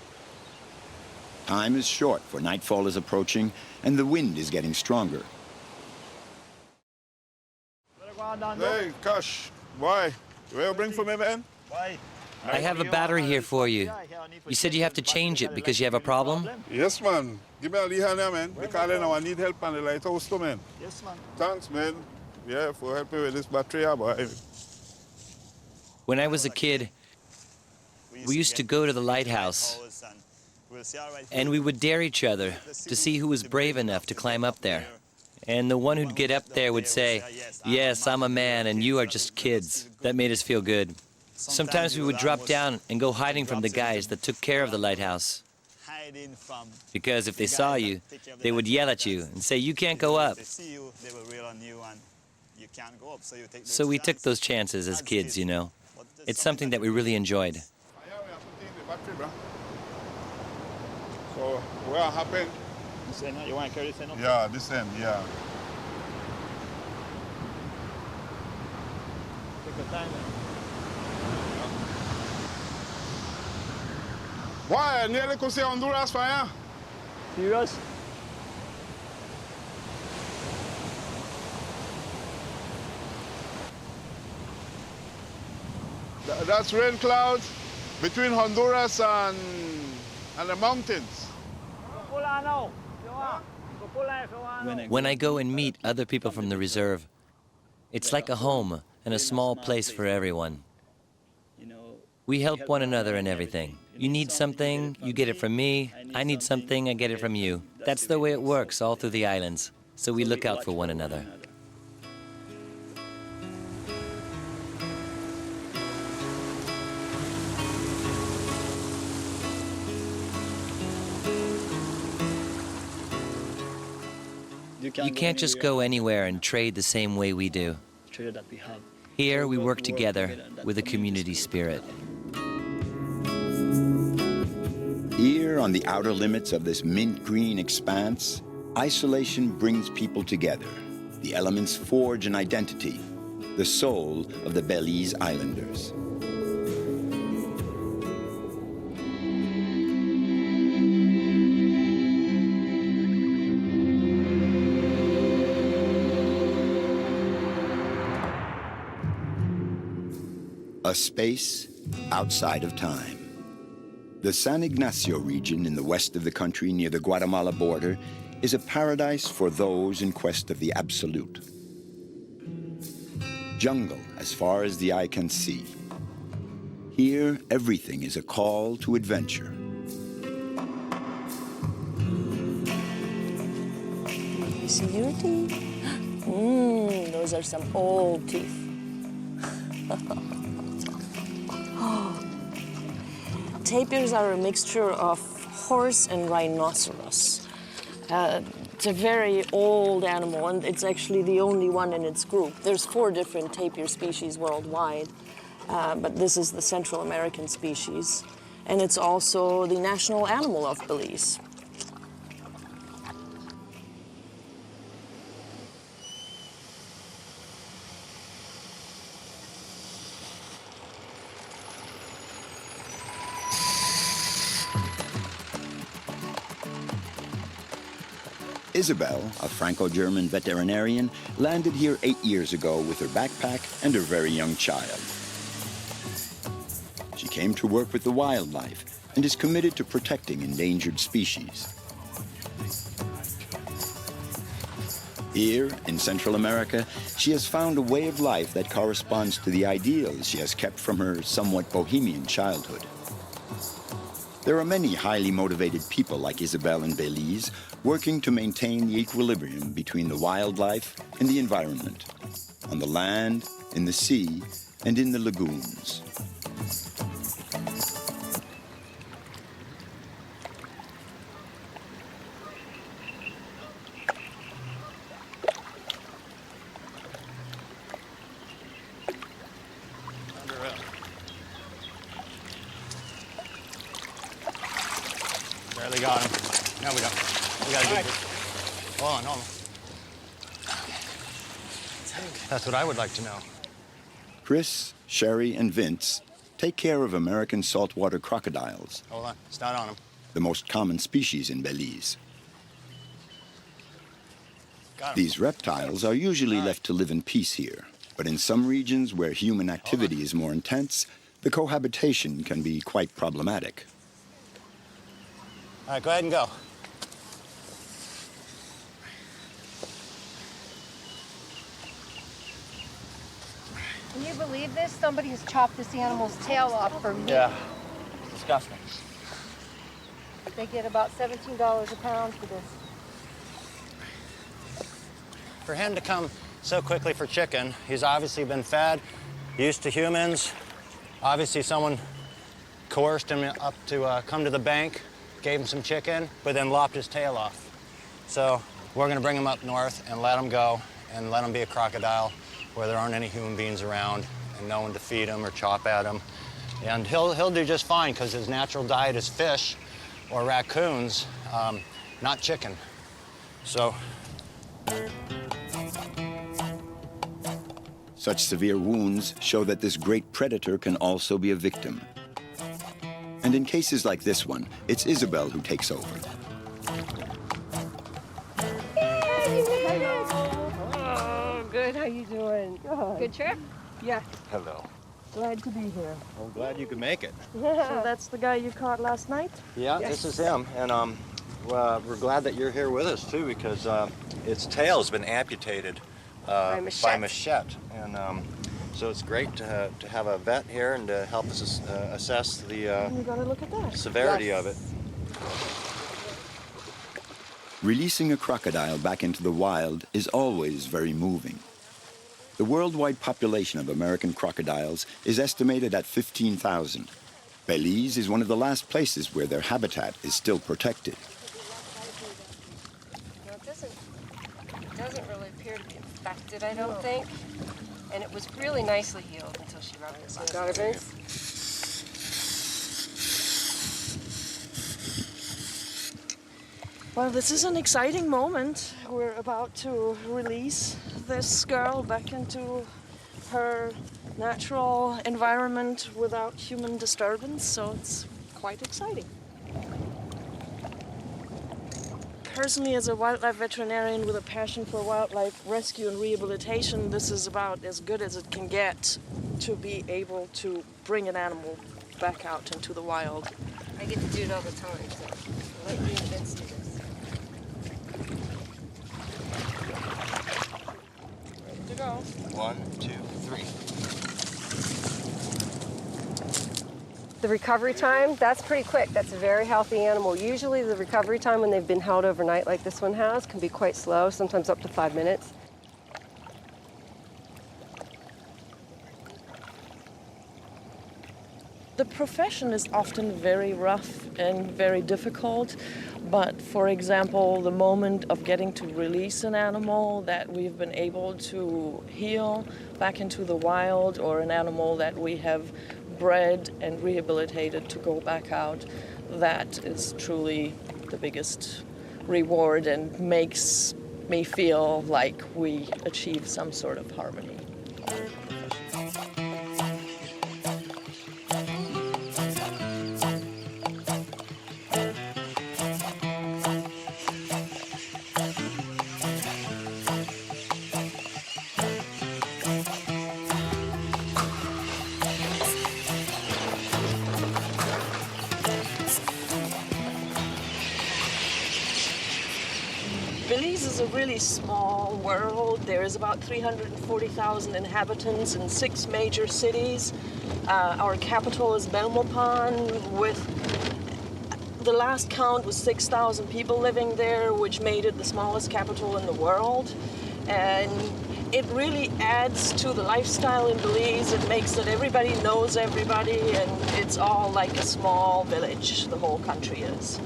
Time is short, for nightfall is approaching, and the wind is getting stronger. Hey, Cash, why? Where you bring for me, man? I have a battery here for you. You said you have to change it because you have a problem? Yes, man. Give me a hand there, man. Because I need help on the lighthouse too, man. Yes, man. Thanks, man. Yeah, for helping with this battery, boy. When I was a kid, we used to go to the lighthouse, and we would dare each other to see who was brave enough to climb up there. And the one who'd get up there would say, "Yes, I'm a man, and you are just kids." That made us feel good. Sometimes we would drop down and go hiding from the guys that took care of the lighthouse. Because if they saw you, they would yell at you and say, "You can't go up." So we took those chances as kids, you know. It's something that we really enjoyed. So what happened? You want to carry this end? Yeah, this end, yeah. Take your time. Why? Nearly could see Honduras for ya. Serious? That's rain clouds between Honduras and the mountains. When I go and meet other people from the reserve, it's like a home and a small place for everyone. We help one another in everything. You need something, you get it from me. I need something, I get it from you. That's the way it works all through the islands. So we look out for one another. You can't just go anywhere and trade the same way we do. Here, we work together with a community spirit. Here, on the outer limits of this mint green expanse, isolation brings people together. The elements forge an identity, the soul of the Belize Islanders. A space outside of time. The San Ignacio region in the west of the country near the Guatemala border is a paradise for those in quest of the absolute. Jungle as far as the eye can see. Here, everything is a call to adventure. You see your teeth? Those are some old teeth. Tapirs are a mixture of horse and rhinoceros. It's a very old animal, and it's actually the only one in its group. There's 4 different tapir species worldwide, but this is the Central American species, and it's also the national animal of Belize. Isabel, a Franco-German veterinarian, landed here 8 years ago with her backpack and her very young child. She came to work with the wildlife and is committed to protecting endangered species. Here, in Central America, she has found a way of life that corresponds to the ideals she has kept from her somewhat bohemian childhood. There are many highly motivated people like Isabel in Belize working to maintain the equilibrium between the wildlife and the environment, on the land, in the sea, and in the lagoons. Barely got him. No, we don't. We gotta get this. Hold on. That's what I would like to know. Chris, Sherry, and Vince take care of American saltwater crocodiles. Hold on, it's not on him. The most common species in Belize. These reptiles are usually left to live in peace here, but in some regions where human activity is more intense, the cohabitation can be quite problematic. All right, go ahead and go. Can you believe this? Somebody has chopped this animal's tail off for meat. Yeah, disgusting. They get about $17 a pound for this. For him to come so quickly for chicken, he's obviously been fed, used to humans. Obviously someone coerced him up to come to the bank, gave him some chicken, but then lopped his tail off. So we're gonna bring him up north and let him go and let him be a crocodile where there aren't any human beings around and no one to feed him or chop at him. And he'll do just fine because his natural diet is fish or raccoons, not chicken. So. Such severe wounds show that this great predator can also be a victim. And in cases like this one, it's Isabel who takes over. Oh, good. How you doing? Good trip? Yeah. Hello. Glad to be here. I'm glad you could make it. So that's the guy you caught last night? Yeah, Yes. this is him. And we're glad that you're here with us, too, because its tail has been amputated by machete. And so it's great to have a vet here and to help us assess the You gotta look at that. severity of it. Releasing a crocodile back into the wild is always very moving. The worldwide population of American crocodiles is estimated at 15,000. Belize is one of the last places where their habitat is still protected. No, it doesn't really appear to be infected, I don't think. And it was really nicely healed until she rubbed it. Got it, Vince? Well, this is an exciting moment. We're about to release this girl back into her natural environment without human disturbance, so it's quite exciting. Personally, as a wildlife veterinarian with a passion for wildlife rescue and rehabilitation, this is about as good as it can get to be able to bring an animal back out into the wild. I get to do it all the time, so I'll let you and Vince do this. Ready to go. 1, 2, 3. The recovery time, that's pretty quick. That's a very healthy animal. Usually the recovery time when they've been held overnight like this one has can be quite slow, sometimes up to 5 minutes. The profession is often very rough and very difficult, but for example, the moment of getting to release an animal that we've been able to heal back into the wild, or an animal that we have bred and rehabilitated to go back out, that is truly the biggest reward and makes me feel like we achieve some sort of harmony. Belize is a really small world. There is about 340,000 inhabitants in 6 major cities. Our capital is Belmopan, with the last count was 6,000 people living there, which made it the smallest capital in the world. And it really adds to the lifestyle in Belize. It makes that everybody knows everybody, and it's all like a small village, the whole country is.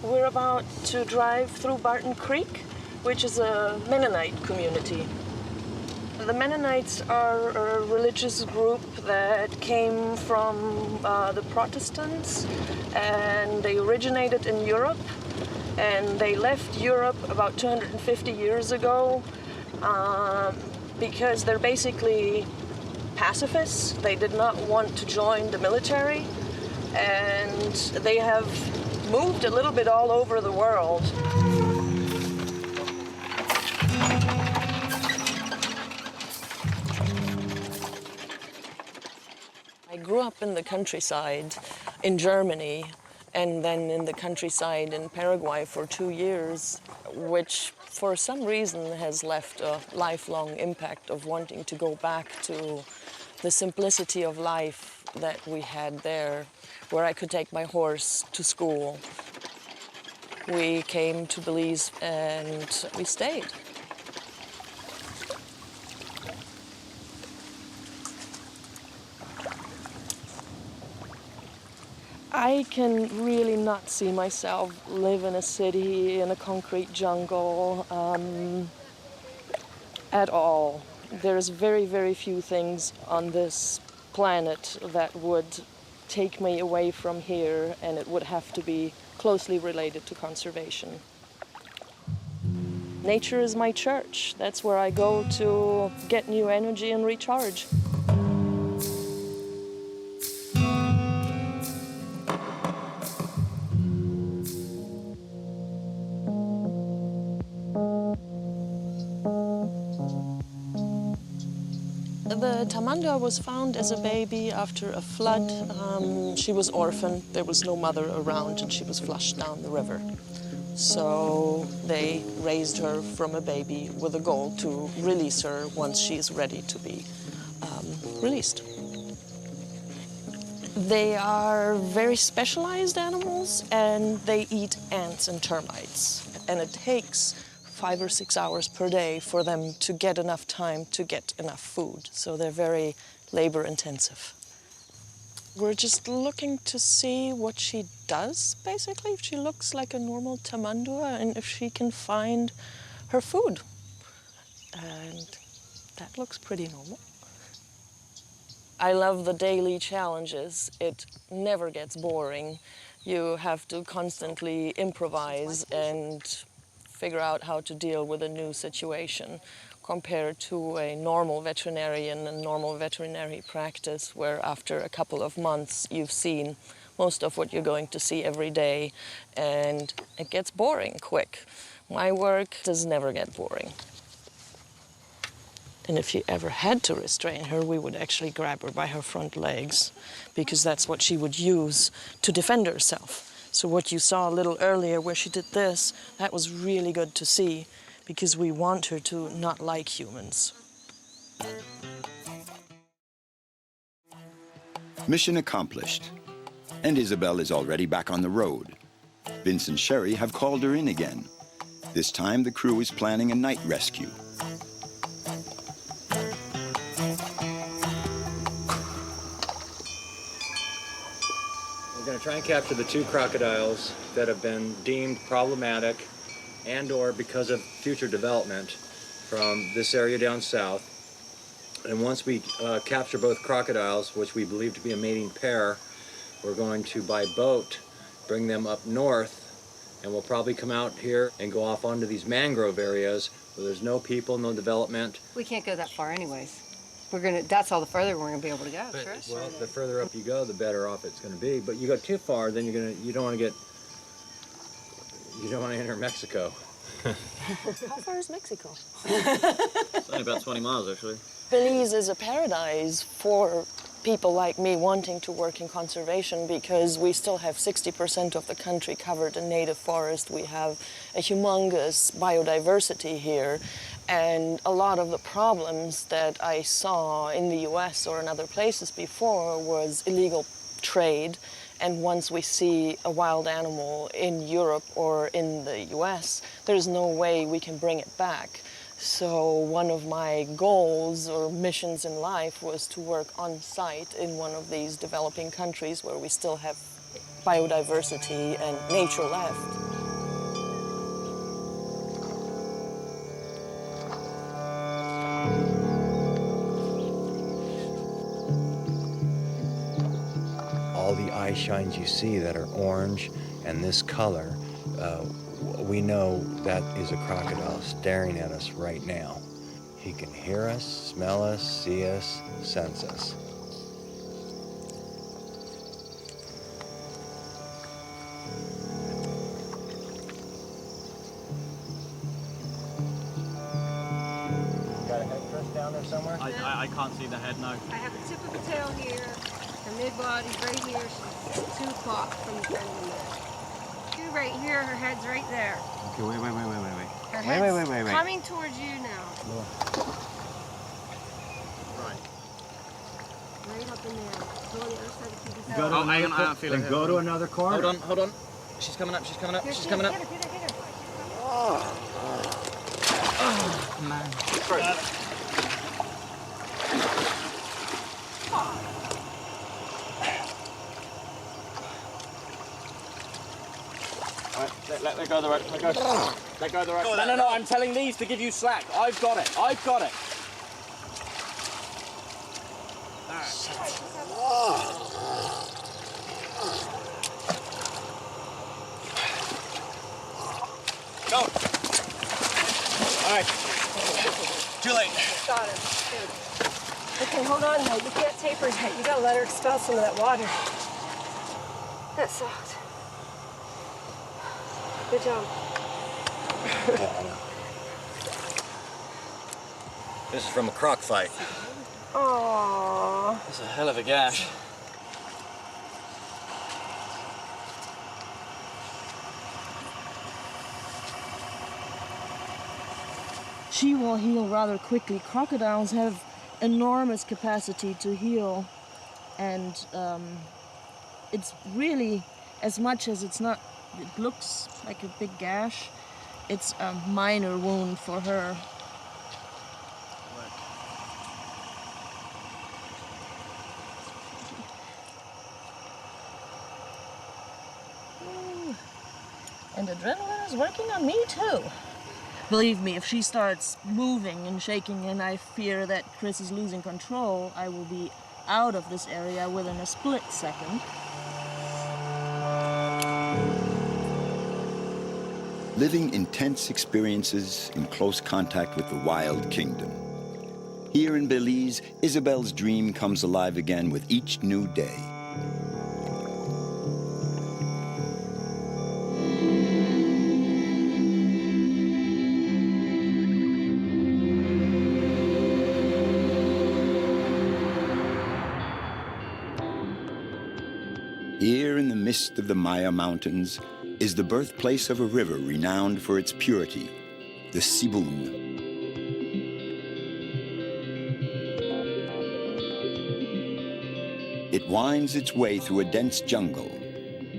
We're about to drive through Barton Creek, which is a Mennonite community. The Mennonites are a religious group that came from the Protestants, and they originated in Europe, and they left Europe about 250 years ago because they're basically pacifists. They did not want to join the military, and they have moved a little bit all over the world. I grew up in the countryside in Germany, and then in the countryside in Paraguay for 2 years, which for some reason has left a lifelong impact of wanting to go back to the simplicity of life that we had there, where I could take my horse to school. We came to Belize and we stayed. I can really not see myself live in a city, in a concrete jungle, at all. There's very, very few things on this planet that would take me away from here, and it would have to be closely related to conservation. Nature is my church. That's where I go to get new energy and recharge. The tamandua was found as a baby after a flood. She was orphaned, there was no mother around, and she was flushed down the river. So they raised her from a baby with a goal to release her once she is ready to be released. They are very specialized animals, and they eat ants and termites. And it takes 5 or 6 hours per day for them to get enough time to get enough food. So they're very labor intensive. We're just looking to see what she does, basically, if she looks like a normal tamandua and if she can find her food. And that looks pretty normal. I love the daily challenges. It never gets boring. You have to constantly improvise and figure out how to deal with a new situation compared to a normal veterinarian and normal veterinary practice where after a couple of months you've seen most of what you're going to see every day and it gets boring quick. My work does never get boring. And if you ever had to restrain her, we would actually grab her by her front legs because that's what she would use to defend herself. So what you saw a little earlier where she did this, that was really good to see because we want her to not like humans. Mission accomplished. And Isabel is already back on the road. Vince and Sherry have called her in again. This time the crew is planning a night rescue. We're going to try and capture the 2 crocodiles that have been deemed problematic and or because of future development from this area down south. And once we capture both crocodiles, which we believe to be a mating pair, we're going to, by boat, bring them up north, and we'll probably come out here and go off onto these mangrove areas where there's no people, no development. We can't go that far anyways. That's all the further we're gonna be able to go. Sure. Well, the further up you go, the better off it's gonna be. But you go too far, then you don't want to enter Mexico. How far is Mexico? It's only about 20 miles, actually. Belize is a paradise for people like me wanting to work in conservation because we still have 60% of the country covered in native forest. We have a humongous biodiversity here. And a lot of the problems that I saw in the US or in other places before was illegal trade. And once we see a wild animal in Europe or in the US, there's no way we can bring it back. So one of my goals or missions in life was to work on site in one of these developing countries where we still have biodiversity and nature left. All the eye shines you see that are orange and this color, we know that is a crocodile staring at us right now. He can hear us, smell us, see us, sense us. Got a head crest down there somewhere? I can't see the head, no. I have the tip of the tail here, her mid-body's right here, she's 2 o'clock from the front of the neck. Right here, her head's right there. Okay, wait. Her head's coming towards you now. Right. Right up in there. Go on the other side of the Go to another, then go to another corner. Hold on. She's coming up. Here, Get her. Oh, man. go of the rope. Let go. Let go of the rope. No, I'm telling these to give you slack. I've got it. I've got it. Go. All right. Too late. Got it. Good. Okay, hold on, Hank. You can't taper yet. You gotta let her expel some of that water. That sucked. Good job. This is from a croc fight. Aww. That's a hell of a gash. She will heal rather quickly. Crocodiles have enormous capacity to heal, and it's really, as much as it looks like a big gash, it's a minor wound for her. Ooh. And adrenaline is working on me too. Believe me, if she starts moving and shaking and I fear that Chris is losing control, I will be out of this area within a split second. Living intense experiences in close contact with the wild kingdom. Here in Belize, Isabel's dream comes alive again with each new day. Here in the midst of the Maya Mountains is the birthplace of a river renowned for its purity, the Sibun. It winds its way through a dense jungle,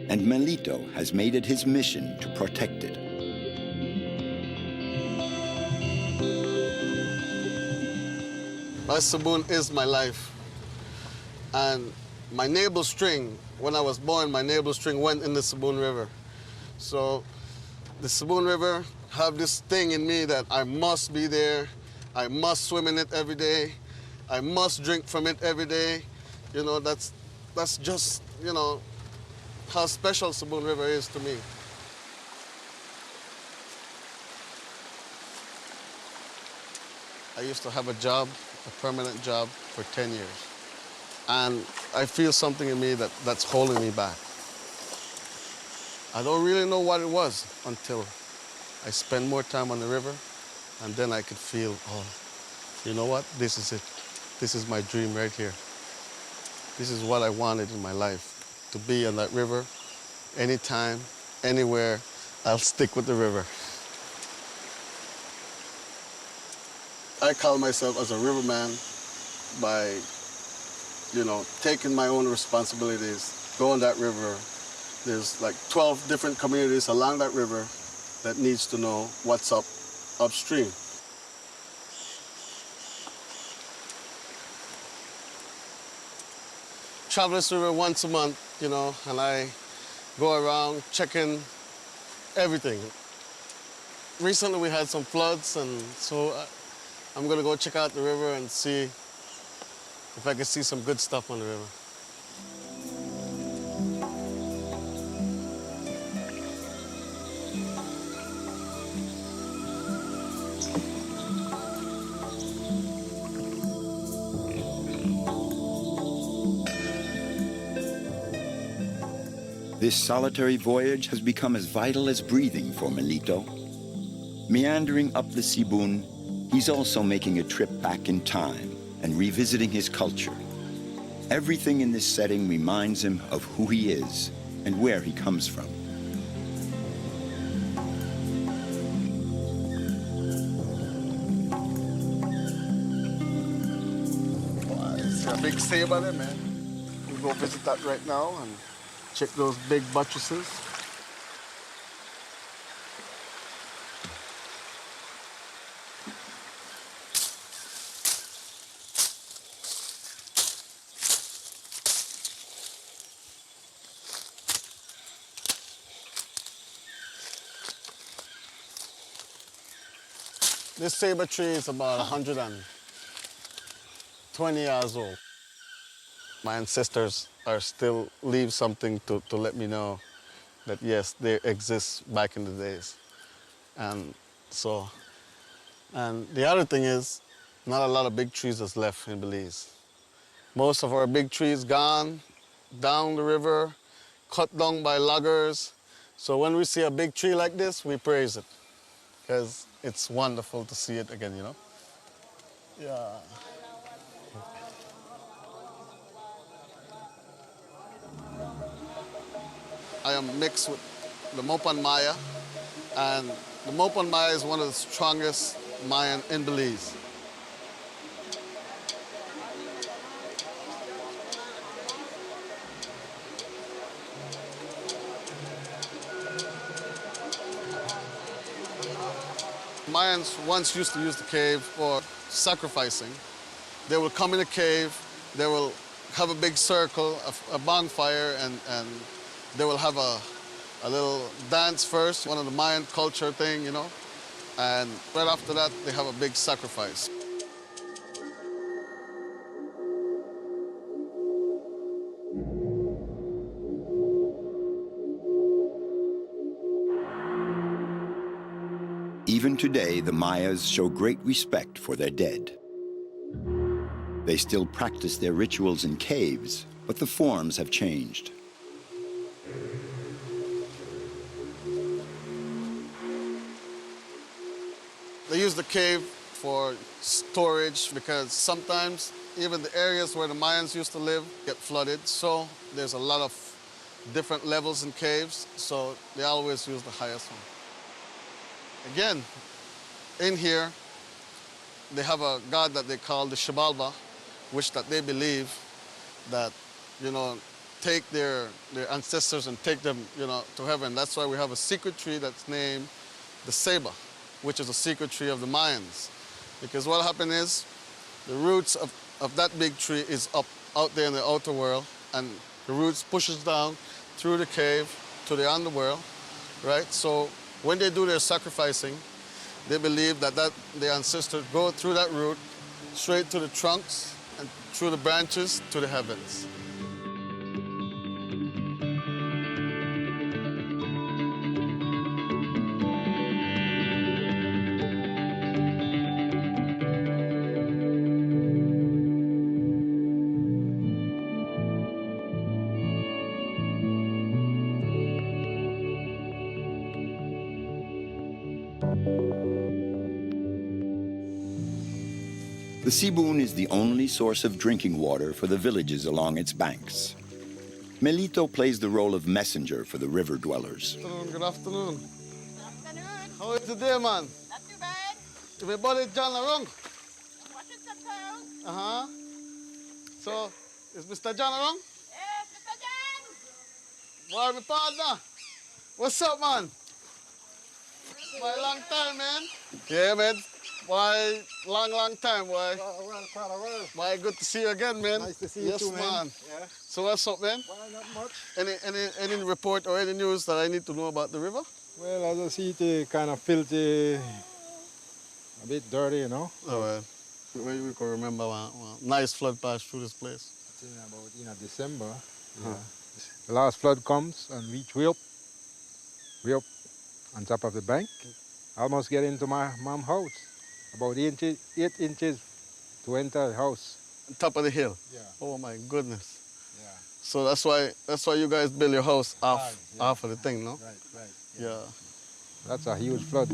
and Melito has made it his mission to protect it. My Sibun is my life. And my navel string, when I was born, my navel string went in the Sibun River. So the Sibun River have this thing in me that I must be there. I must swim in it every day. I must drink from it every day. You know, that's just, you know, how special Sibun River is to me. I used to have a job, a permanent job, for 10 years. And I feel something in me that's holding me back. I don't really know what it was until I spent more time on the river, and then I could feel, oh, you know what? This is it. This is my dream right here. This is what I wanted in my life, to be on that river, anytime, anywhere. I'll stick with the river. I call myself as a riverman by, you know, taking my own responsibilities, go on that river. There's like 12 different communities along that river that needs to know what's up upstream. Travel this river once a month, you know, and I go around checking everything. Recently we had some floods, and so I'm gonna go check out the river and see if I can see some good stuff on the river. This solitary voyage has become as vital as breathing for Melito. Meandering up the Sibun, he's also making a trip back in time and revisiting his culture. Everything in this setting reminds him of who he is and where he comes from. It's a big saber there, man. We'll go visit that right now and check those big buttresses. This saber tree is about 120 years old. My ancestors are still leave something to let me know that yes, they exist back in the days. And the other thing is, not a lot of big trees is left in Belize. Most of our big trees gone down the river, cut down by loggers. So when we see a big tree like this, we praise it, because it's wonderful to see it again, you know? Yeah. I am mixed with the Mopan Maya, and the Mopan Maya is one of the strongest Mayan in Belize. Mayans once used to use the cave for sacrificing. They will come in a cave, they will have a big circle, a bonfire, and they will have a little dance first, one of the Mayan culture thing, you know, and right after that, they have a big sacrifice. Even today, the Mayas show great respect for their dead. They still practice their rituals in caves, but the forms have changed. They use the cave for storage because sometimes even the areas where the Mayans used to live get flooded, so there's a lot of different levels in caves, so they always use the highest one. Again, in here, they have a god that they call the Xibalba, which that they believe that, you know, take their ancestors and take them, you know, to heaven. That's why we have a secret tree that's named the Ceiba, which is a secret tree of the Mayans. Because what happened is, the roots of that big tree is up out there in the outer world, and the roots pushes down through the cave to the underworld, right? So when they do their sacrificing, they believe that the ancestors go through that root, straight to the trunks, and through the branches to the heavens. The Sibun is the only source of drinking water for the villages along its banks. Melito plays the role of messenger for the river dwellers. Good afternoon. How is the day, man? Not too bad. Everybody John around? Watching some cows. Uh-huh. So, is Mr. John around? Yes, Mr. John. Why, my partner? What's up, man? Why, long time, man? Yeah, man. Why, long time, why? Quite a while. Why, good to see you again, man. Nice to see you too, man. Yes, man. Yeah. So what's up, man? Well, not much. Any report or any news that I need to know about the river? Well, I just see it kind of filthy, a bit dirty, you know. Oh, well. We can remember one nice flood passed through this place. It's in about December. Yeah. The last flood comes and reach way up on top of the bank. Almost get into my mom's house. About 8 inches to enter the house. On top of the hill? Yeah. Oh my goodness. Yeah. So that's why you guys build your house off of the thing, no? Right. Yeah. That's a huge flood.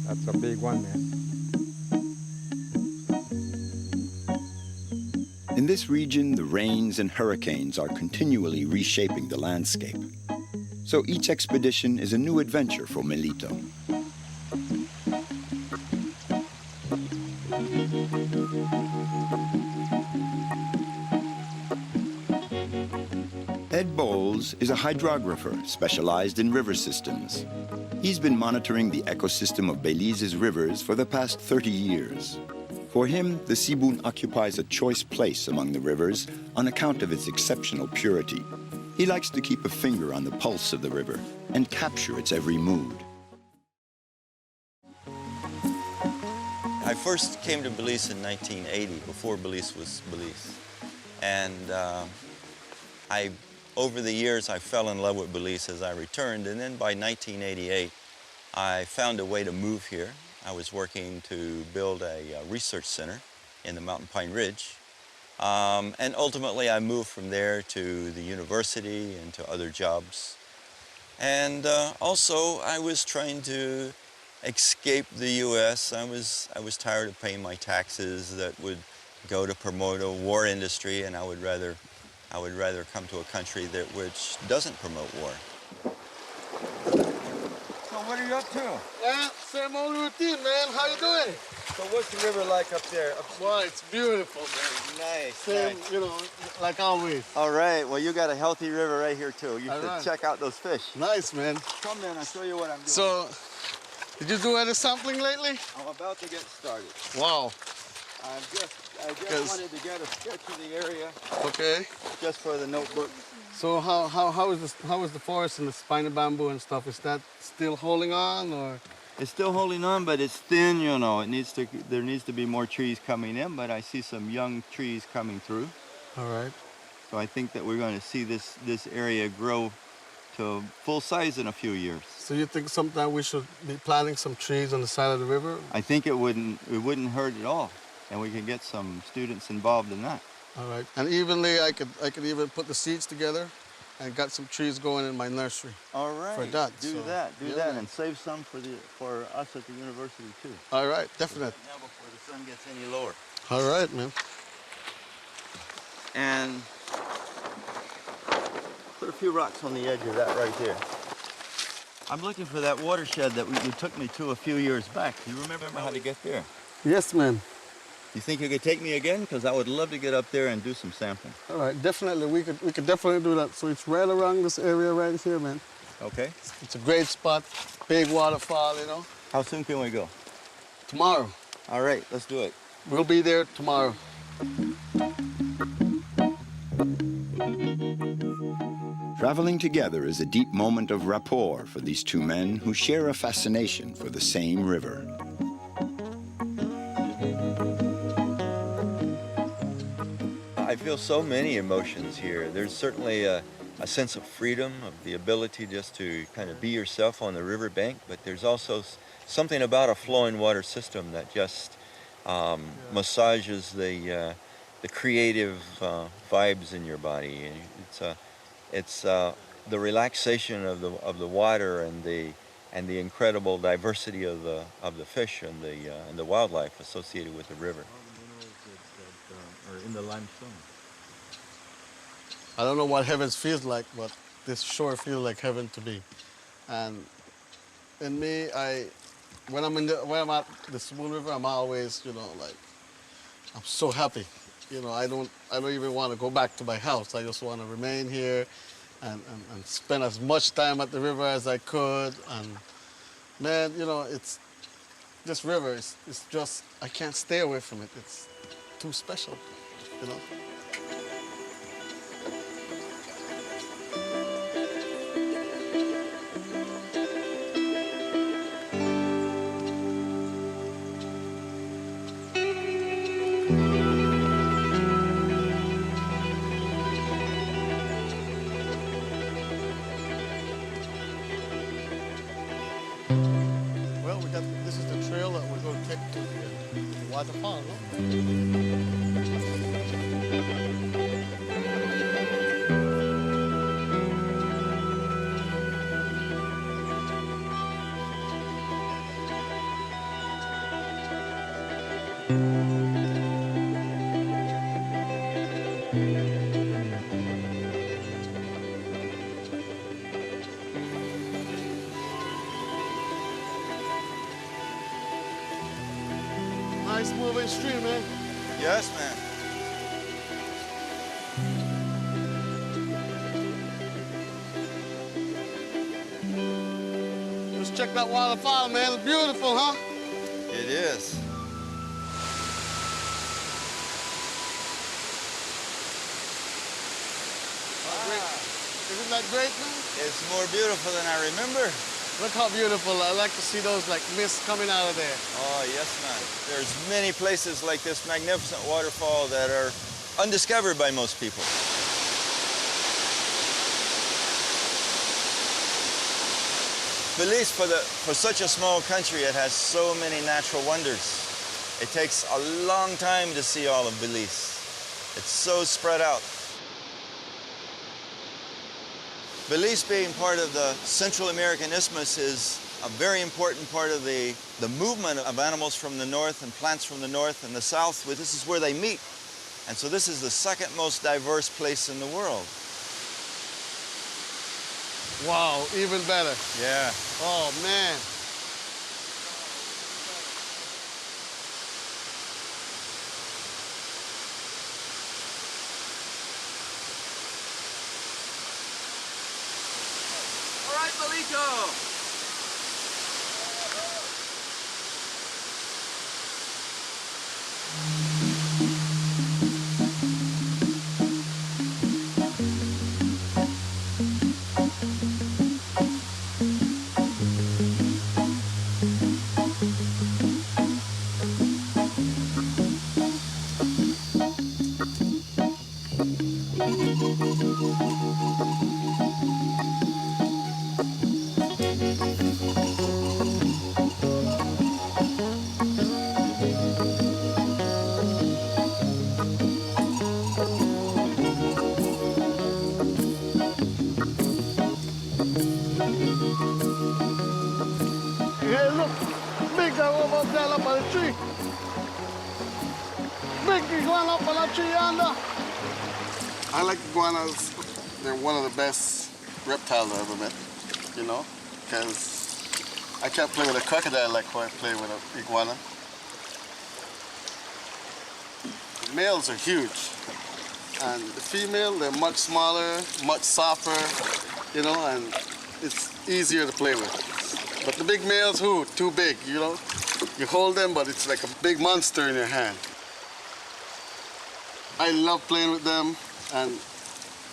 That's a big one, man. In this region, the rains and hurricanes are continually reshaping the landscape. So each expedition is a new adventure for Melito. Ed Bowles is a hydrographer specialized in river systems. He's been monitoring the ecosystem of Belize's rivers for the past 30 years. For him, the Sibun occupies a choice place among the rivers on account of its exceptional purity. He likes to keep a finger on the pulse of the river and capture its every mood. I first came to Belize in 1980, before Belize was Belize. And over the years, I fell in love with Belize as I returned. And then by 1988, I found a way to move here. I was working to build a research center in the Mountain Pine Ridge. And ultimately, I moved from there to the university and to other jobs. And also, I was trying to escape the U.S. I was tired of paying my taxes that would go to promote a war industry, and I would rather come to a country which doesn't promote war. So what are you up to? Yeah, same old routine, man. How you doing? So what's the river like up there? Well, it's beautiful, man. Nice. Same, nice. you know, like always. All right. Well, you got a healthy river right here too. You should check out those fish. Nice, man. Come in. I'll show you what I'm doing. So, did you do any sampling lately? I'm about to get started. Wow. I just wanted to get a sketch of the area. Okay. Just for the notebook. So how is the forest and the spiny bamboo and stuff? Is that still holding on, or? It's still holding on, but it's thin. You know, there needs to be more trees coming in. But I see some young trees coming through. All right. So I think that we're going to see this area grow to full size in a few years. So you think sometime we should be planting some trees on the side of the river? I think it wouldn't hurt at all, and we can get some students involved in that. All right. And evenly, I could even put the seeds together and got some trees going in my nursery. All right. For that. Do that, and save some for us at the university too. All right, definitely. Now before the sun gets any lower. All right, man. And put a few rocks on the edge of that right there. I'm looking for that watershed that you took me to a few years back. Do you remember how to get there? Yes, man. You think you could take me again? Because I would love to get up there and do some sampling. All right, definitely. We could definitely do that. So it's right around this area right here, man. Okay. It's a great spot, big waterfall, you know. How soon can we go? Tomorrow. All right, let's do it. We'll be there tomorrow. Traveling together is a deep moment of rapport for these two men who share a fascination for the same river. I feel so many emotions here. There's certainly a sense of freedom, of the ability just to kind of be yourself on the riverbank, but there's also something about a flowing water system that just massages the creative vibes in your body. It's the relaxation of the water and the incredible diversity of the fish and the wildlife associated with the river. Or in the limestone. I don't know what heaven feels like, but this sure feels like heaven to me. And in me, when I'm at the Smooth River, I'm always, you know, like, I'm so happy. You know, I don't even want to go back to my house. I just want to remain here and spend as much time at the river as I could. And man, you know, this river is just, I can't stay away from it. It's too special, you know. Well, this is the trail that we're going to take to the waterfall, no? Nice moving stream, man. Yes, man. Just check that waterfall, man. It's beautiful, huh? It is. Isn't that great, man? It's more beautiful than I remember. Look how beautiful. I like to see those like mist coming out of there. Oh, yes, man. There's many places like this magnificent waterfall that are undiscovered by most people. Belize, for such a small country, it has so many natural wonders. It takes a long time to see all of Belize. It's so spread out. Belize being part of the Central American Isthmus is a very important part of the movement of animals from the north and plants from the north and the south. This is where they meet. And so this is the second most diverse place in the world. Wow, even better. Yeah. Oh, man. All right, Malito. Hey, look, big one up there up on the tree. Big iguana up on that tree yonder. I like iguanas. They're one of the best reptiles I ever met, you know, because I can't play with a crocodile like how I play with an iguana. The males are huge, and the female, they're much smaller, much softer, you know, and it's easier to play with. But the big males, too big, you know? You hold them, but it's like a big monster in your hand. I love playing with them, and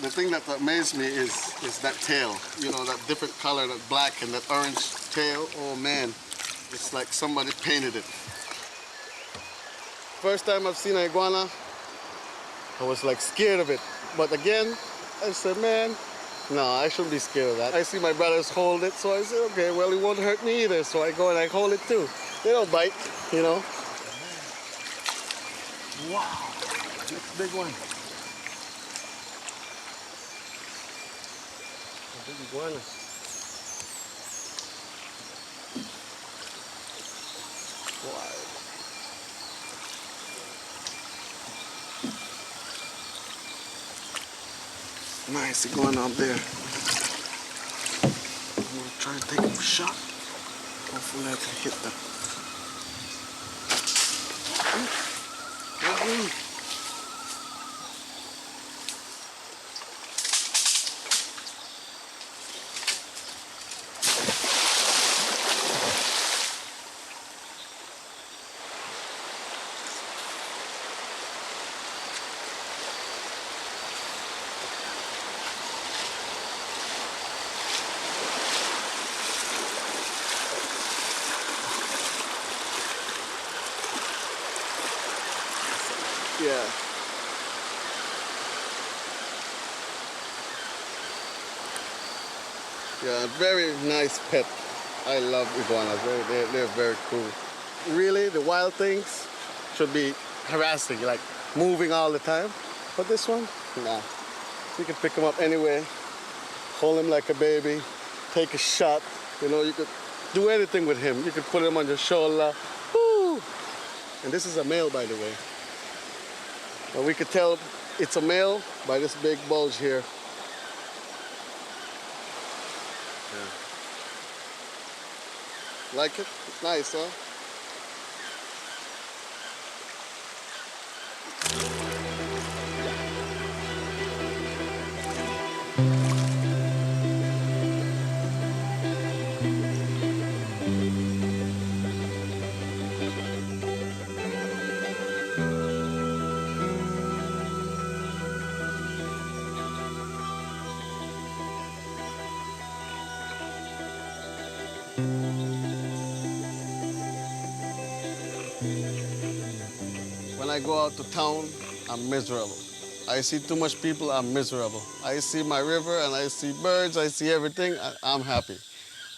the thing that amazed me is that tail. You know, that different color, that black and that orange tail. Oh man, it's like somebody painted it. First time I've seen an iguana, I was like scared of it. But again, I said, man, no, I shouldn't be scared of that. I see my brothers hold it, so I said, okay, well, it won't hurt me either. So I go and I hold it too. They don't bite, you know. Wow, next big one. A big iguana. Wow. Nice iguana up there. I'm gonna try to take him a shot. Hopefully I can hit them. Yeah. Yeah, very nice pet. I love iguanas. They're very cool. Really, the wild things should be harassing, like moving all the time. But this one, nah. You can pick him up anywhere, hold him like a baby, take a shot. You know, you could do anything with him. You could put him on your shoulder. Woo! And this is a male, by the way. And we could tell it's a male by this big bulge here. Yeah. Like it? It's nice, huh? When I go out to town, I'm miserable. I see too much people, I'm miserable. I see my river and I see birds, I see everything, I'm happy.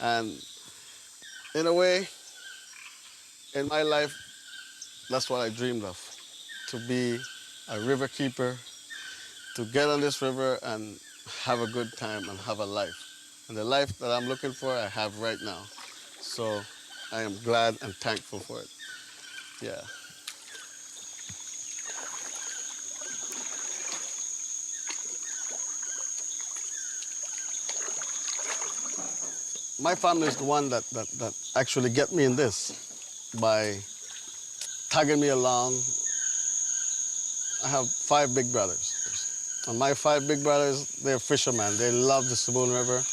And in a way, in my life, that's what I dreamed of, to be a river keeper, to get on this river and have a good time and have a life. And the life that I'm looking for, I have right now. So I am glad and thankful for it. Yeah. My family is the one that actually get me in this by tagging me along. I have 5 big brothers. And my 5 big brothers, they're fishermen. They love the Sabine River.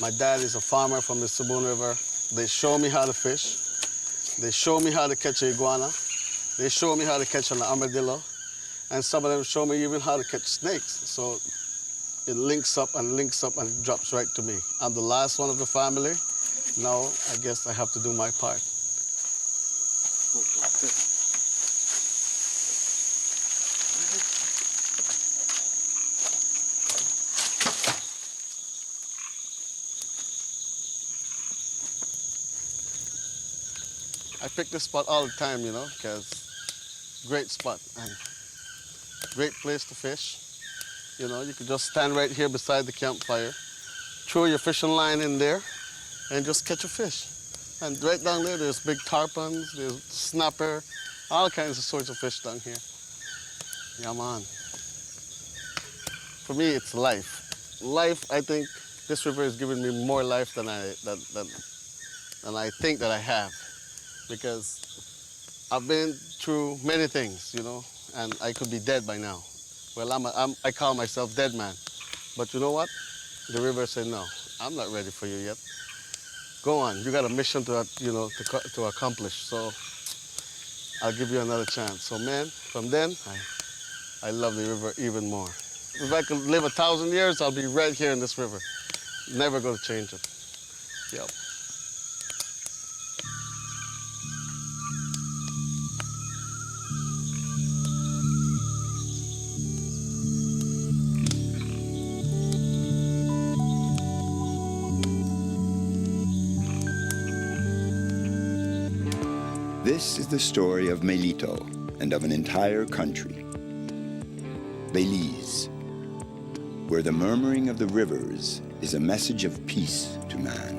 My dad is a farmer from the Sabine River. They show me how to fish. They show me how to catch an iguana. They show me how to catch an armadillo. And some of them show me even how to catch snakes. So it links up and it drops right to me. I'm the last one of the family. Now I guess I have to do my part. I pick this spot all the time, you know, because great spot and great place to fish. You know, you could just stand right here beside the campfire, throw your fishing line in there, and just catch a fish. And right down there, there's big tarpons, there's snapper, all kinds of sorts of fish down here. Yeah, man. For me, it's life. Life, I think this river has given me more life than I think that I have. Because I've been through many things, you know, and I could be dead by now. Well, I call myself dead man. But you know what? The river said, no, I'm not ready for you yet. Go on, you got a mission to, you know, to accomplish. So I'll give you another chance. So man, from then, I love the river even more. If I could live 1,000 years, I'll be right here in this river. Never gonna change it. Yep. This is the story of Melito and of an entire country, Belize, where the murmuring of the rivers is a message of peace to man.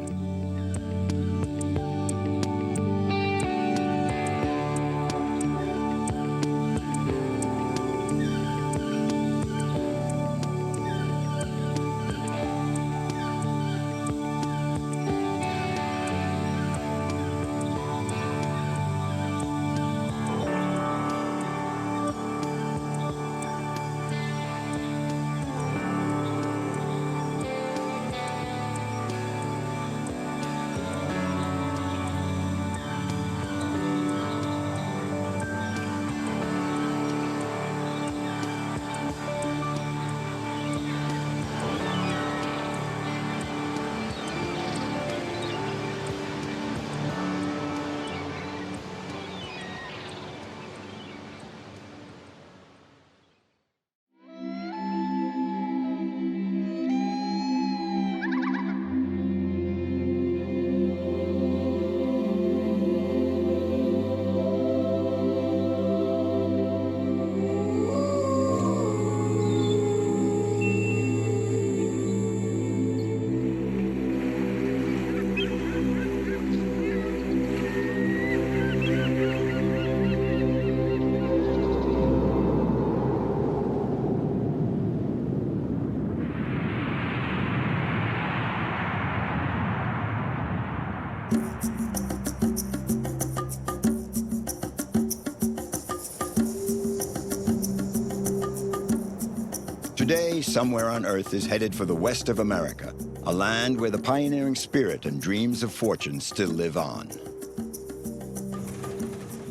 Today, somewhere on Earth is headed for the west of America, a land where the pioneering spirit and dreams of fortune still live on.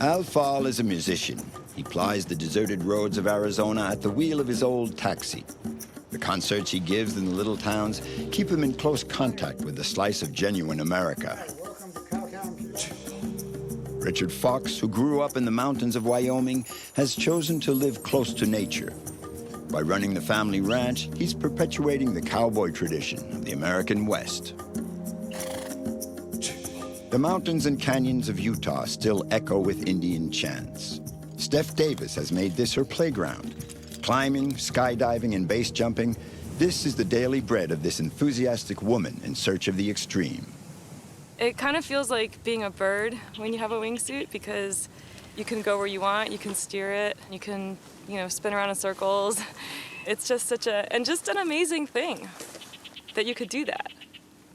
Al Fall is a musician. He plies the deserted roads of Arizona at the wheel of his old taxi. The concerts he gives in the little towns keep him in close contact with a slice of genuine America. Richard Fox, who grew up in the mountains of Wyoming, has chosen to live close to nature. By running the family ranch, he's perpetuating the cowboy tradition of the American West. The mountains and canyons of Utah still echo with Indian chants. Steph Davis has made this her playground. Climbing, skydiving, and base jumping, this is the daily bread of this enthusiastic woman in search of the extreme. It kind of feels like being a bird when you have a wingsuit because you can go where you want, you can steer it, you can, spin around in circles. It's just such an amazing thing that you could do that,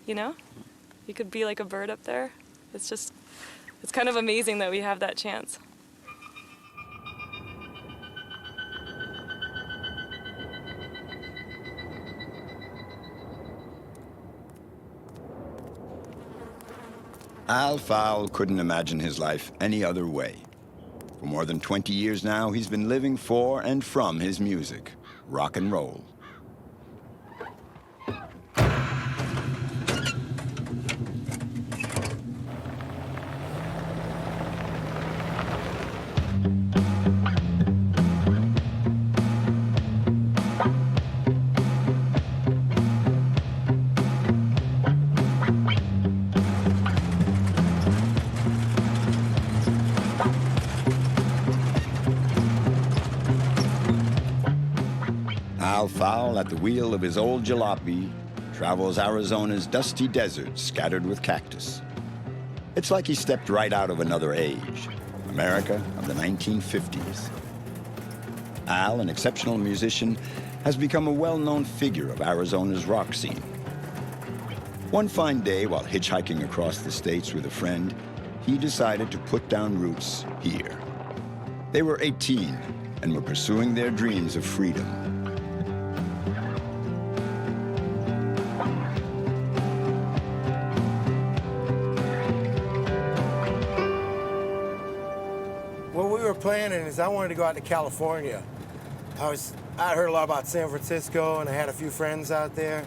You could be like a bird up there. It's kind of amazing that we have that chance. Al Fowle couldn't imagine his life any other way. For more than 20 years now, he's been living for and from his music, rock and roll. Al Fowle, at the wheel of his old jalopy, travels Arizona's dusty deserts scattered with cactus. It's like he stepped right out of another age, America of the 1950s. Al, an exceptional musician, has become a well-known figure of Arizona's rock scene. One fine day, while hitchhiking across the states with a friend, he decided to put down roots here. They were 18 and were pursuing their dreams of freedom. Planning is I wanted to go out to California. I heard a lot about San Francisco and I had a few friends out there.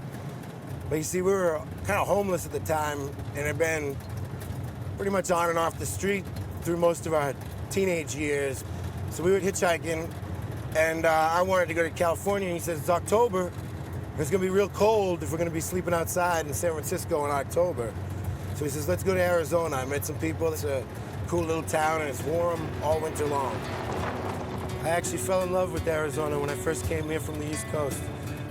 But you see, we were kind of homeless at the time and had been pretty much on and off the street through most of our teenage years. So we were hitchhiking and I wanted to go to California, and he says, it's October. It's gonna be real cold if we're gonna be sleeping outside in San Francisco in October. So he says, let's go to Arizona. I met some people. It's a cool little town and it's warm all winter long. I actually fell in love with Arizona when I first came here from the East Coast.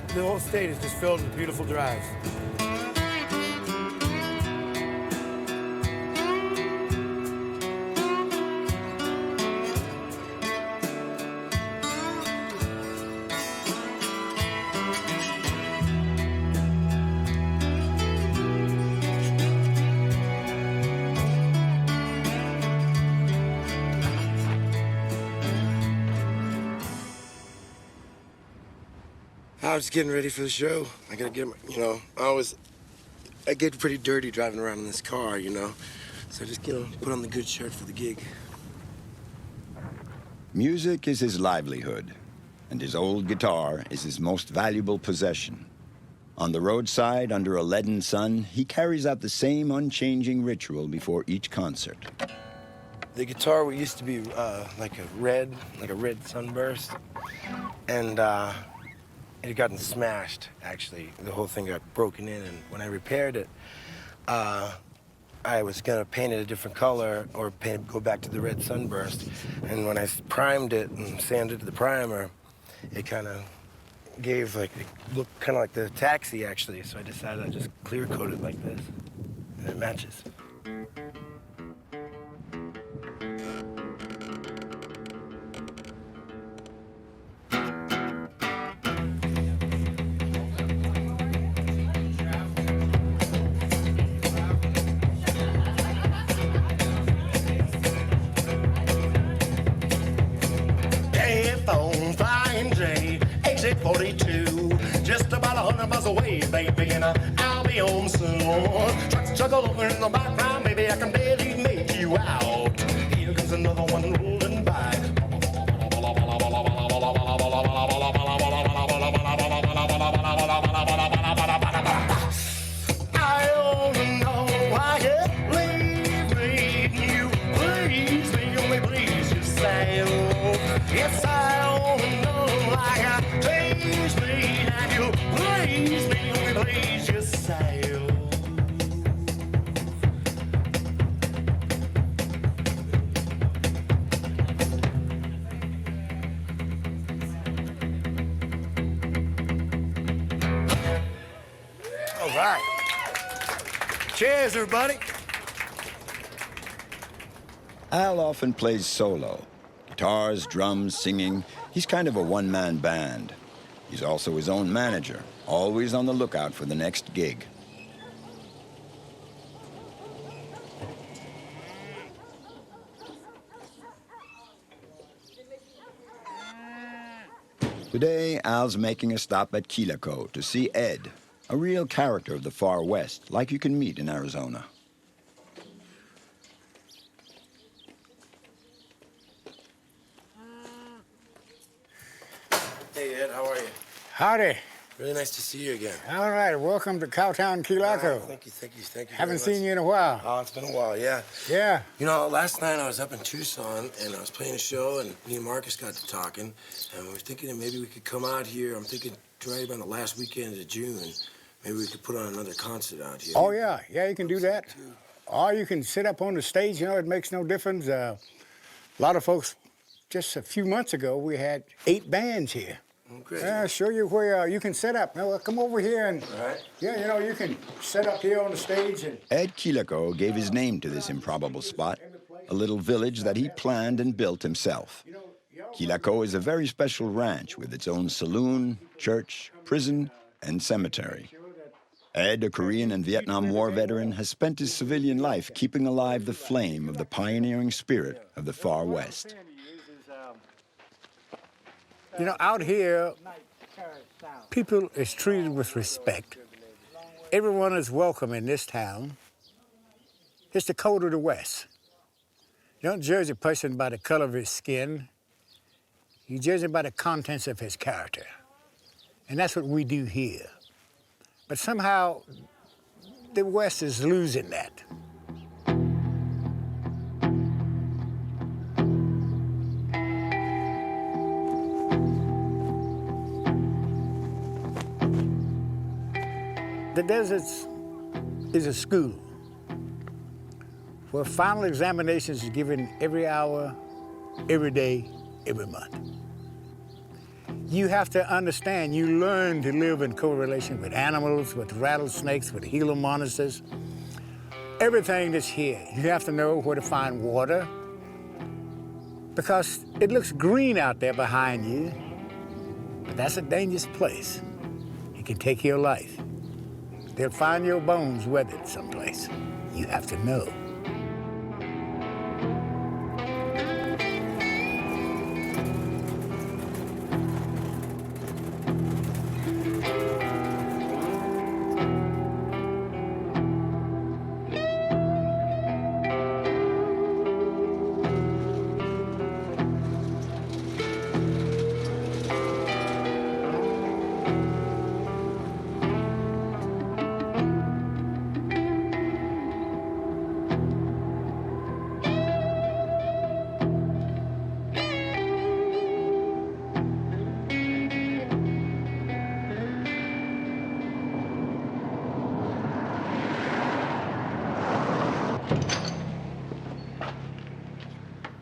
The whole state is just filled with beautiful drives. I was getting ready for the show. I gotta get, I get pretty dirty driving around in this car, So I just, put on the good shirt for the gig. Music is his livelihood, and his old guitar is his most valuable possession. On the roadside, under a leaden sun, he carries out the same unchanging ritual before each concert. The guitar used to be like a red sunburst, and it had gotten smashed, actually. The whole thing got broken in, and when I repaired it, I was gonna paint it a different color or go back to the red sunburst. And when I primed it and sanded the primer, it kind of gave it looked kind of like the Taxi, actually. So I decided I'd just clear coat it like this, and it matches. Exit 42, just about 100 miles away, baby, and I'll be home soon. Trucks juggle over in the background, baby, I can barely make you out. Here comes another one rolling by. sail. Yes, I only know like I please me, and you please me, only please yourself. All right. Cheers, everybody. Al often plays solo. Guitars, drums, singing. He's kind of a one-man band. He's also his own manager, always on the lookout for the next gig. Today, Al's making a stop at Quilico to see Ed, a real character of the far west, like you can meet in Arizona. Hey, Ed, how are you? Howdy. Really nice to see you again. All right, welcome to Cowtown, Quilico. Thank you. Haven't seen you in a while. Oh, it's been a while, yeah. Yeah. You know, last night I was up in Tucson, and I was playing a show, and me and Marcus got to talking, and we were thinking that maybe we could come out here. I'm thinking right around the last weekend of June, maybe we could put on another concert out here. Oh, yeah. Yeah, you can do that. Or you can sit up on the stage, you know, it makes no difference. A lot of folks, just a few months ago, we had 8 bands here. Oh, great. I'll show you where you can set up. Now, come over here and, yeah, you know, you can set up here on the stage. And Ed Quilico gave his name to this improbable spot, a little village that he planned and built himself. Quilico is a very special ranch with its own saloon, church, prison, and cemetery. Ed, a Korean and Vietnam War veteran, has spent his civilian life keeping alive the flame of the pioneering spirit of the far west. you know, out here, people is treated with respect. Everyone is welcome in this town. It's the code of the West. You don't judge a person by the color of his skin. You judge him by the contents of his character. And that's what we do here. But somehow, the West is losing that. The deserts is a school where final examinations are given every hour, every day, every month. You have to understand, you learn to live in correlation with animals, with rattlesnakes, with Gila monsters, everything that's here. You have to know where to find water because it looks green out there behind you, but that's a dangerous place. It can take your life. They'll find your bones weathered someplace. You have to know.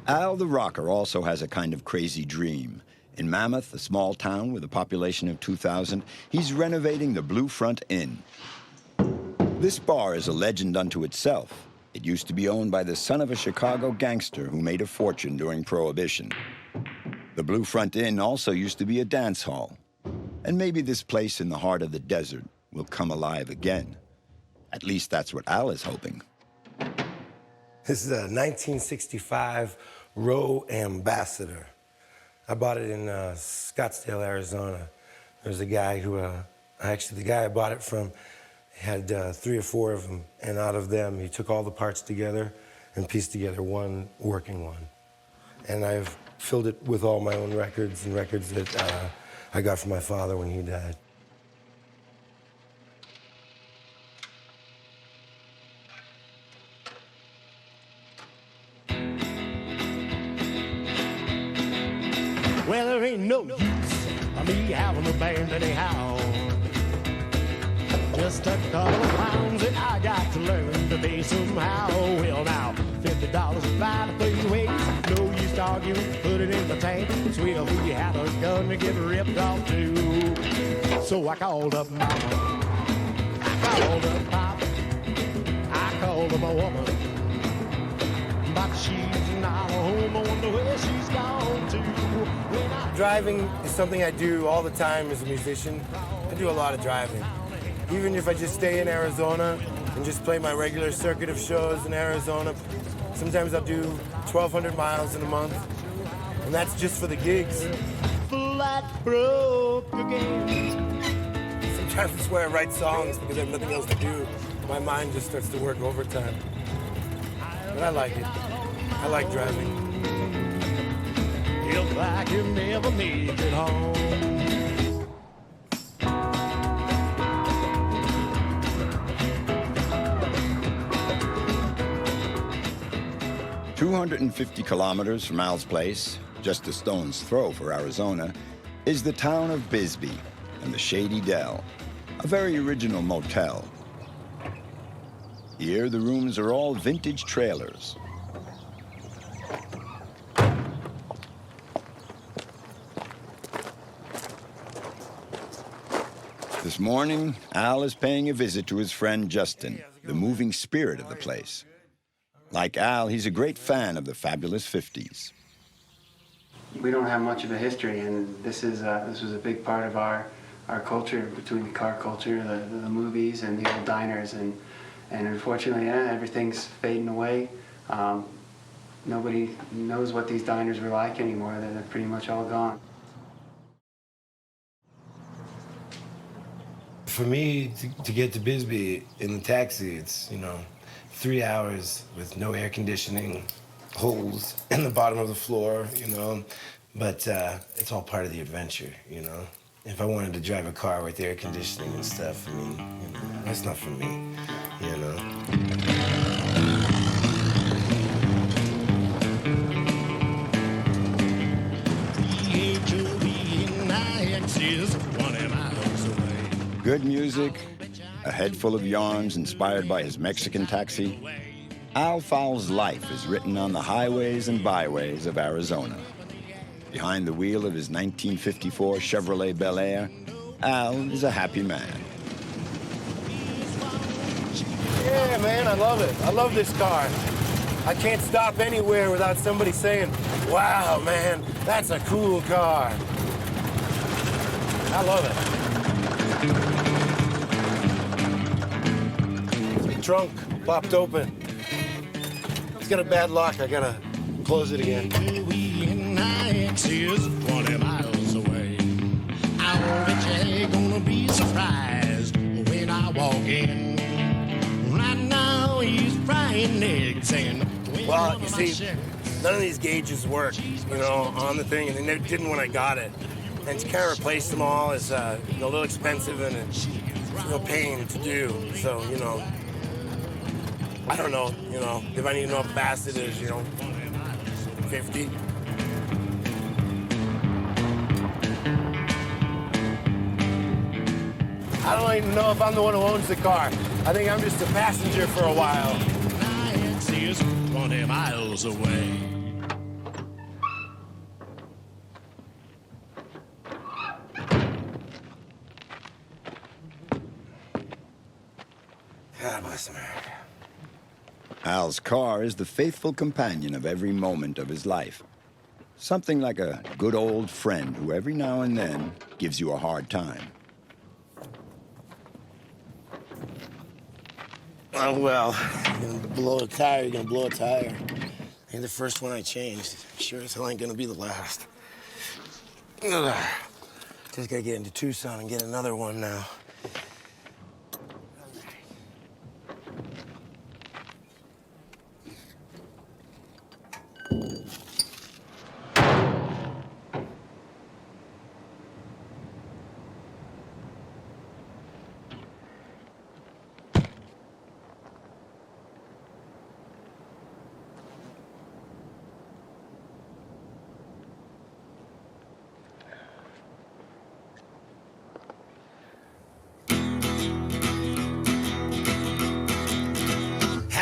Al the Rocker also has a kind of crazy dream. In Mammoth, a small town with a population of 2,000, he's renovating the Blue Front Inn. This bar is a legend unto itself. It used to be owned by the son of a Chicago gangster who made a fortune during Prohibition. The Blue Front Inn also used to be a dance hall. And maybe this place in the heart of the desert will come alive again. At least that's what Al is hoping. This is a 1965 Roe Ambassador. I bought it in Scottsdale, Arizona. There's a guy who, actually the guy I bought it from had 3 or 4 of them, and out of them he took all the parts together and pieced together one working one. And I've filled it with all my own records and records that I got from my father when he died. Well, there ain't no use of me having a band anyhow. Just a couple of pounds that I got to learn to pay somehow. Well, now, $50 to buy the three ways. No use to argue, put it in the tank. Swear we had a gun to get ripped off too. So I called up mama. I called up papa. I called up my woman. But she's not home. I wonder where she's gone to. Driving is something I do all the time as a musician. I do a lot of driving. Even if I just stay in Arizona and just play my regular circuit of shows in Arizona, sometimes I'll do 1,200 miles in a month, and that's just for the gigs. Flat broke again. Sometimes it's where I write songs because I have nothing else to do. My mind just starts to work overtime. But I like it. I like driving. Feels like you never made it home. 250 kilometers from Al's place, just a stone's throw for Arizona, is the town of Bisbee and the Shady Dell, a very original motel. Here, the rooms are all vintage trailers. This morning, Al is paying a visit to his friend Justin, the moving spirit of the place. Like Al, he's a great fan of the fabulous 50s. We don't have much of a history, and this was a big part of our culture, between the car culture, the movies, and the old diners, and unfortunately, everything's fading away. Nobody knows what these diners were like anymore. They're pretty much all gone. For me, to get to Bisbee in the taxi, it's, 3 hours with no air conditioning, holes in the bottom of the floor, But it's all part of the adventure, If I wanted to drive a car with air conditioning and stuff, that's not for me, Good music, a head full of yarns inspired by his Mexican taxi. Al Fowle's life is written on the highways and byways of Arizona. Behind the wheel of his 1954 Chevrolet Bel Air, Al is a happy man. Yeah, man, I love it. I love this car. I can't stop anywhere without somebody saying, wow, man, that's a cool car. I love it. The trunk popped open. It's got a bad lock. I gotta close it again. 20 miles away. I bet you ain't gonna be surprised when I walk in. Right now he's frying eggs and well, you see, none of these gauges work, on the thing, and they didn't when I got it. And to kind of replace them all is a little expensive and it's a real pain to do. So, I don't know, if I need to know how fast it is, 50. I don't even know if I'm the one who owns the car. I think I'm just a passenger for a while. 20 miles away. God bless America. Al's car is the faithful companion of every moment of his life. Something like a good old friend who every now and then gives you a hard time. Oh, well, you're gonna blow a tire, you're gonna blow a tire. Ain't the first one I changed. Sure as hell ain't gonna be the last. Ugh. Just gotta get into Tucson and get another one now.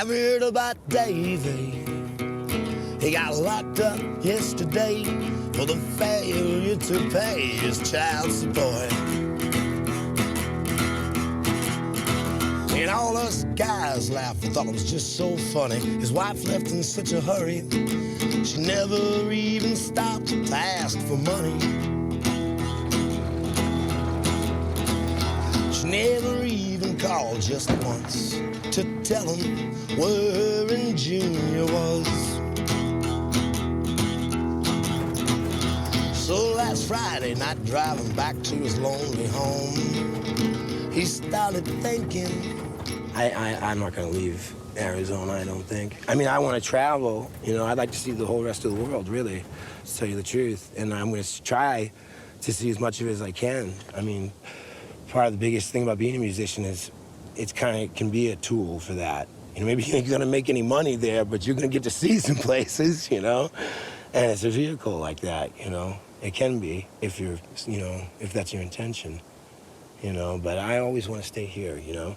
Have you heard about Davey? He got locked up yesterday for the failure to pay his child support. And all us guys laughed and thought it was just so funny. His wife left in such a hurry, she never even stopped to ask for money. She never even called just once to tell him where her and Junior was. So last Friday night, driving back to his lonely home, he started thinking, I'm not going to leave Arizona, I don't think. I mean, I want to travel. You know, I'd like to see the whole rest of the world, really, to tell you the truth. And I'm going to try to see as much of it as I can. I mean, part of the biggest thing about being a musician is it can be a tool for that. You know, maybe you ain't going to make any money there, but you're going to get to see some places, you know? And it's a vehicle like that, you know? It can be if you're, you know, if that's your intention, you know? But I always want to stay here, you know?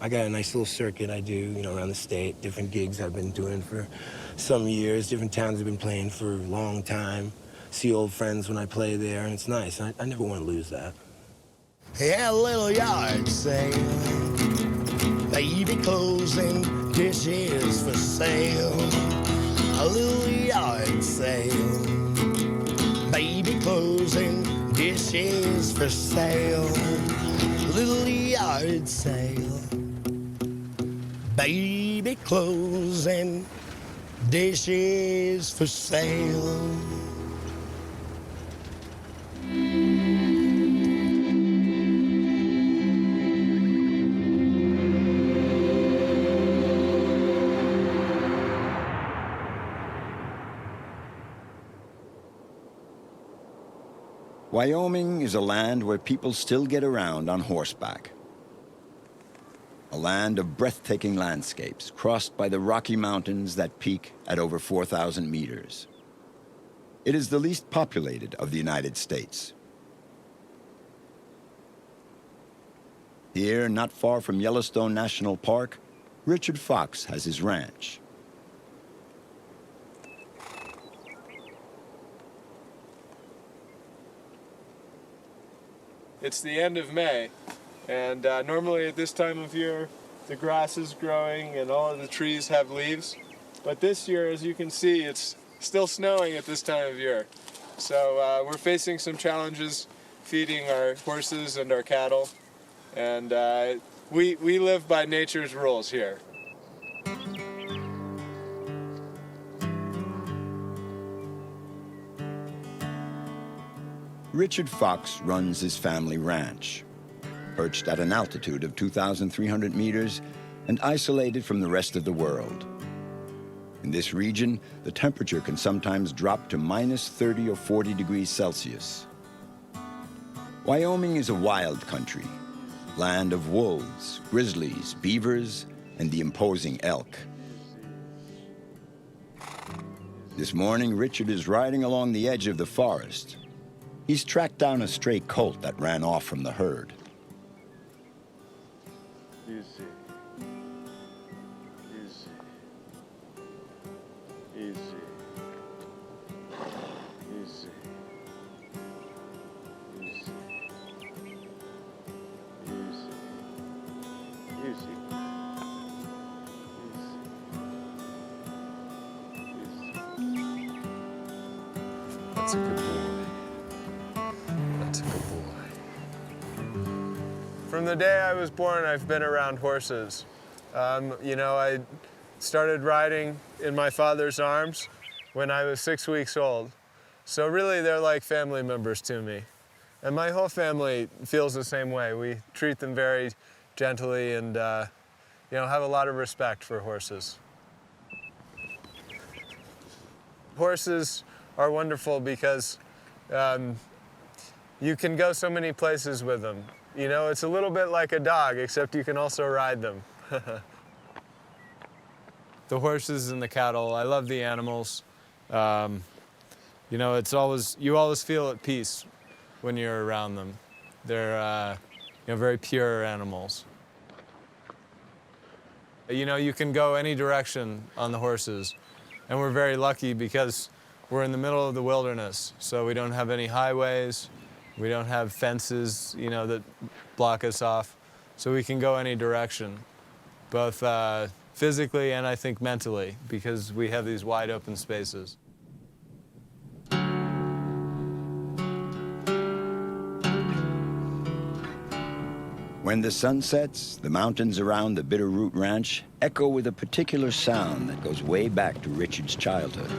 I got a nice little circuit I do, you know, around the state, different gigs I've been doing for some years, different towns I've been playing for a long time, see old friends when I play there, and it's nice. I never want to lose that. he had a little yard sale, baby clothes and dishes for sale. A little yard sale, baby clothes and dishes for sale. Little yard sale, baby clothes and dishes for sale. Wyoming is a land where people still get around on horseback. A land of breathtaking landscapes crossed by the Rocky Mountains that peak at over 4,000 meters. It is the least populated of the United States. Here, not far from Yellowstone National Park, Richard Fox has his ranch. It's the end of May, and normally at this time of year, the grass is growing and all of the trees have leaves. But this year, as you can see, it's still snowing at this time of year. So we're facing some challenges feeding our horses and our cattle, and we live by nature's rules here. Richard Fox runs his family ranch, perched at an altitude of 2,300 meters and isolated from the rest of the world. In this region, the temperature can sometimes drop to minus 30 or 40 degrees Celsius. Wyoming is a wild country, land of wolves, grizzlies, beavers, and the imposing elk. This morning, Richard is riding along the edge of the forest. He's tracked down a stray colt that ran off from the herd. Easy. Easy. Easy. Easy. Easy. Easy. Easy. That's a good boy. That's a good boy. From the day I was born, I've been around horses. You know, I started riding in my father's arms when I was 6 weeks old. So really, they're like family members to me. And my whole family feels the same way. We treat them very gently and, you know, have a lot of respect for horses. Horses are wonderful because you can go so many places with them. You know, it's a little bit like a dog, except you can also ride them. The horses and the cattle, I love the animals. You know, you always feel at peace when you're around them. They're, you know, very pure animals. You know, you can go any direction on the horses, and we're very lucky because we're in the middle of the wilderness, so we don't have any highways, we don't have fences, you know, that block us off, so we can go any direction, both physically and I think mentally, because we have these wide open spaces. When the sun sets, the mountains around the Bitterroot Ranch echo with a particular sound that goes way back to Richard's childhood.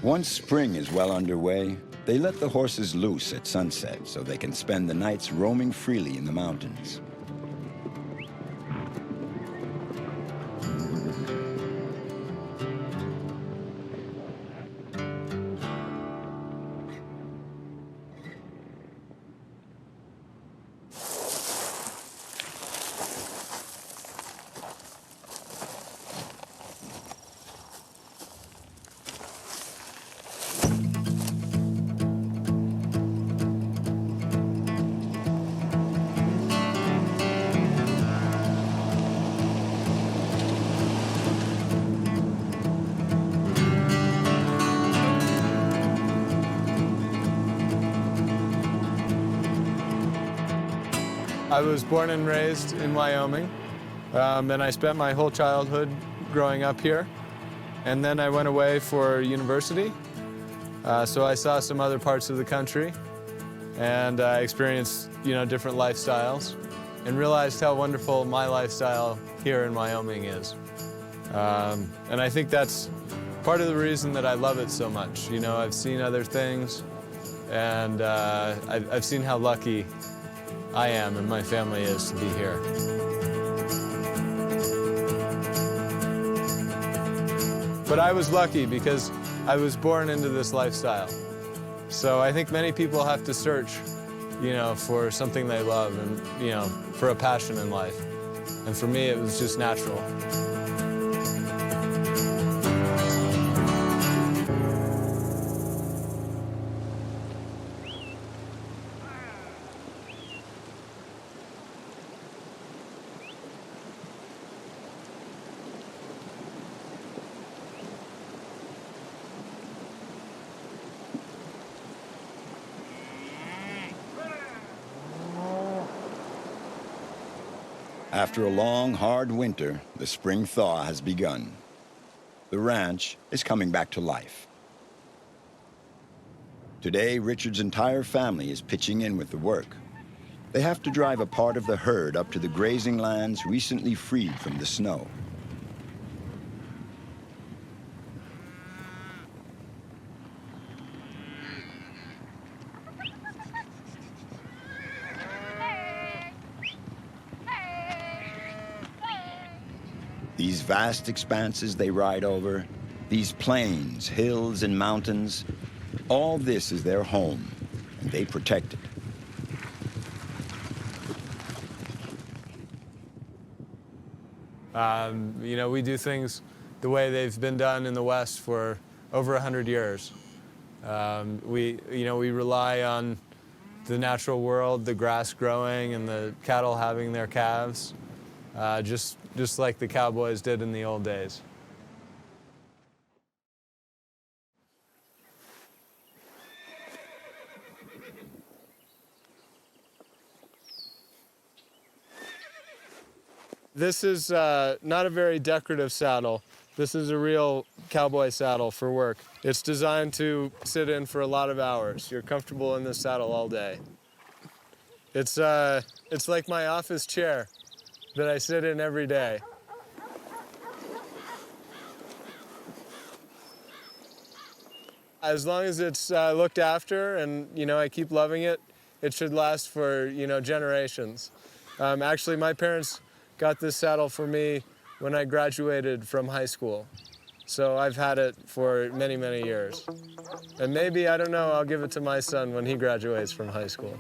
Once spring is well underway, they let the horses loose at sunset so they can spend the nights roaming freely in the mountains. I was born and raised in Wyoming, and I spent my whole childhood growing up here. And then I went away for university, so I saw some other parts of the country, and I experienced, you know, different lifestyles, and realized how wonderful my lifestyle here in Wyoming is. And I think that's part of the reason that I love it so much. You know, I've seen other things, and I've seen how lucky I am and my family is to be here. But I was lucky because I was born into this lifestyle. So I think many people have to search, you know, for something they love and, you know, for a passion in life. And for me, it was just natural. After a long, hard winter, the spring thaw has begun. The ranch is coming back to life. Today, Richard's entire family is pitching in with the work. They have to drive a part of the herd up to the grazing lands recently freed from the snow. These vast expanses they ride over, these plains, hills, and mountains, all this is their home, and they protect it. You know, we do things the way they've been done in the West for over 100 years. We rely on the natural world, the grass growing and the cattle having their calves, just like the cowboys did in the old days. This is not a very decorative saddle. This is a real cowboy saddle for work. It's designed to sit in for a lot of hours. You're comfortable in this saddle all day. It's like my office chair that I sit in every day. As long as it's looked after and, you know, I keep loving it, it should last for, you know, generations. Actually, my parents got this saddle for me when I graduated from high school. So I've had it for many, many years. And maybe, I don't know, I'll give it to my son when he graduates from high school.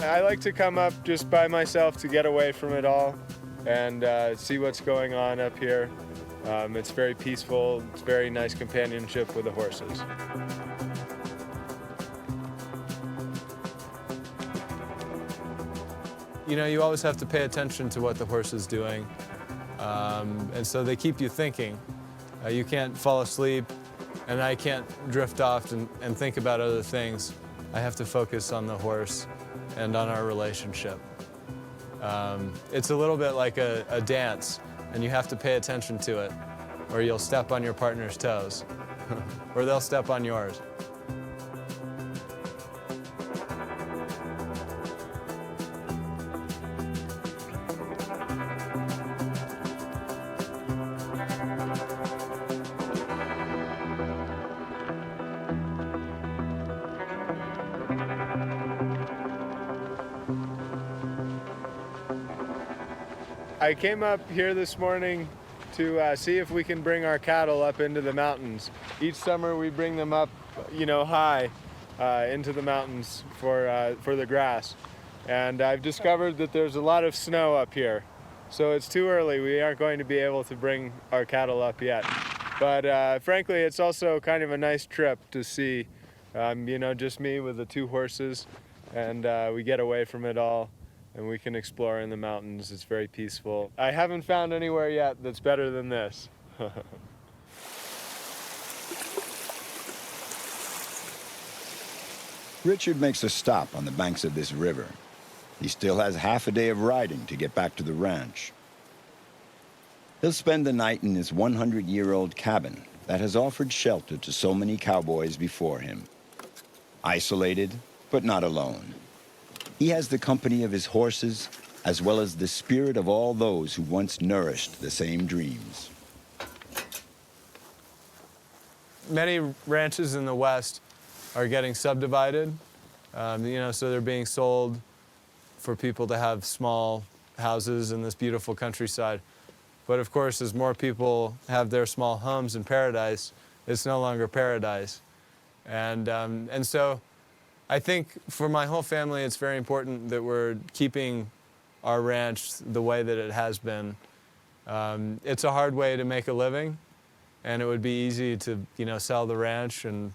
I like to come up just by myself to get away from it all and see what's going on up here. It's very peaceful, it's very nice companionship with the horses. You know, you always have to pay attention to what the horse is doing, and so they keep you thinking. You can't fall asleep, and I can't drift off and think about other things. I have to focus on the horse and on our relationship. It's a little bit like a dance, and you have to pay attention to it, or you'll step on your partner's toes, or they'll step on yours. I came up here this morning to see if we can bring our cattle up into the mountains. Each summer we bring them up, you know, high into the mountains for the grass. And I've discovered that there's a lot of snow up here. So it's too early. We aren't going to be able to bring our cattle up yet. But frankly, it's also kind of a nice trip to see, you know, just me with the two horses, and we get away from it all. And we can explore in the mountains. It's very peaceful. I haven't found anywhere yet that's better than this. Richard makes a stop on the banks of this river. He still has half a day of riding to get back to the ranch. He'll spend the night in his 100-year-old cabin that has offered shelter to so many cowboys before him. Isolated, but not alone. He has the company of his horses, as well as the spirit of all those who once nourished the same dreams. Many ranches in the West are getting subdivided, you know, so they're being sold for people to have small houses in this beautiful countryside. But of course, as more people have their small homes in paradise, it's no longer paradise. And so I think for my whole family, it's very important that we're keeping our ranch the way that it has been. It's a hard way to make a living, and it would be easy to, you know, sell the ranch and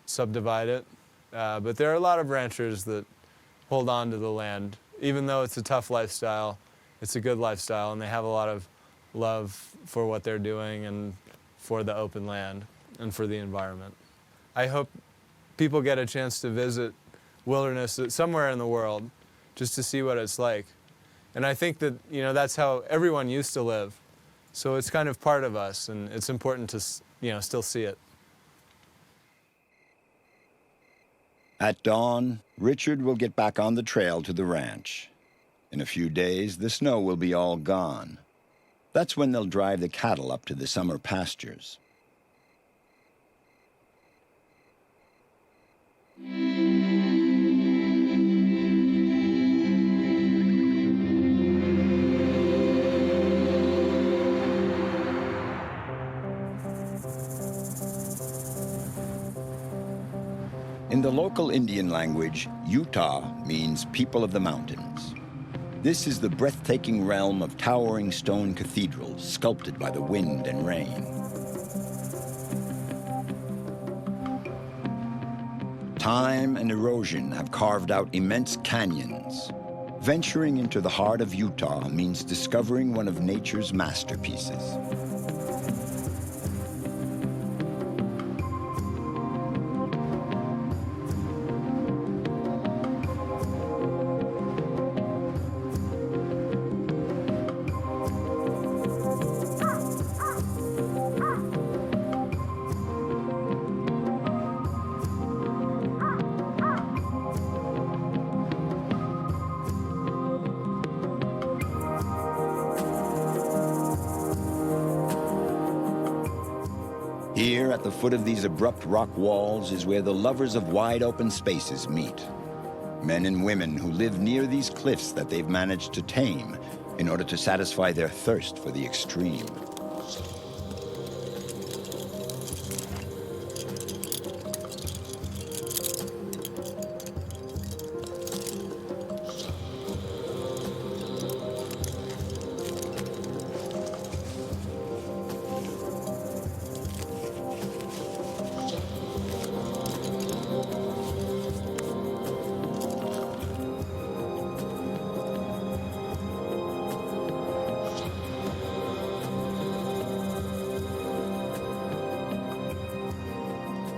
subdivide it. But there are a lot of ranchers that hold on to the land. Even though it's a tough lifestyle, it's a good lifestyle, and they have a lot of love for what they're doing and for the open land and for the environment. I hope people get a chance to visit wilderness somewhere in the world just to see what it's like. And I think that, you know, that's how everyone used to live. So it's kind of part of us, and it's important to, you know, still see it. At dawn, Richard will get back on the trail to the ranch. In a few days, the snow will be all gone. That's when they'll drive the cattle up to the summer pastures. In the local Indian language, Utah means people of the mountains. This is the breathtaking realm of towering stone cathedrals sculpted by the wind and rain. Time and erosion have carved out immense canyons. Venturing into the heart of Utah means discovering one of nature's masterpieces. Here at the foot of these abrupt rock walls is where the lovers of wide open spaces meet. Men and women who live near these cliffs that they've managed to tame in order to satisfy their thirst for the extreme.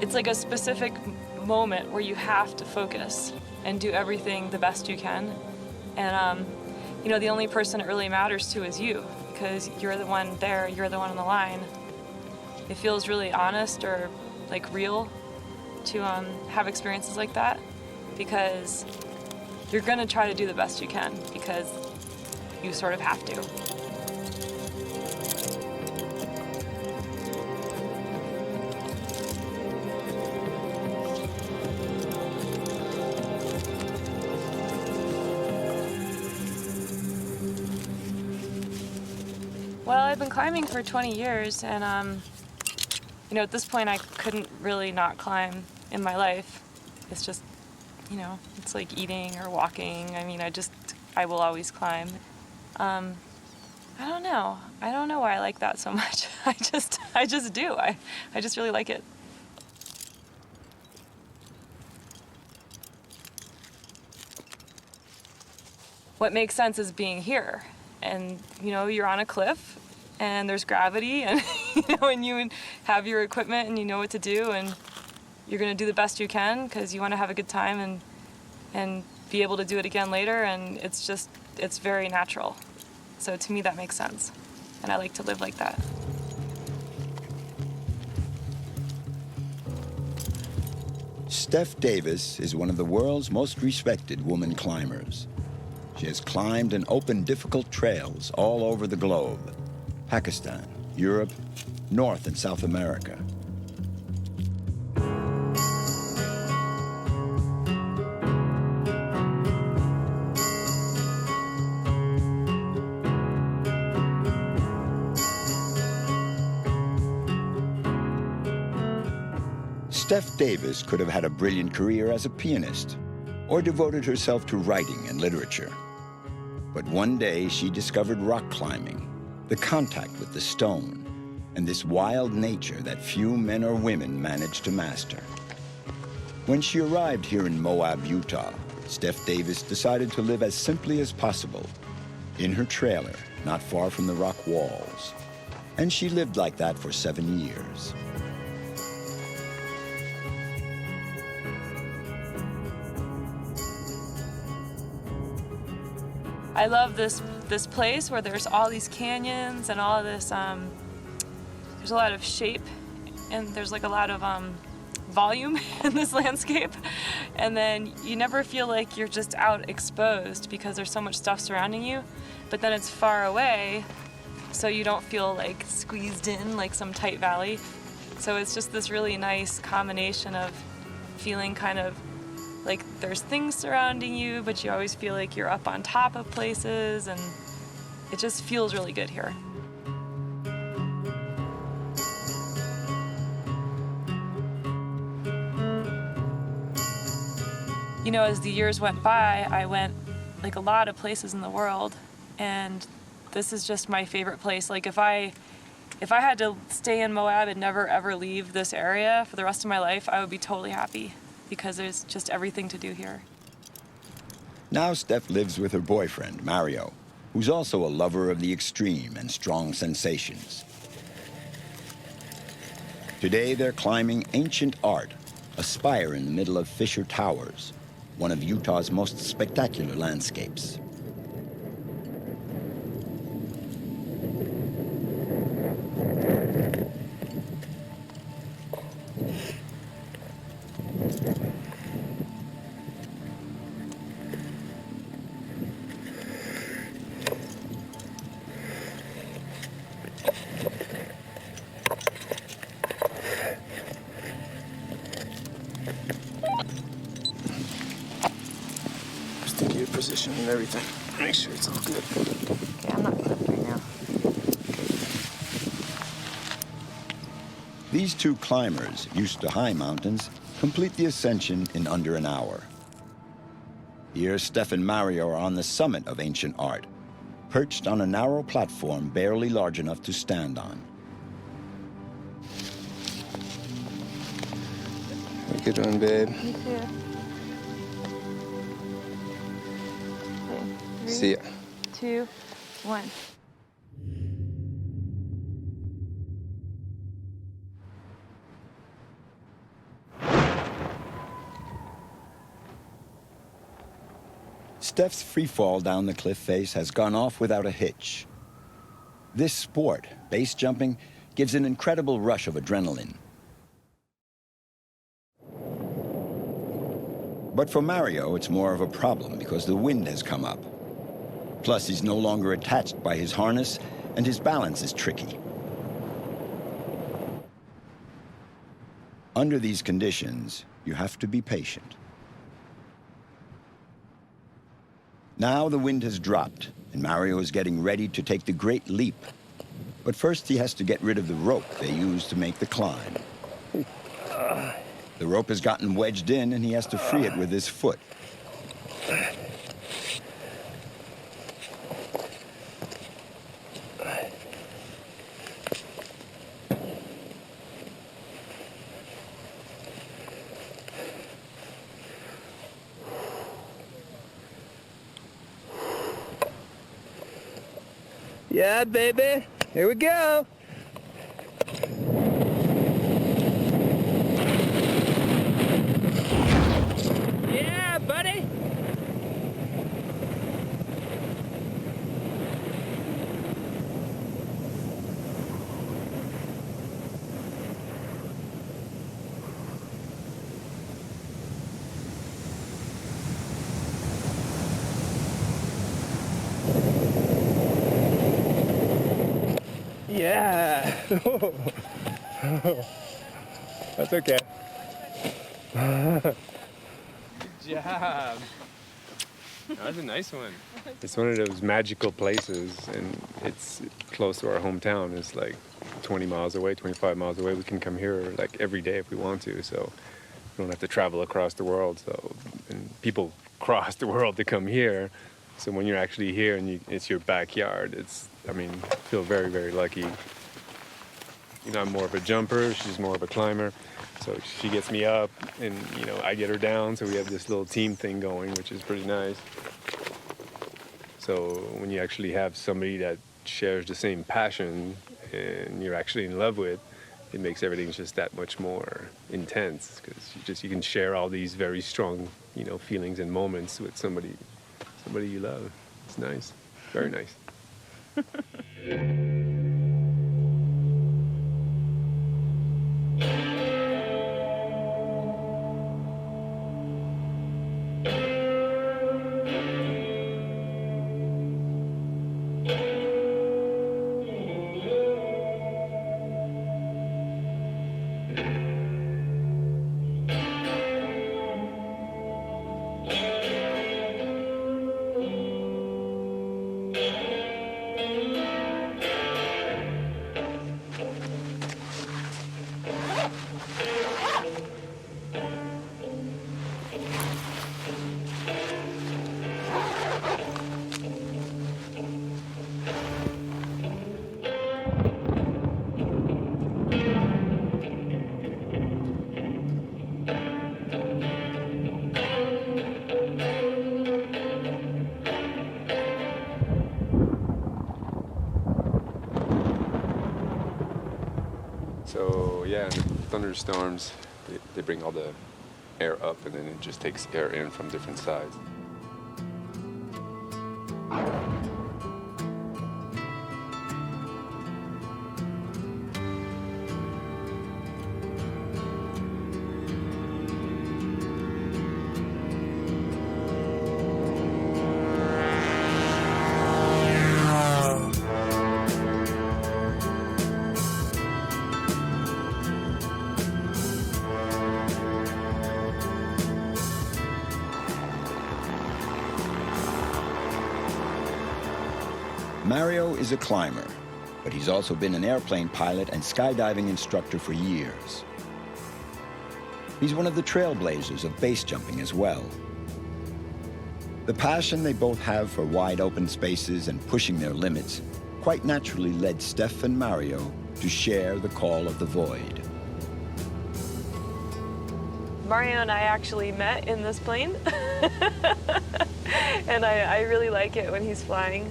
It's like a specific moment where you have to focus and do everything the best you can. And, you know, the only person it really matters to is you, because you're the one there, you're the one on the line. It feels really honest or like real to have experiences like that, because you're gonna try to do the best you can because you sort of have to. Well, I've been climbing for 20 years, and you know, at this point I couldn't really not climb in my life. It's just, you know, it's like eating or walking. I mean, I will always climb. I don't know. I don't know why I like that so much. I just do. I just really like it. What makes sense is being here. And, you know, you're on a cliff and there's gravity and, you know, and you have your equipment and you know what to do and you're going to do the best you can because you want to have a good time and be able to do it again later, and it's very natural. So to me that makes sense. And I like to live like that. Steph Davis is one of the world's most respected woman climbers. She has climbed and opened difficult trails all over the globe: Pakistan, Europe, North and South America. Steph Davis could have had a brilliant career as a pianist or devoted herself to writing and literature. But one day she discovered rock climbing, the contact with the stone, and this wild nature that few men or women manage to master. When she arrived here in Moab, Utah, Steph Davis decided to live as simply as possible, in her trailer, not far from the rock walls. And she lived like that for 7 years. I love this place where there's all these canyons and all of this, there's a lot of shape and there's like a lot of volume in this landscape. And then you never feel like you're just out exposed because there's so much stuff surrounding you, but then it's far away, so you don't feel like squeezed in like some tight valley. So it's just this really nice combination of feeling kind of like there's things surrounding you, but you always feel like you're up on top of places, and it just feels really good here. You know, as the years went by, I went like a lot of places in the world, and this is just my favorite place. Like if I had to stay in Moab and never ever leave this area for the rest of my life, I would be totally happy, because there's just everything to do here. Now Steph lives with her boyfriend, Mario, who's also a lover of the extreme and strong sensations. Today they're climbing ancient art, a spire in the middle of Fisher Towers, one of Utah's most spectacular landscapes. position and everything. Make sure it's all good. Okay, I'm not clipped right now. These two climbers, used to high mountains, complete the ascension in under an hour. Here, Steph and Mario are on the summit of ancient art, perched on a narrow platform barely large enough to stand on. Have a good one, babe. You too. Okay, 3, See ya. 2, 1. Steph's free fall down the cliff face has gone off without a hitch. This sport, base jumping, gives an incredible rush of adrenaline. But for Mario, it's more of a problem because the wind has come up. Plus, he's no longer attached by his harness, and his balance is tricky. Under these conditions, you have to be patient. Now the wind has dropped, and Mario is getting ready to take the great leap. But first he has to get rid of the rope they use to make the climb. The rope has gotten wedged in, and he has to free it with his foot. Yeah, baby. Here we go. Yeah, buddy. Yeah. That's okay. Good job. That was a nice one. It's one of those magical places, and it's close to our hometown. It's like 20 miles away, 25 miles away. We can come here like every day if we want to, so we don't have to travel across the world. So, and people cross the world to come here. So when you're actually here and it's your backyard, I feel very, very lucky. You know, I'm more of a jumper, she's more of a climber. So she gets me up and, I get her down. So we have this little team thing going, which is pretty nice. So when you actually have somebody that shares the same passion and you're actually in love with, it makes everything just that much more intense because you can share all these very strong, feelings and moments with somebody you love. It's nice, very nice. So yeah, the thunderstorms, they bring all the air up and then it just takes air in from different sides. Mario is a climber, but he's also been an airplane pilot and skydiving instructor for years. He's one of the trailblazers of base jumping as well. The passion they both have for wide open spaces and pushing their limits quite naturally led Steph and Mario to share the call of the void. Mario and I actually met in this plane. And I really like it when he's flying.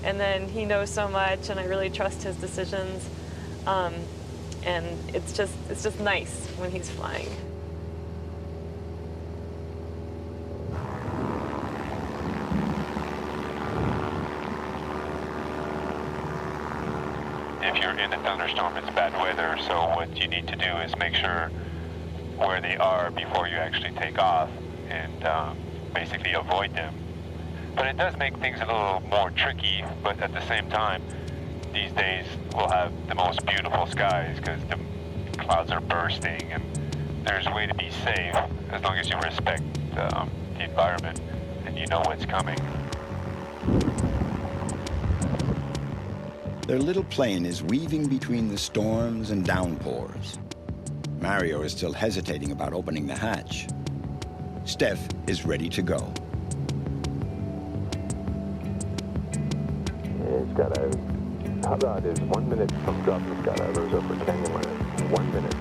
And then he knows so much, and I really trust his decisions. And it's just nice when he's flying. If you're in a thunderstorm, it's bad weather, so what you need to do is make sure where they are before you actually take off and basically avoid them. But it does make things a little more tricky, but at the same time, these days we'll have the most beautiful skies because the clouds are bursting, and there's a way to be safe as long as you respect the environment and you know what's coming. Their little plane is weaving between the storms and downpours. Mario is still hesitating about opening the hatch. Steph is ready to go. Hubbard is 1 minute from dropping skydivers over canyon line. 1 minute.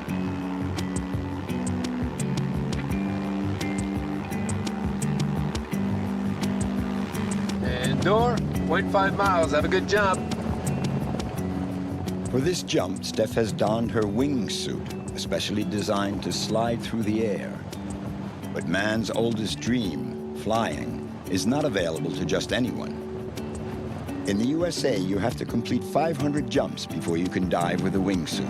And door, 0.5 miles. Have a good jump. For this jump, Steph has donned her wingsuit, especially designed to slide through the air. But man's oldest dream, flying, is not available to just anyone. In the USA, you have to complete 500 jumps before you can dive with a wingsuit.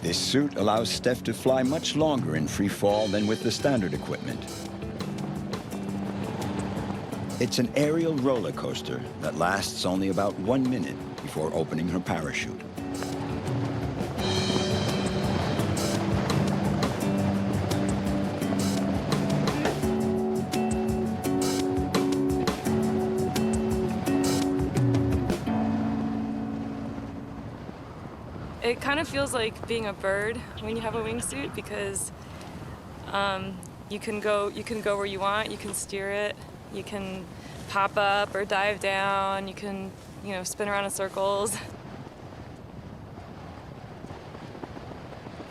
This suit allows Steph to fly much longer in free fall than with the standard equipment. It's an aerial roller coaster that lasts only about 1 minute before opening her parachute. It kind of feels like being a bird when you have a wingsuit because you can go where you want. You can steer it. You can pop up or dive down. You can, spin around in circles.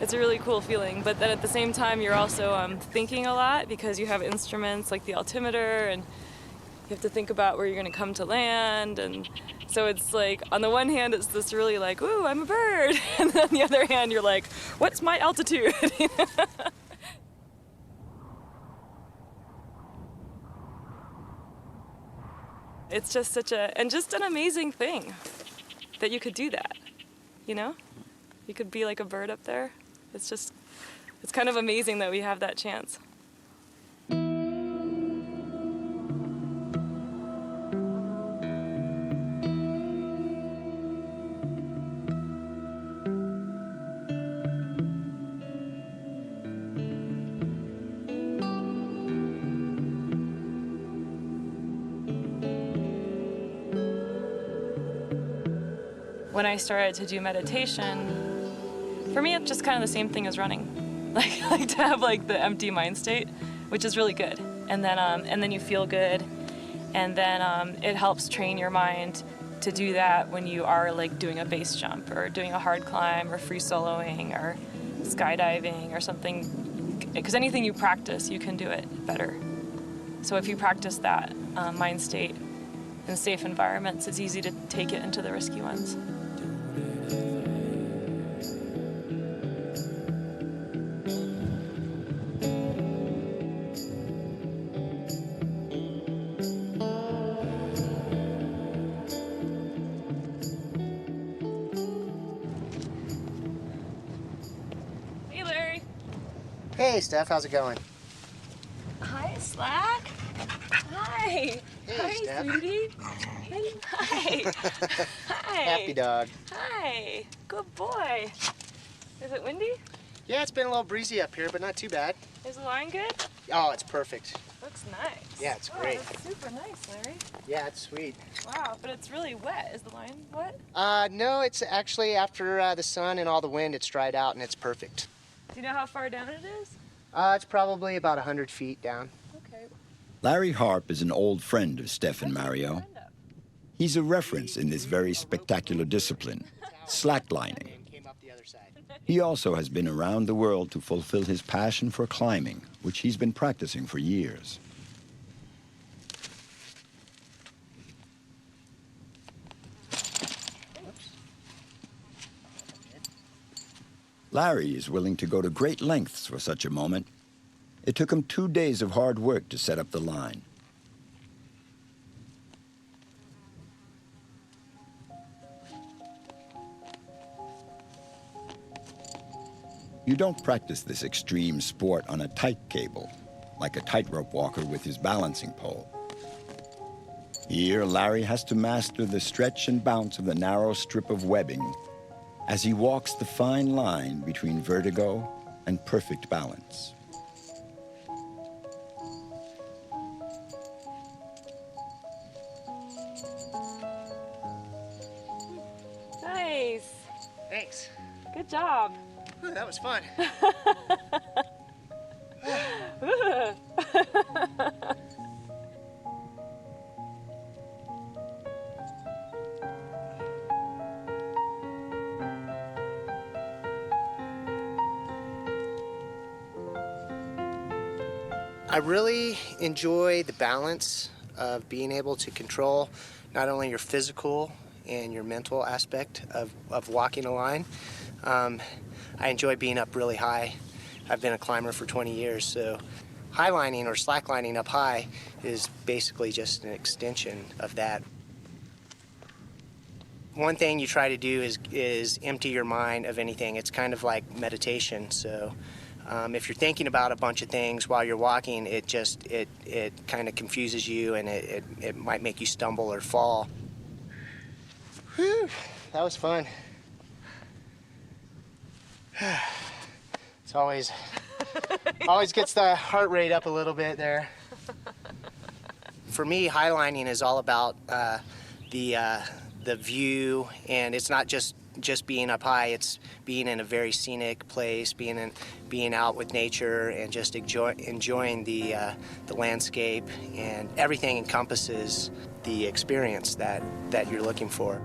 It's a really cool feeling, but then at the same time, you're also thinking a lot because you have instruments like the altimeter, and you have to think about where you're going to come to land. And so it's like, on the one hand, it's this really like, ooh, I'm a bird. And then on the other hand, you're like, what's my altitude? It's just just an amazing thing that you could do that, You could be like a bird up there. It's kind of amazing that we have that chance. When I started to do meditation, for me, it's just kind of the same thing as running. Like to have like the empty mind state, which is really good. And then you feel good. And then it helps train your mind to do that when you are like doing a base jump or doing a hard climb or free soloing or skydiving or something. Because anything you practice, you can do it better. So if you practice that mind state in safe environments, it's easy to take it into the risky ones. Hey, Steph, how's it going? Hi, Slack. Hi. Hey, Hi, Steph. sweetie. Hi. Hi. Happy dog. Hi. Good boy. Is it windy? Yeah, it's been a little breezy up here, but not too bad. Is the line good? Oh, it's perfect. Looks nice. Yeah, it's Oh, great. that's super nice, Larry. Yeah, it's sweet. Wow, but it's really wet. Is the line wet? No, it's actually after the sun and all the wind, it's dried out and it's perfect. Do you know how far down it is? It's probably about 100 feet down. Okay. Larry Harp is an old friend of Steph and Mario. He's a reference in this very spectacular discipline, slacklining. He also has been around the world to fulfill his passion for climbing, which he's been practicing for years. Larry is willing to go to great lengths for such a moment. It took him 2 days of hard work to set up the line. You don't practice this extreme sport on a tight cable, like a tightrope walker with his balancing pole. Here, Larry has to master the stretch and bounce of the narrow strip of webbing as he walks the fine line between vertigo and perfect balance. Nice. Thanks. Good job. Ooh, that was fun. I really enjoy the balance of being able to control not only your physical and your mental aspect of walking a line. I enjoy being up really high. I've been a climber for 20 years, so highlining or slacklining up high is basically just an extension of that. One thing you try to do is empty your mind of anything. It's kind of like meditation, so if you're thinking about a bunch of things while you're walking, it kind of confuses you and it might make you stumble or fall. Whew, that was fun. It's always gets the heart rate up a little bit there. For me, highlining is all about the view, and it's not just being up high. It's being in a very scenic place, being out with nature, and just enjoying the landscape, and everything encompasses the experience that you're looking for.